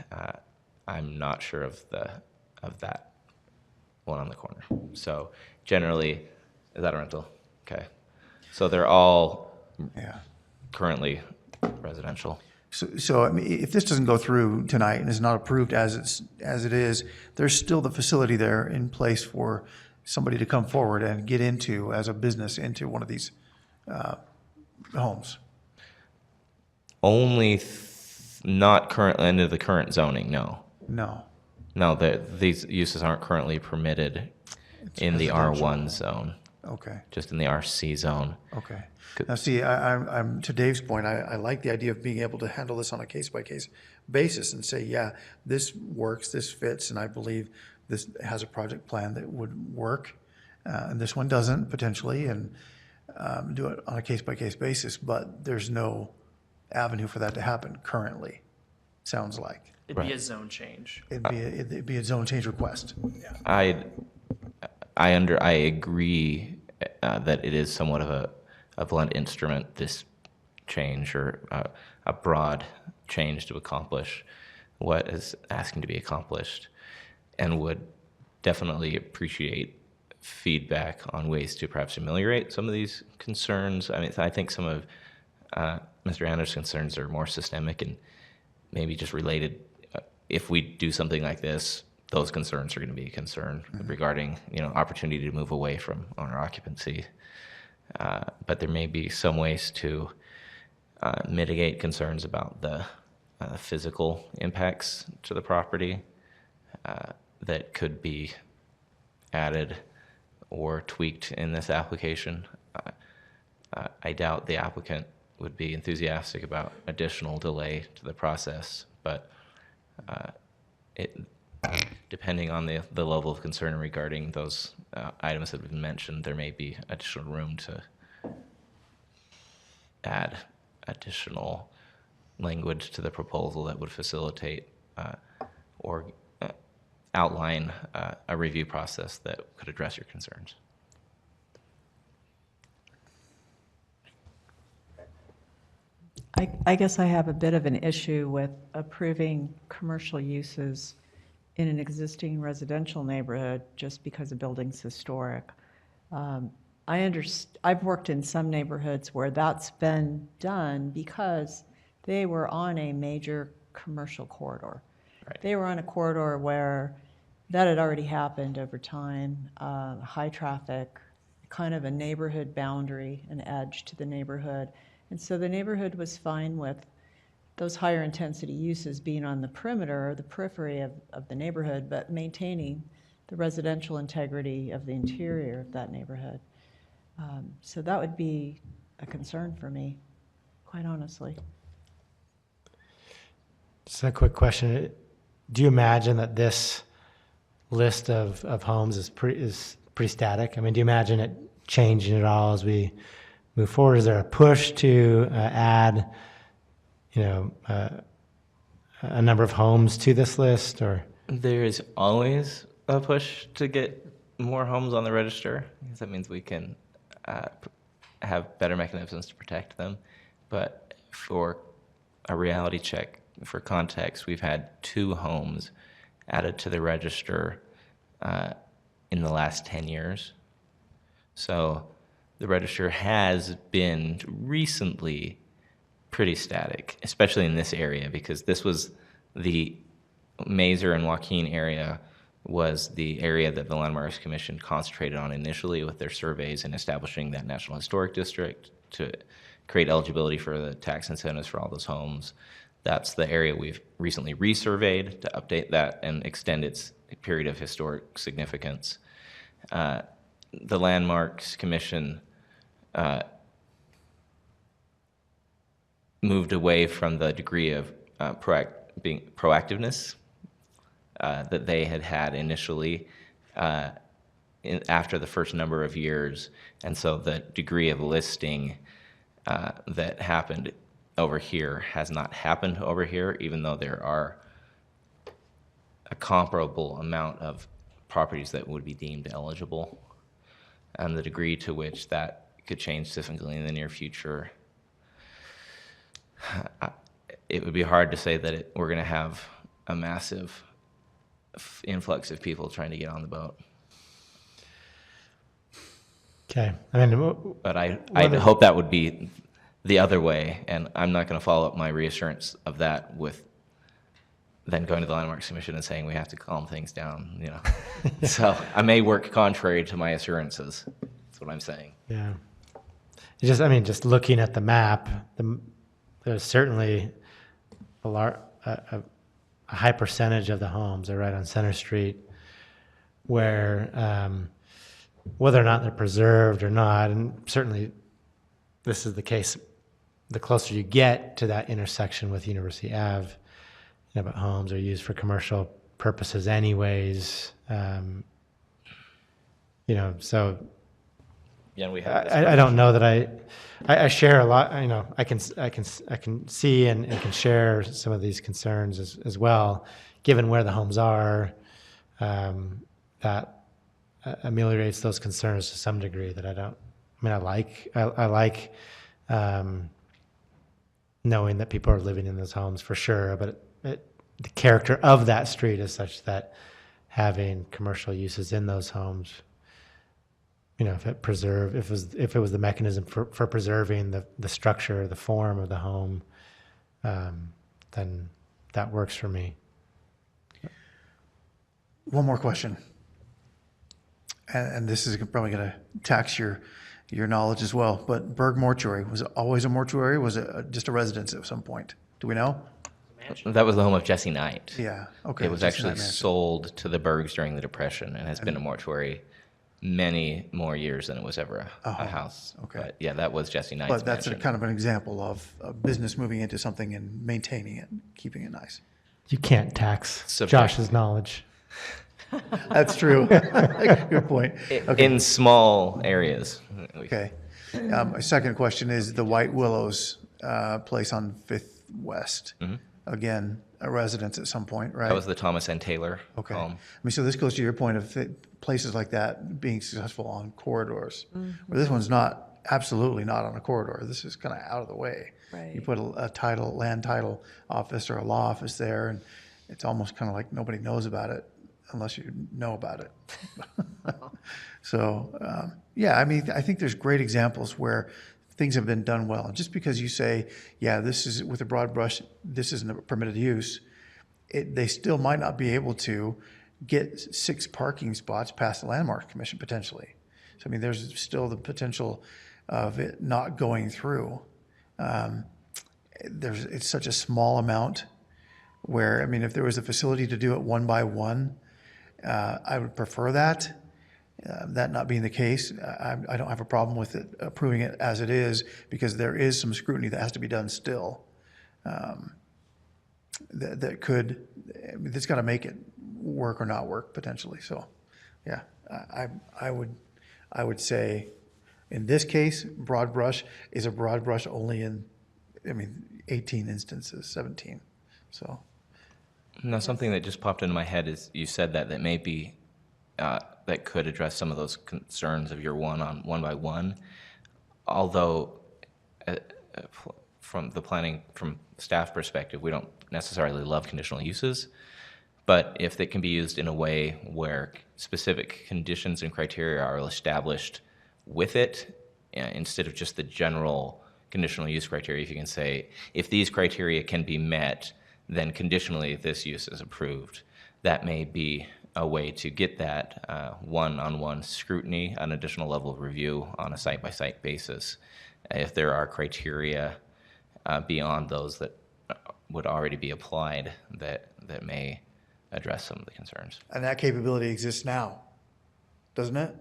I'm not sure of that one on the corner. So generally, is that a rental? Okay. So they're all currently residential. So I mean, if this doesn't go through tonight and is not approved as it is, there's still the facility there in place for somebody to come forward and get into as a business into one of these homes. Only not currently under the current zoning, no. No, these uses aren't currently permitted in the R1 zone. Okay. Just in the RC zone. Okay. Now, see, I'm to Dave's point. I like the idea of being able to handle this on a case-by-case basis and say, yeah, this works, this fits, and I believe this has a project plan that would work, and this one doesn't potentially, and do it on a case-by-case basis. But there's no avenue for that to happen currently. Sounds like It'd be a zone change. it'd be a zone change request. Yeah. I agree that it is somewhat of a blunt instrument, this change, or a broad change to accomplish what is asking to be accomplished, and would definitely appreciate feedback on ways to perhaps ameliorate some of these concerns. I mean, I think some of Mr. Anderson's concerns are more systemic and maybe just related. If we do something like this, those concerns are going to be a concern regarding, opportunity to move away from owner occupancy. But there may be some ways to mitigate concerns about the physical impacts to the property that could be added or tweaked in this application. I doubt the applicant would be enthusiastic about additional delay to the process, but depending on the level of concern regarding those items that have been mentioned, there may be additional room to add additional language to the proposal that would facilitate or outline a review process that could address your concerns. I guess I have a bit of an issue with approving commercial uses in an existing residential neighborhood just because the building's historic. I've worked in some neighborhoods where that's been done because they were on a major commercial corridor. Right. They were on a corridor where that had already happened over time, high traffic, kind of a neighborhood boundary, an edge to the neighborhood. And so the neighborhood was fine with those higher intensity uses being on the perimeter or the periphery of the neighborhood, but maintaining the residential integrity of the interior of that neighborhood. So that would be a concern for me, quite honestly. Just a quick question. Do you imagine that this list of homes is pretty static? I mean, do you imagine it changing at all as we move forward? Is there a push to add, a number of homes to this list, or? There is always a push to get more homes on the register, because that means we can have better mechanisms to protect them. But for a reality check, for context, we've had 2 homes added to the register in the last 10 years. So the register has been recently pretty static, especially in this area, because this was the Mazur and Joaquin area was the area that the Landmarks Commission concentrated on initially with their surveys in establishing that National Historic District to create eligibility for the tax incentives for all those homes. That's the area we've recently resurveyed to update that and extend its period of historic significance. The Landmarks Commission moved away from the degree of proactiveness that they had initially after the first number of years. And so the degree of listing that happened over here has not happened over here, even though there are a comparable amount of properties that would be deemed eligible. And the degree to which that could change significantly in the near future, it would be hard to say that we're going to have a massive influx of people trying to get on the boat. Okay. I mean, but I hope that would be the other way, and I'm not going to follow up my reassurance of that with then going to the Landmarks Commission and saying we have to calm things down, you know. So I may work contrary to my assurances. That's what I'm saying. Yeah. It's just, I mean, just looking at the map, there's certainly a high percentage of the homes are right on Center Street where whether or not they're preserved or not, and certainly this is the case, the closer you get to that intersection with University Ave, you know, but homes are used for commercial purposes anyways. You know, so yeah, we have I don't know that I share a lot. You know, I can see and can share some of these concerns as well, given where the homes are. That ameliorates those concerns to some degree. That I don't. I mean, I like knowing that people are living in those homes for sure, but the character of that street is such that having commercial uses in those homes, you know, if it was the mechanism for preserving the structure, the form of the home, then that works for me. One more question. And this is probably going to tax your knowledge as well, but Berg Mortuary, was it always a mortuary? Was it just a residence at some point? Do we know? That was the home of Jesse Knight. Yeah, okay. It was Jesse actually Knight Mansion. sold to the Bergs during the Depression and has been a mortuary many more years than it was ever a house. Okay. But yeah, that was Jesse Knight's But that's a mansion. kind of an example of a business moving into something and maintaining it, keeping it nice. You can't tax Subject. Josh's knowledge. That's true. Good point. Okay. In small areas. Okay. My second question is the White Willows place on 5th West. Mhm. Again, a residence at some point, right? That was the Thomas and Taylor Okay. home. I mean, so this goes to your point of places like that being successful on corridors. Where this one's not, absolutely not on a corridor. This is kind of out of the way. Right. You put a land title office or a law office there, and it's almost kind of like nobody knows about it unless you know about it. So, yeah, I mean, I think there's great examples where things have been done well. And just because you say, yeah, this is with a broad brush, this isn't a permitted use, they still might not be able to get 6 parking spots past the Landmark Commission potentially. So, I mean, there's still the potential of it not going through. It's such a small amount where, I mean, if there was a facility to do it one by one, I would prefer that. That not being the case, I don't have a problem with it approving it as it is, because there is some scrutiny that has to be done still. That could, I mean, that's got to make it work or not work potentially. So, yeah, I would say, in this case, broad brush is a broad brush only in, I mean, 18 instances, 17. So. Now, something that just popped into my head is you said that may be that could address some of those concerns of your one by one. Although, from staff perspective, we don't necessarily love conditional uses. But if they can be used in a way where specific conditions and criteria are established with it, instead of just the general conditional use criteria, if you can say, if these criteria can be met, then conditionally this use is approved. That may be a way to get that one-on-one scrutiny, an additional level of review on a site-by-site basis. If there are criteria beyond those that would already be applied that may address some of the concerns. And that capability exists now, doesn't it?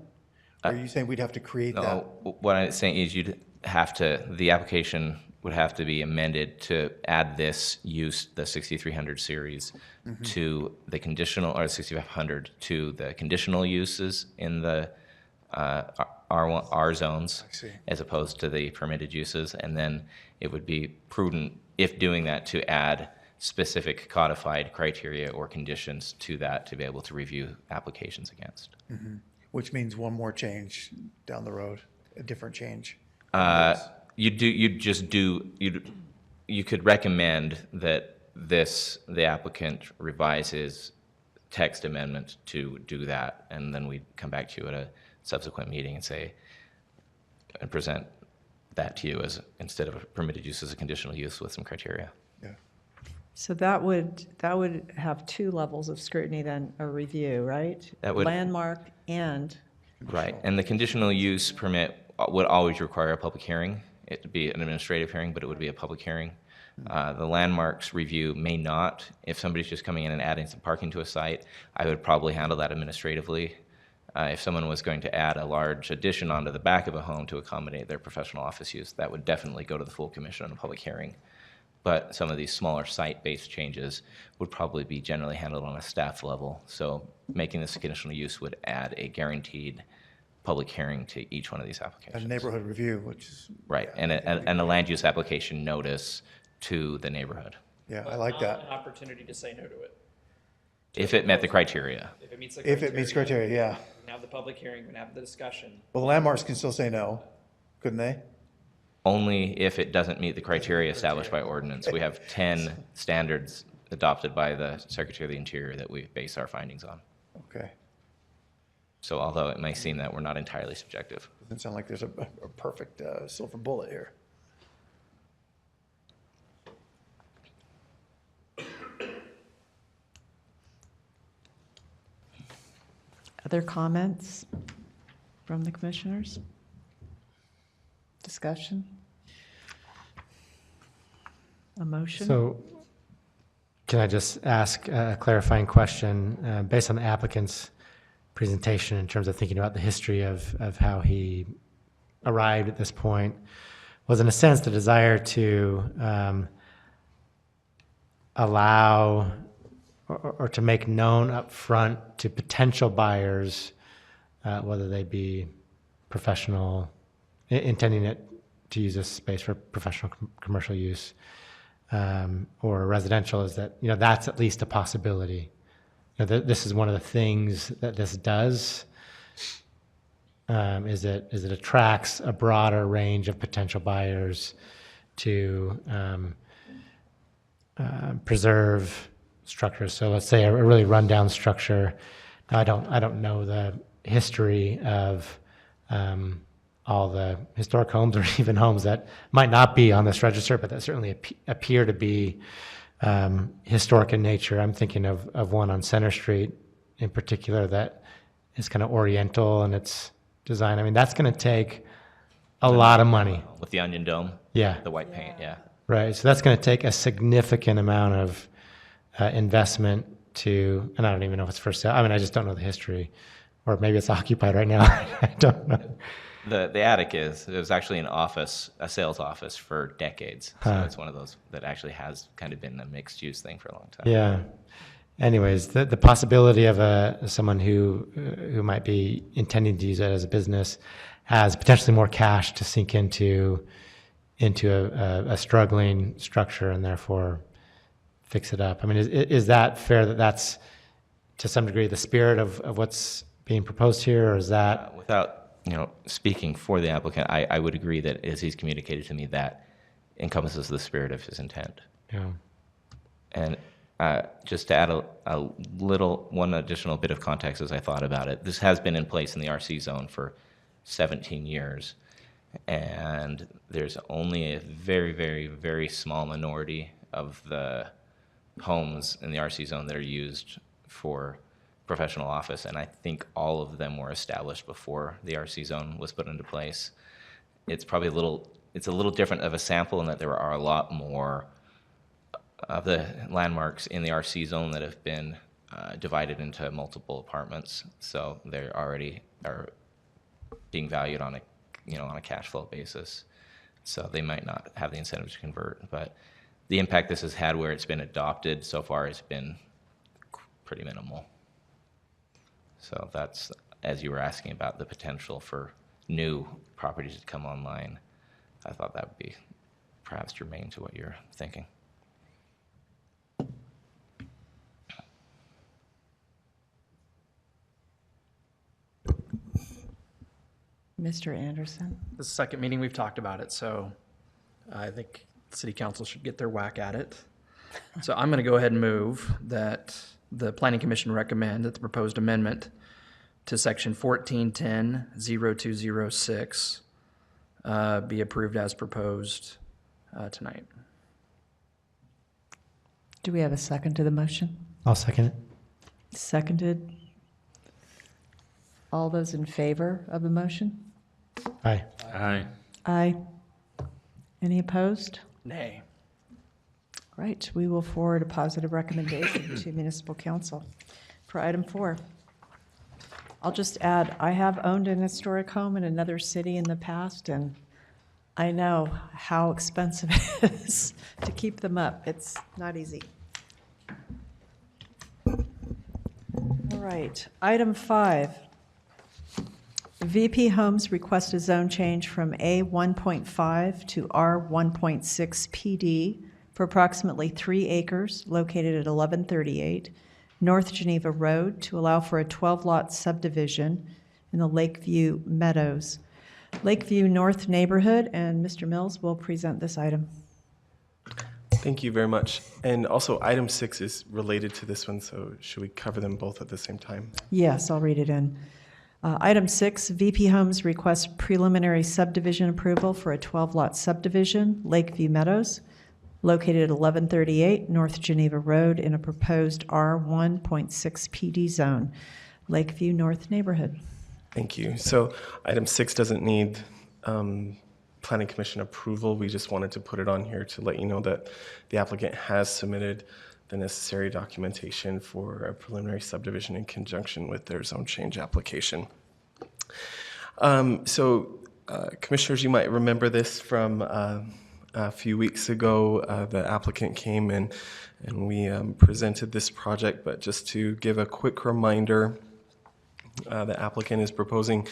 Or are you saying we'd have to create that? No, what I'm saying is the application would have to be amended to add this use, the 6300 series, to the conditional, or 6500 to the conditional uses in the R zones I see. as opposed to the permitted uses. And then it would be prudent, if doing that, to add specific codified criteria or conditions to that to be able to review applications against. Which means one more change down the road, a different change. You could recommend that the applicant revise his text amendment to do that, and then we'd come back to you at a subsequent meeting and present that to you as, instead of a permitted use, as a conditional use with some criteria. Yeah. So that would have two levels of scrutiny then, a review, right? That would- Landmark and, Right, and the conditional use permit would always require a public hearing. It would be an administrative hearing, but it would be a public hearing. The landmarks review may not. If somebody's just coming in and adding some parking to a site, I would probably handle that administratively. If someone was going to add a large addition onto the back of a home to accommodate their professional office use, that would definitely go to the full commission on a public hearing. But some of these smaller site-based changes would probably be generally handled on a staff level. So making this a conditional use would add a guaranteed public hearing to each one of these applications. A neighborhood review, which is. Right, and a land use application notice to the neighborhood, Yeah, I like that. An opportunity to say no to it. if it met the criteria. If it meets the If it meets criteria, yeah. we can have the public hearing, we can have the discussion. Well, the landmarks can still say no, couldn't they? Only if it doesn't meet the criteria established by ordinance. We have 10 standards adopted by the Secretary of the Interior that we base our findings on. Okay. So although it may seem that we're not entirely subjective. Doesn't sound like there's a perfect silver bullet here. other comments from the commissioners? Discussion? A motion? So can I just ask a clarifying question based on the applicant's presentation in terms of thinking about the history of how he arrived at this point? Was in a sense the desire to allow or to make known up front to potential buyers, whether they be professional, intending it to use this space for professional commercial use, or residential, is that, that's at least a possibility. This is one of the things that this does, is it attracts a broader range of potential buyers to preserve structures. So let's say a really rundown structure. Now, I don't know the history of all the historic homes or even homes that might not be on this register, but that certainly appear to be historic in nature. I'm thinking of one on Center Street in particular that is kind of oriental in its design. I mean, that's going to take a lot of money. With the onion dome? Yeah. The white paint, yeah. Right. So that's going to take a significant amount of investment to, and I don't even know if it's for sale. I mean, I just don't know the history. Or maybe it's occupied right now. I don't know. The attic it was actually an office, a sales office for decades. So Huh. it's one of those that actually has kind of been a mixed use thing for a long time. Yeah. Anyways, the possibility of someone who might be intending to use it as a business has potentially more cash to sink into a struggling structure and therefore fix it up. I mean, is that fair that that's to some degree the spirit of what's being proposed here, or is that? Without speaking for the applicant, I would agree that as he's communicated to me, that encompasses the spirit of his intent. Yeah. And just to add one additional bit of context as I thought about it, this has been in place in the RC zone for 17 years, and there's only a very, very, very small minority of the homes in the RC zone that are used for professional office, and I think all of them were established before the RC zone was put into place. It's probably a little different of a sample in that there are a lot more of the landmarks in the RC zone that have been divided into multiple apartments, so they already are being valued on a cash flow basis. So they might not have the incentive to convert, but the impact this has had where it's been adopted so far has been pretty minimal. So that's, as you were asking about the potential for new properties to come online. I thought that would be perhaps germane to what you're thinking. Mr. Anderson? This is the second meeting we've talked about it, so I think the city council should get their whack at it. So I'm going to go ahead and move that the planning commission recommend that the proposed amendment to section 1410-0206 be approved as proposed tonight. Do we have a second to the motion? I'll second it. Seconded. All those in favor of the motion? Aye. Aye. Aye. Any opposed? Nay. Right, we will forward a positive recommendation to municipal council. For item 4, I'll just add, I have owned an historic home in another city in the past, and I know how expensive it is to keep them up. It's not easy. All right, item 5. VP Homes request a zone change from A1.5 to R1.6 PD for approximately 3 acres located at 1138 North Geneva Road to allow for a 12-lot subdivision in the Lakeview Meadows. Lakeview North neighborhood, and Mr. Mills will present this item. Thank you very much. And also, item 6 is related to this one, so should we cover them both at the same time? Yes, I'll read it in. Item 6, VP Homes requests preliminary subdivision approval for a 12-lot subdivision, Lakeview Meadows, located at 1138 North Geneva Road in a proposed R1.6 PD zone, Lakeview North neighborhood. Thank you. So item 6 doesn't need Planning Commission approval. We just wanted to put it on here to let you know that the applicant has submitted the necessary documentation for a preliminary subdivision in conjunction with their zone change application. Commissioners, you might remember this from a few weeks ago. The applicant came in and we presented this project, but just to give a quick reminder, the applicant is proposing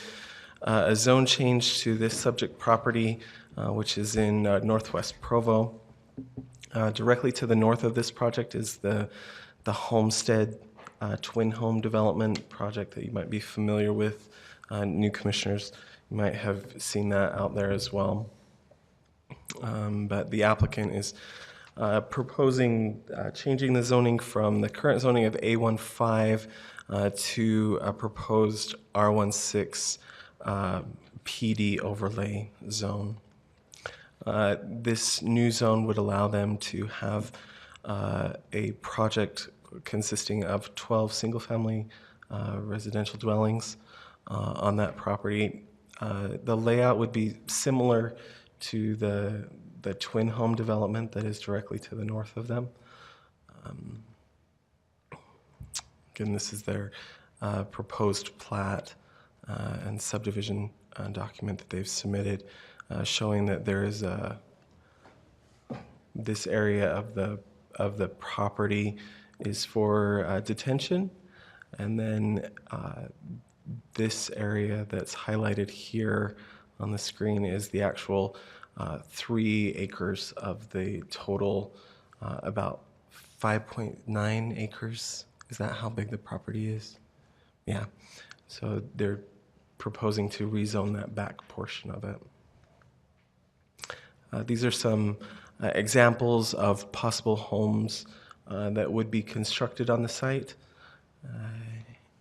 a zone change to this subject property, which is in northwest Provo. Directly to the north of this project is the Homestead twin home development project that you might be familiar with. New commissioners, you might have seen that out there as well. But the applicant is proposing changing the zoning from the current zoning of A15 to a proposed R16 PD overlay zone. This new zone would allow them to have a project consisting of 12 single-family residential dwellings on that property. The layout would be similar to the twin home development that is directly to the north of them. Again, this is their proposed plat and subdivision document that they've submitted, showing that there is this area of the property is for detention, and then this area that's highlighted here on the screen is the actual 3 acres of the total, about 5.9 acres. Is that how big the property is? Yeah. So they're proposing to rezone that back portion of it. These are some examples of possible homes that would be constructed on the site.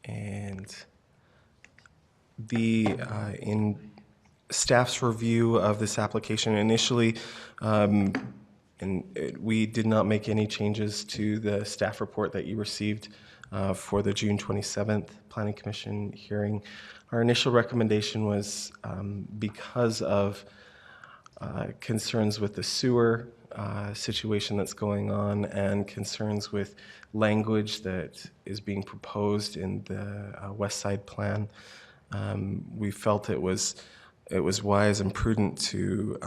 And in staff's review of this application initially, we did not make any changes to the staff report that you received for the June 27th Planning Commission hearing. Our initial recommendation was because of concerns with the sewer situation that's going on and concerns with language that is being proposed in the West Side Plan, we felt it was wise and prudent to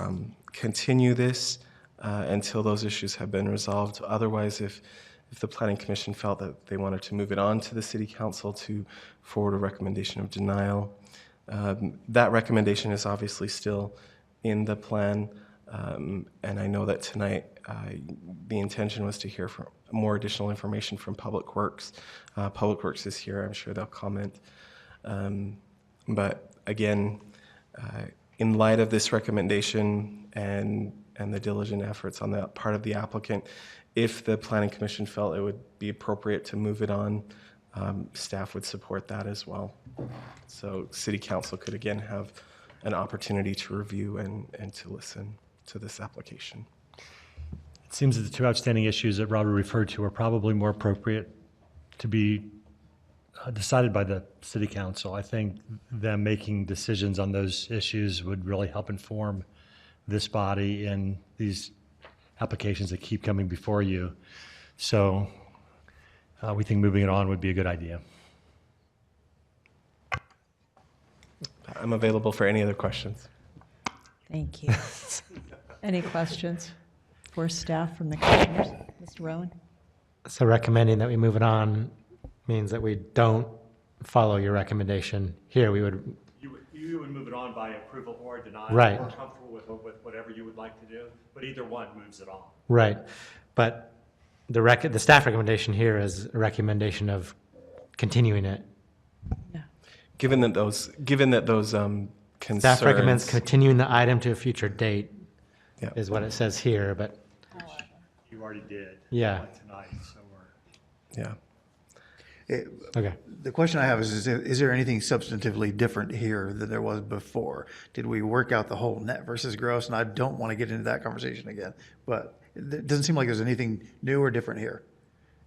continue this until those issues have been resolved. Otherwise, if the Planning Commission felt that they wanted to move it on to the City Council to forward a recommendation of denial, That recommendation is obviously still in the plan, and I know that tonight the intention was to hear from more additional information from Public Works. Public Works is here. I'm sure they'll comment. But again, in light of this recommendation and the diligent efforts on the part of the applicant, if the Planning Commission felt it would be appropriate to move it on, staff would support that as well. So City Council could again have an opportunity to review and to listen to this application. It seems that the two outstanding issues that Robert referred to are probably more appropriate to be decided by the City Council. I think them making decisions on those issues would really help inform this body in these applications that keep coming before you. So we think moving it on would be a good idea. I'm available for any other questions. Thank you. Any questions for staff from the commissioners? Mr. Rowan? So recommending that we move it on means that we don't follow your recommendation here. We would, You would move it on by approval or denial. Right. We're comfortable with whatever you would like to do, but either one moves it on. right, but the staff recommendation here is a recommendation of continuing it. Given that those concerns. Staff recommends continuing the item to a future date, Yeah. is what it says here, but You already did. Yeah. Tonight, so we're. Yeah. Okay. The question I have is there anything substantively different here than there was before? Did we work out the whole net versus gross? And I don't want to get into that conversation again, but it doesn't seem like there's anything new or different here.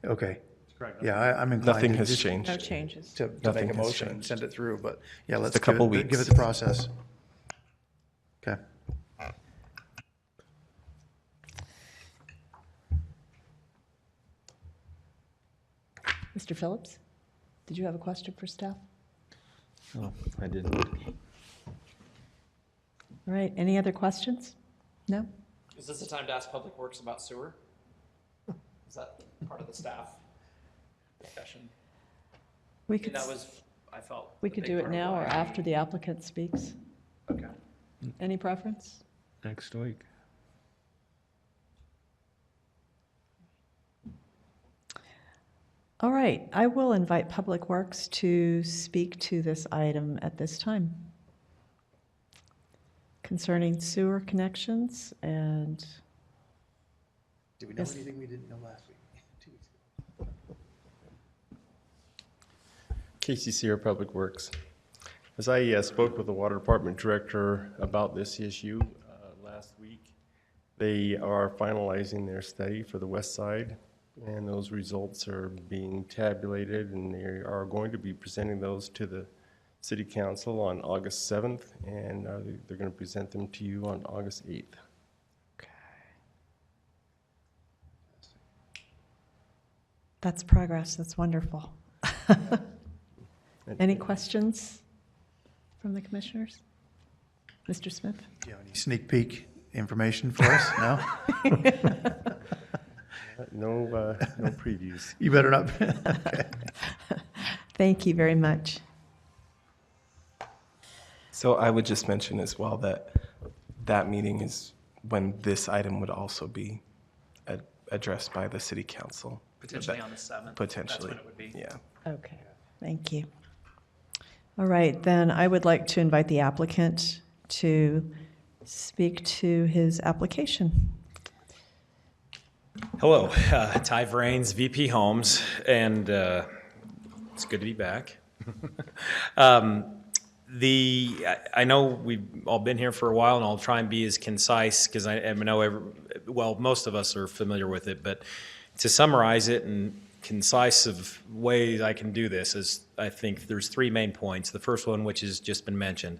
Okay. Correct. Yeah, I'm inclined. Nothing to has just- changed. No changes. To Nothing make a has motion and changed. send it through, but yeah, let's a couple give weeks. it the process. Okay. Mr. Phillips, did you have a question for staff? Oh, I didn't. All right, any other questions? No? Is this the time to ask Public Works about sewer? Is that part of the staff discussion? We I mean, could, that was, I felt. we a could big do it part of now why or I- after the applicant speaks. Okay. Any preference? Next week. All right, I will invite Public Works to speak to this item at this time concerning sewer connections and. Did we know Yes. anything we didn't know last week? 2 weeks ago. KCC or Public Works. As I spoke with the Water Department Director about this issue last week, they are finalizing their study for the west side, and those results are being tabulated, and they are going to be presenting those to the City Council on August 7th, and they're going to present them to you on August 8th. That's progress, that's wonderful. Any questions from the commissioners? Mr. Smith? Do you have any sneak peek information for us? No? No previews. You better not. Okay. Thank you very much. So I would just mention as well that that meeting is when this item would also be addressed by the City Council. Potentially on the 7th. Potentially. That's when it would be. Yeah. Okay, thank you. All right, then I would like to invite the applicant to speak to his application. Hello, Ty Vrains, VP Homes, and it's good to be back. I know we've all been here for a while, and I'll try and be as concise because I know most of us are familiar with it, but to summarize it in concise of ways I can do this is I think there's three main points. The first one, which has just been mentioned,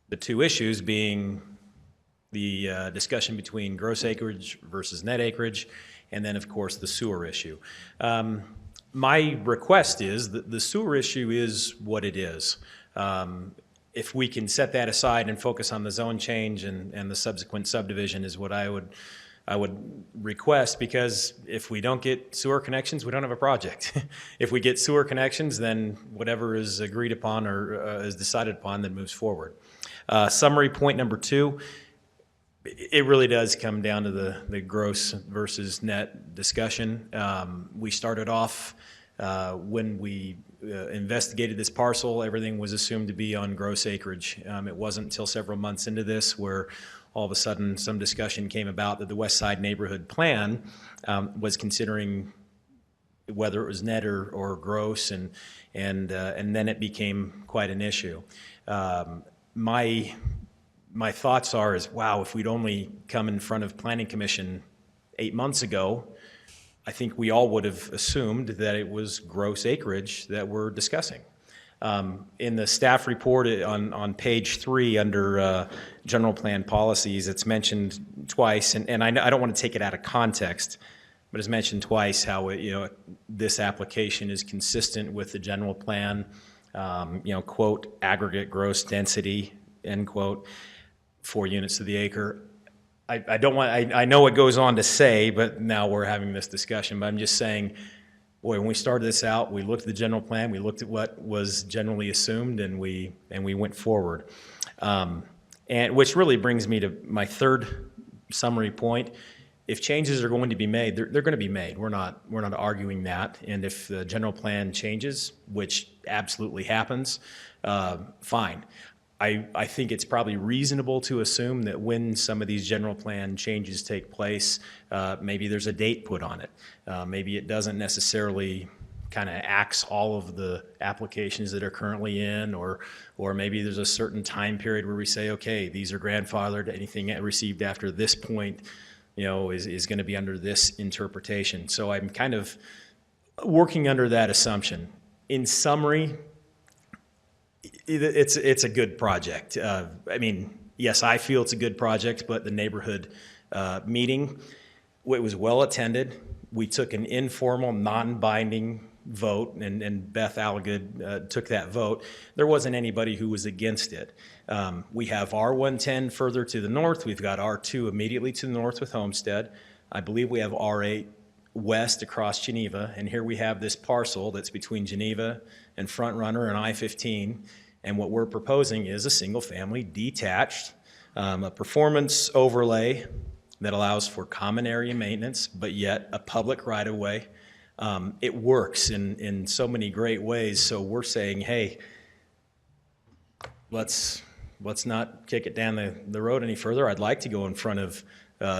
the two issues being the discussion between gross acreage versus net acreage, and then, of course, the sewer issue. My request is that the sewer issue is what it is. If we can set that aside and focus on the zone change and the subsequent subdivision is what I would I would request, because if we don't get sewer connections, we don't have a project. If we get sewer connections, then whatever is agreed upon or is decided upon, then moves forward. Summary point number 2, it really does come down to the gross versus net discussion. We started off when we investigated this parcel, everything was assumed to be on gross acreage. It wasn't until several months into this where all of a sudden some discussion came about that the West Side Neighborhood Plan was considering whether it was net or gross, and then it became quite an issue. My thoughts are wow, if we'd only come in front of Planning Commission 8 months ago, I think we all would have assumed that it was gross acreage that we're discussing. In the staff report on page 3 under general plan policies, it's mentioned twice, and I don't want to take it out of context, but it's mentioned twice how this application is consistent with the general plan, quote, aggregate gross density, end quote, 4 units to the acre. I know what goes on to say, but now we're having this discussion, but I'm just saying, boy, when we started this out, we looked at the general plan, we looked at what was generally assumed, and we went forward. And which really brings me to my third summary point. If changes are going to be made, they're going to be made. We're not arguing that. And if the general plan changes, which absolutely happens, fine. I think it's probably reasonable to assume that when some of these general plan changes take place, maybe there's a date put on it. Maybe it doesn't necessarily kind of axe all of the applications that are currently in, or maybe there's a certain time period where we say, okay, these are grandfathered, anything received after this point, is going to be under this interpretation. So I'm kind of working under that assumption. In summary, it's a good project. I mean, yes, I feel it's a good project, but the neighborhood meeting, it was well attended. We took an informal, non-binding vote, and Beth Alligood took that vote. There wasn't anybody who was against it. We have R110 further to the north. We've got R2 immediately to the north with Homestead. I believe we have R8 west across Geneva, and here we have this parcel that's between Geneva and Front Runner and I-15, and what we're proposing is a single-family detached, a performance overlay that allows for common area maintenance, but yet a public right-of-way. It works in so many great ways, so we're saying, hey, let's not kick it down the road any further. I'd like to go in front of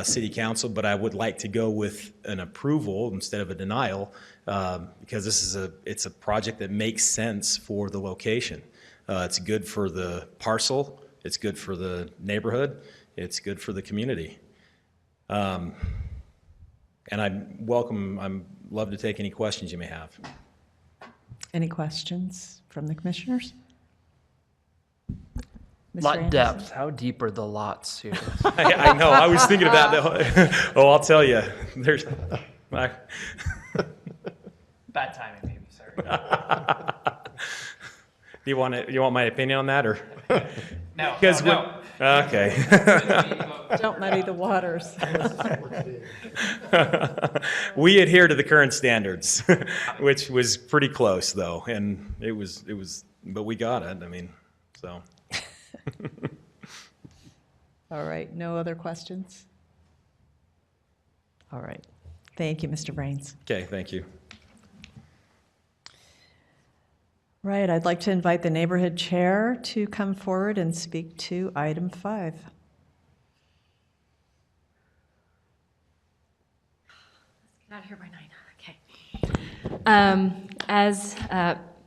City Council, but I would like to go with an approval instead of a denial, because it's a project that makes sense for the location. It's good for the parcel, it's good for the neighborhood, it's good for the community. And I'd love to take any questions you may have. Any questions from the commissioners? Ms. Lot Anderson? depth, how deep are the lots here? I know, I was thinking about that. Oh, I'll tell you, there's... Bad timing, maybe, sorry. Do you want my opinion on that, or? No, no. Okay. Don't muddy the waters. We adhere to the current standards, which was pretty close, though, and it was, but we got it, I mean, so. All right, no other questions? All right. Thank you, Mr. Brains. Okay, thank you. Right, I'd like to invite the neighborhood chair to come forward and speak to item 5. Get out of here by 9. Okay. As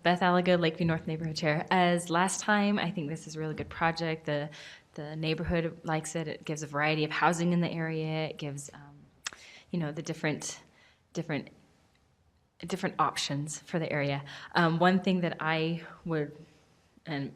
Beth Alligood, Lakeview North Neighborhood Chair, as last time, I think this is a really good project. The neighborhood likes it. It gives a variety of housing in the area. It gives, the different options for the area. One thing that I would, and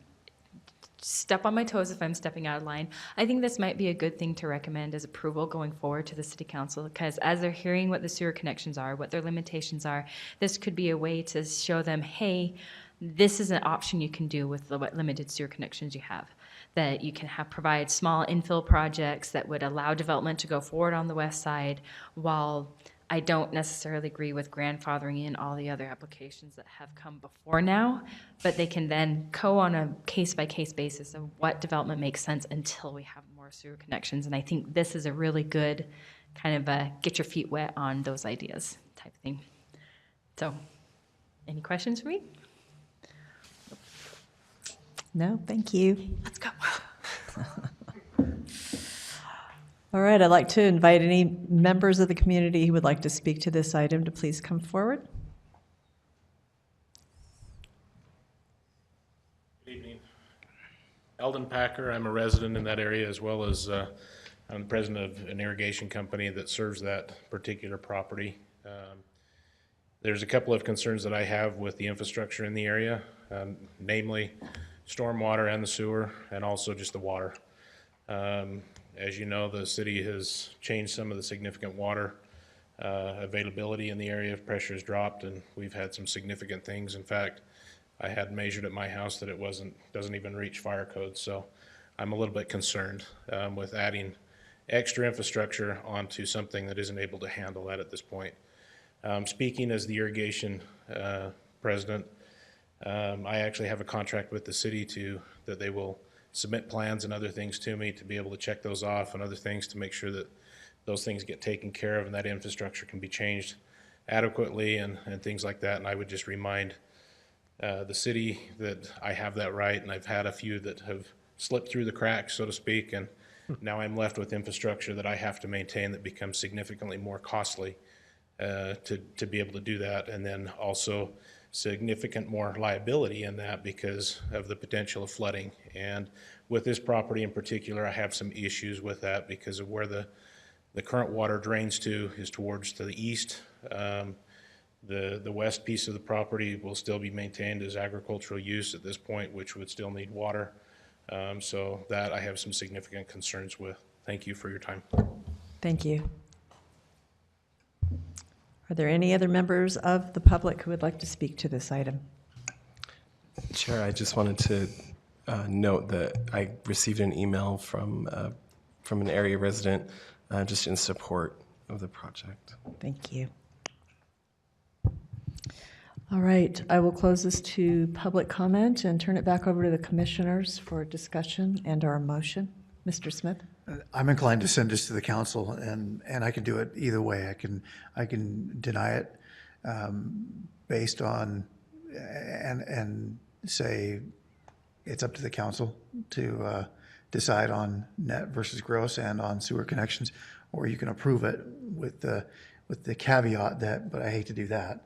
step on my toes if I'm stepping out of line, I think this might be a good thing to recommend as approval going forward to the City Council, because as they're hearing what the sewer connections are, what their limitations are, this could be a way to show them, hey, this is an option you can do with the limited sewer connections you have. that you can provide small infill projects that would allow development to go forward on the west side, while I don't necessarily agree with grandfathering in all the other applications that have come before now, but they can then go on a case-by-case basis of what development makes sense until we have more sewer connections. And I think this is a really good kind of a get your feet wet on those ideas type thing. So, any questions for me? No, thank you. Let's go. All right, I'd like to invite any members of the community who would like to speak to this item to please come forward. Good evening. Eldon Packer, I'm a resident in that area, as well as I'm the president of an irrigation company that serves that particular property. There's a couple of concerns that I have with the infrastructure in the area, namely stormwater and the sewer, and also just the water. As you know, the city has changed some of the significant water availability in the area. Pressure has dropped, and we've had some significant things. In fact, I had measured at my house that it doesn't even reach fire code. So I'm a little bit concerned with adding extra infrastructure onto something that isn't able to handle that at this point. Speaking as the irrigation president, I actually have a contract with the city that they will submit plans and other things to me to be able to check those off, and other things to make sure that those things get taken care of and that infrastructure can be changed adequately and things like that. And I would just remind the city that I have that right, and I've had a few that have slipped through the cracks, so to speak, and now I'm left with infrastructure that I have to maintain that becomes significantly more costly to be able to do that, and then also significant more liability in that because of the potential of flooding. And with this property in particular, I have some issues with that because of where the current water drains to is towards to the east. The west piece of the property will still be maintained as agricultural use at this point, which would still need water. So that I have some significant concerns with. Thank you for your time. Thank you. Are there any other members of the public who would like to speak to this item? Chair, I just wanted to note that I received an email from an area resident just in support of the project. Thank you. All right, I will close this to public comment and turn it back over to the commissioners for discussion and our motion. Mr. Smith? I'm inclined to send this to the council, and I can do it either way. I can deny it based on, and say it's up to the council to decide on net versus gross and on sewer connections, or you can approve it with the caveat that, but I hate to do that,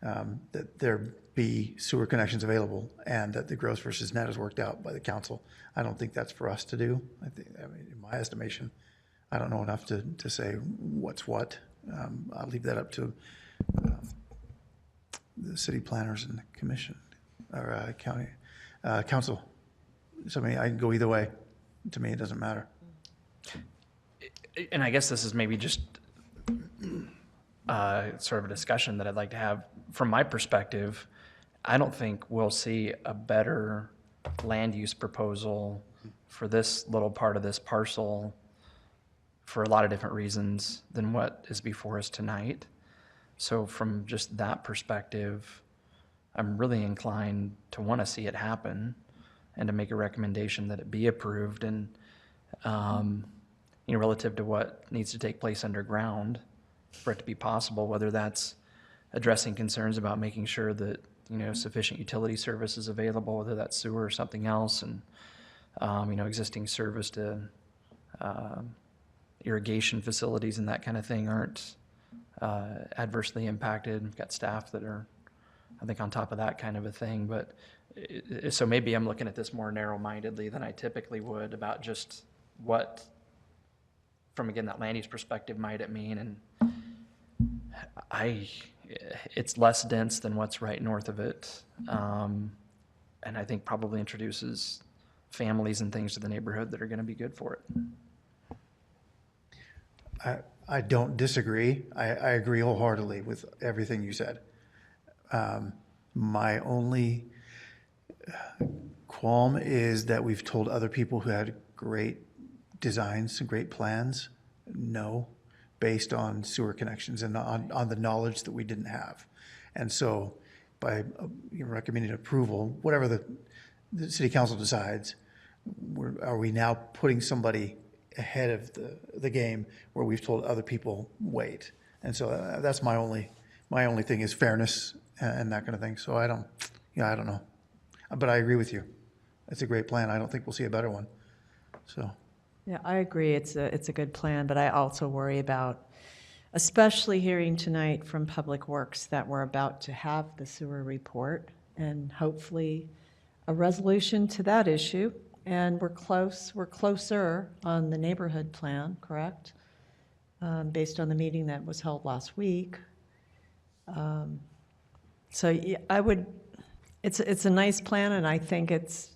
that there be sewer connections available and that the gross versus net is worked out by the council. I don't think that's for us to do. I mean, in my estimation, I don't know enough to say what's what. I'll leave that up to the city planners and the commission or county council. So I mean, I can go either way. To me, it doesn't matter. And I guess this is maybe just sort of a discussion that I'd like to have. From my perspective, I don't think we'll see a better land use proposal for this little part of this parcel for a lot of different reasons than what is before us tonight. So from just that perspective, I'm really inclined to want to see it happen and to make a recommendation that it be approved, and relative to what needs to take place underground for it to be possible, whether that's addressing concerns about making sure that sufficient utility service is available, whether that's sewer or something else, and existing service to irrigation facilities and that kind of thing aren't adversely impacted. We've got staff that are, I think, on top of that kind of a thing. But so maybe I'm looking at this more narrow-mindedly than I typically would about just what, from again that land use perspective, might it mean. And it's less dense than what's right north of it, and I think probably introduces families and things to the neighborhood that are going to be good for it. I don't disagree. I agree wholeheartedly with everything you said. My only qualm is that we've told other people who had great designs and great plans, no, based on sewer connections and on the knowledge that we didn't have. And so by recommending approval, whatever the city council decides, are we now putting somebody ahead of the game where we've told other people wait? And so that's my only thing is fairness and that kind of thing. So I don't know, but I agree with you. It's a great plan. I don't think we'll see a better one. So. Yeah, I agree. It's a good plan, but I also worry about, especially hearing tonight from Public Works that we're about to have the sewer report and hopefully a resolution to that issue. And we're closer on the neighborhood plan, correct? Based on the meeting that was held last week. So yeah, it's a nice plan, and I think it's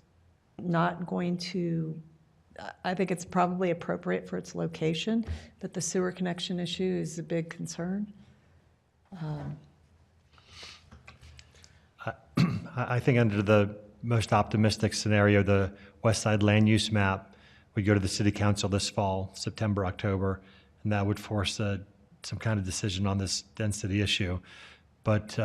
not going to, I think it's probably appropriate for its location, but the sewer connection issue is a big concern. I think under the most optimistic scenario, the West Side land use map would go to the city council this fall, September, October, and that would force some kind of decision on this density issue. But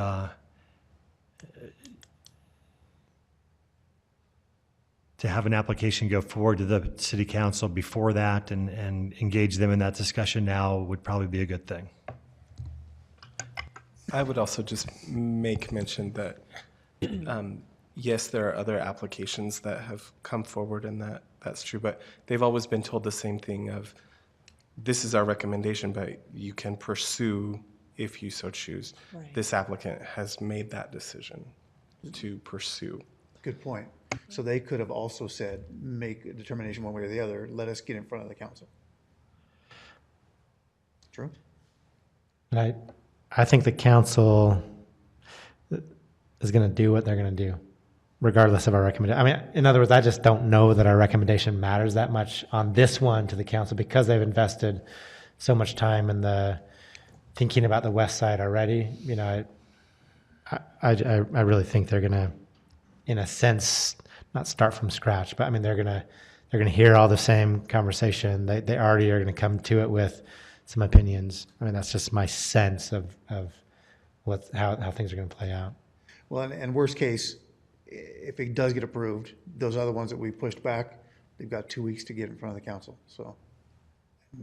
to have an application go forward to the city council before that and engage them in that discussion now would probably be a good thing. I would also just make mention that, yes, there are other applications that have come forward, and that's true, but they've always been told the same thing of, this is our recommendation, but you can pursue if you so choose. Right. This applicant has made that decision to pursue. Good point. So they could have also said, make a determination one way or the other, let us get in front of the council. True? And I think the council is going to do what they're going to do, regardless of our recommendation. I mean, in other words, I just don't know that our recommendation matters that much on this one to the council because they've invested so much time in the thinking about the west side already. You know, I really think they're going to, in a sense, not start from scratch, but I mean, they're going to hear all the same conversation. They already are going to come to it with some opinions. I mean, that's just my sense of how things are going to play out. Well, and worst case, if it does get approved, those other ones that we pushed back, they've got 2 weeks to get in front of the council, so,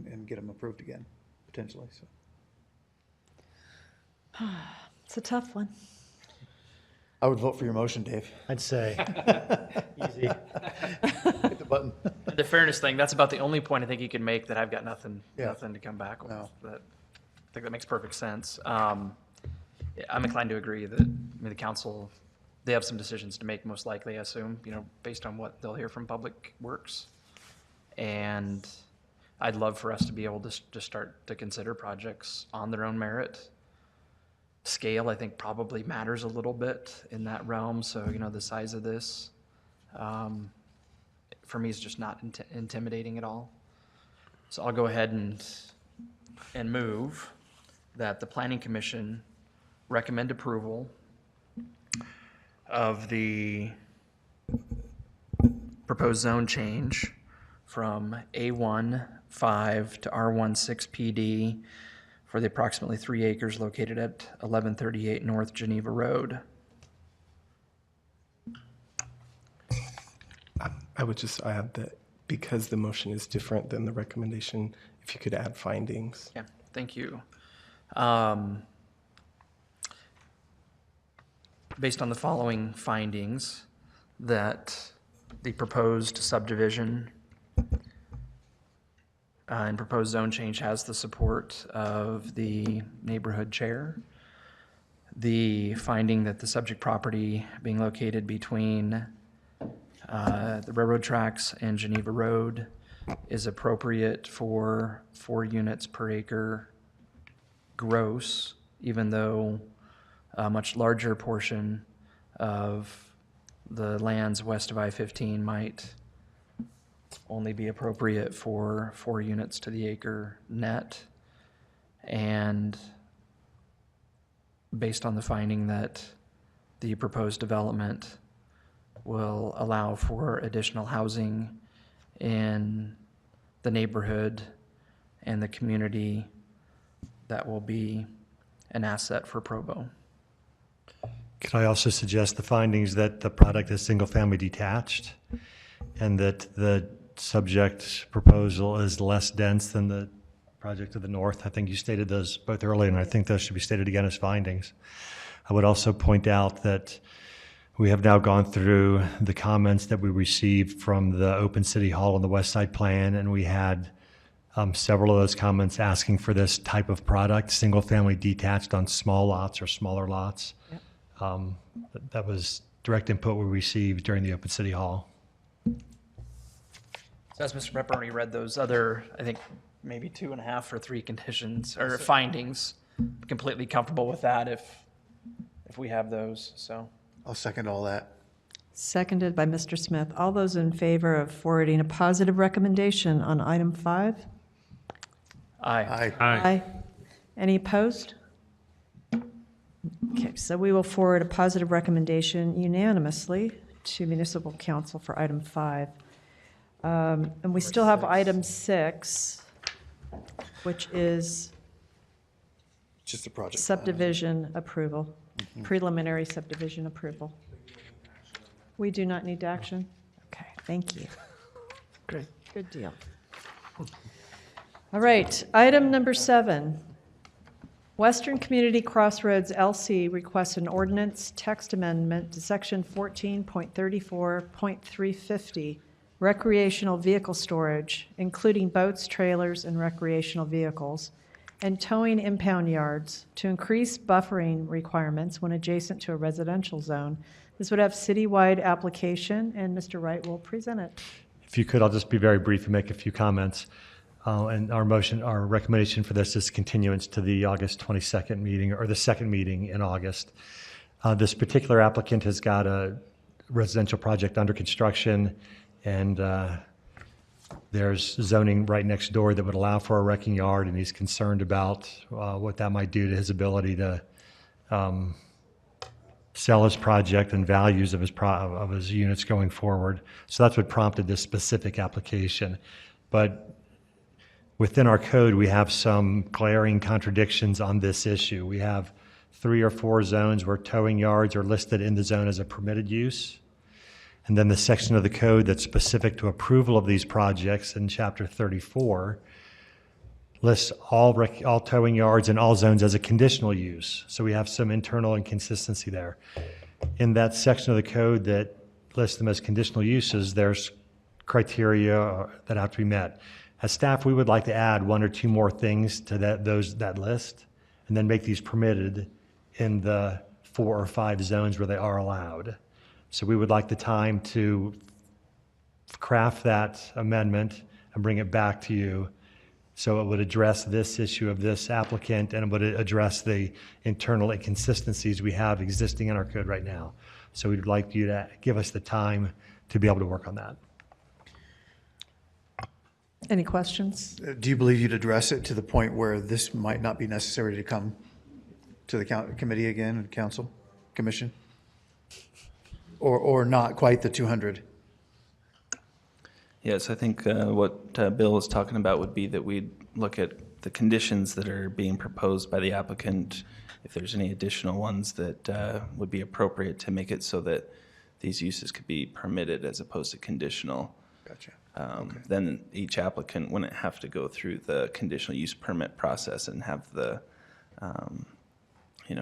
and get them approved again, potentially, so. It's a tough one. I would vote for your motion, Dave. I'd say. Easy. Hit the button. The fairness thing, that's about the only point I think you can make that I've got nothing Yeah. to come back with. No. But I think that makes perfect sense. I'm inclined to agree that, I mean, the council, they have some decisions to make, most likely, I assume, you know, based on what they'll hear from Public Works. And I'd love for us to be able to start to consider projects on their own merit. Scale, I think, probably matters a little bit in that realm. So, you know, the size of this, for me, is just not intimidating at all. So I'll go ahead and move that the Planning Commission recommend approval of the proposed zone change from A1-5 to R1-6 PD for the approximately 3 acres located at 1138 North Geneva Road. I would just add that because the motion is different than the recommendation, if you could add findings. Yeah, thank you. Based on the following findings, that the proposed subdivision and proposed zone change has the support of the neighborhood chair. The finding that the subject property being located between the railroad tracks and Geneva Road is appropriate for 4 units per acre gross, even though a much larger portion of the lands west of I-15 might only be appropriate for 4 units to the acre net. And based on the finding that the proposed development will allow for additional housing in the neighborhood and the community that will be an asset for Provo. Could I also suggest the findings that the product is single-family detached and that the subject proposal is less dense than the project to the north? I think you stated those both earlier, and I think those should be stated again as findings. I would also point out that we have now gone through the comments that we received from the Open City Hall on the West Side Plan, and we had several of those comments asking for this type of product, single-family detached on small lots or smaller lots. Yep. That was direct input we received during the Open City Hall. So as Mr. Pepperoni read those other, I think, maybe 2.5 or 3 conditions or findings, completely comfortable with that if we have those, so. I'll second all that. Seconded by Mr. Smith. All those in favor of forwarding a positive recommendation on item 5? Aye. Aye. Any opposed? Okay, so we will forward a positive recommendation unanimously to Municipal Council for item 5. And we still have item 6, which is Just the project. subdivision approval, preliminary subdivision approval. We do not need action? Okay, thank you. Great. Good deal. All right, item number 7. Western Community Crossroads LC requests an ordinance text amendment to section 14.34.350, recreational vehicle storage, including boats, trailers, and recreational vehicles, and towing impound yards to increase buffering requirements when adjacent to a residential zone. This would have citywide application, and Mr. Wright will present it. If you could, I'll just be very brief and make a few comments. And our recommendation for this is continuance to the August 22nd meeting, or the second meeting in August. This particular applicant has got a residential project under construction, and there's zoning right next door that would allow for a wrecking yard, and he's concerned about what that might do to his ability to sell his project and values of his units going forward. So that's what prompted this specific application. But within our code, we have some glaring contradictions on this issue. We have 3 or 4 zones where towing yards are listed in the zone as a permitted use. And then the section of the code that's specific to approval of these projects in Chapter 34 lists all towing yards in all zones as a conditional use. So we have some internal inconsistency there. In that section of the code that lists them as conditional uses, there's criteria that have to be met. As staff, we would like to add 1 or 2 more things to that list, and then make these permitted in the 4 or 5 zones where they are allowed. So we would like the time to craft that amendment and bring it back to you, so it would address this issue of this applicant, and it would address the internal inconsistencies we have existing in our code right now. So we'd like you to give us the time to be able to work on that. Any questions? Do you believe you'd address it to the point where this might not be necessary to come to the committee again, and council, commission? Or not quite the 200? Yes, I think what Bill was talking about would be that we'd look at the conditions that are being proposed by the applicant, if there's any additional ones that would be appropriate to make it so that these uses could be permitted as opposed to conditional. Gotcha. Then each applicant wouldn't have to go through the conditional use permit process and have the,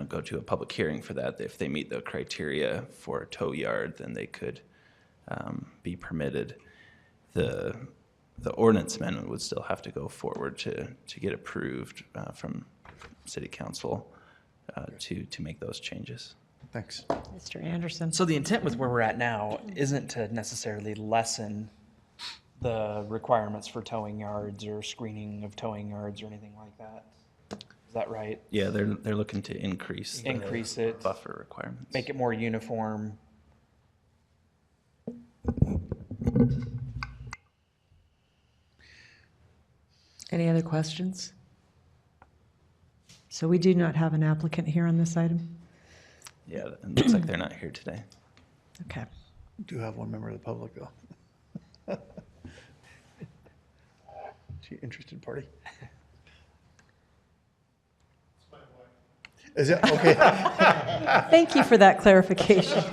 go to a public hearing for that. If they meet the criteria for a tow yard, then they could be permitted. The ordinance amendment would still have to go forward to get approved from City Council to make those changes. Thanks. Mr. Anderson. So the intent with where we're at now isn't to necessarily lessen the requirements for towing yards or screening of towing yards or anything like that. Is that right? Yeah, they're looking to increase it, buffer requirements. make it more uniform. Any other questions? So we do not have an applicant here on this item? Yeah, it looks like they're not here today. Okay. Do have one member of the public, though. She interested party? Is it, okay. Thank you for that clarification.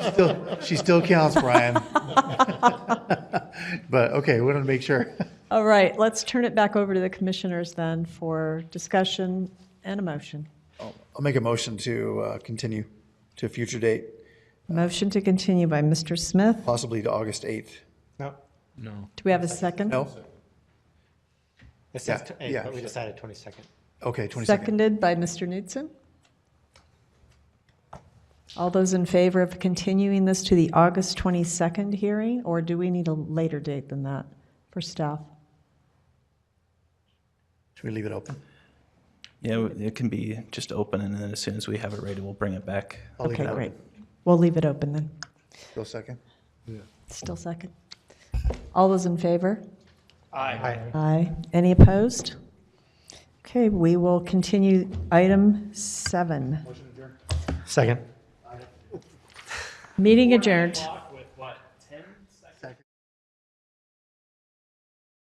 She still counts, Brian. But, okay, we want to make sure. All right, let's turn it back over to the commissioners then for discussion and a motion. I'll make a motion to continue to a future date, Motion to continue by Mr. Smith. possibly to August 8th. No. No. Do we have a second? No? It says Yeah, 8, yeah. but we decided 22nd. Okay, 22nd. Seconded by Mr. Knudsen. All those in favor of continuing this to the August 22nd hearing, or do we need a later date than that for staff? Should we leave it open? Yeah, it can be just open, and then as soon as we have it ready, we'll bring it back. I'll leave Okay, it open. great. We'll leave it open then. Still second? Still second. All those in favor? Aye. Aye. Any opposed? Okay, we will continue item 7. Second. Meeting adjourned.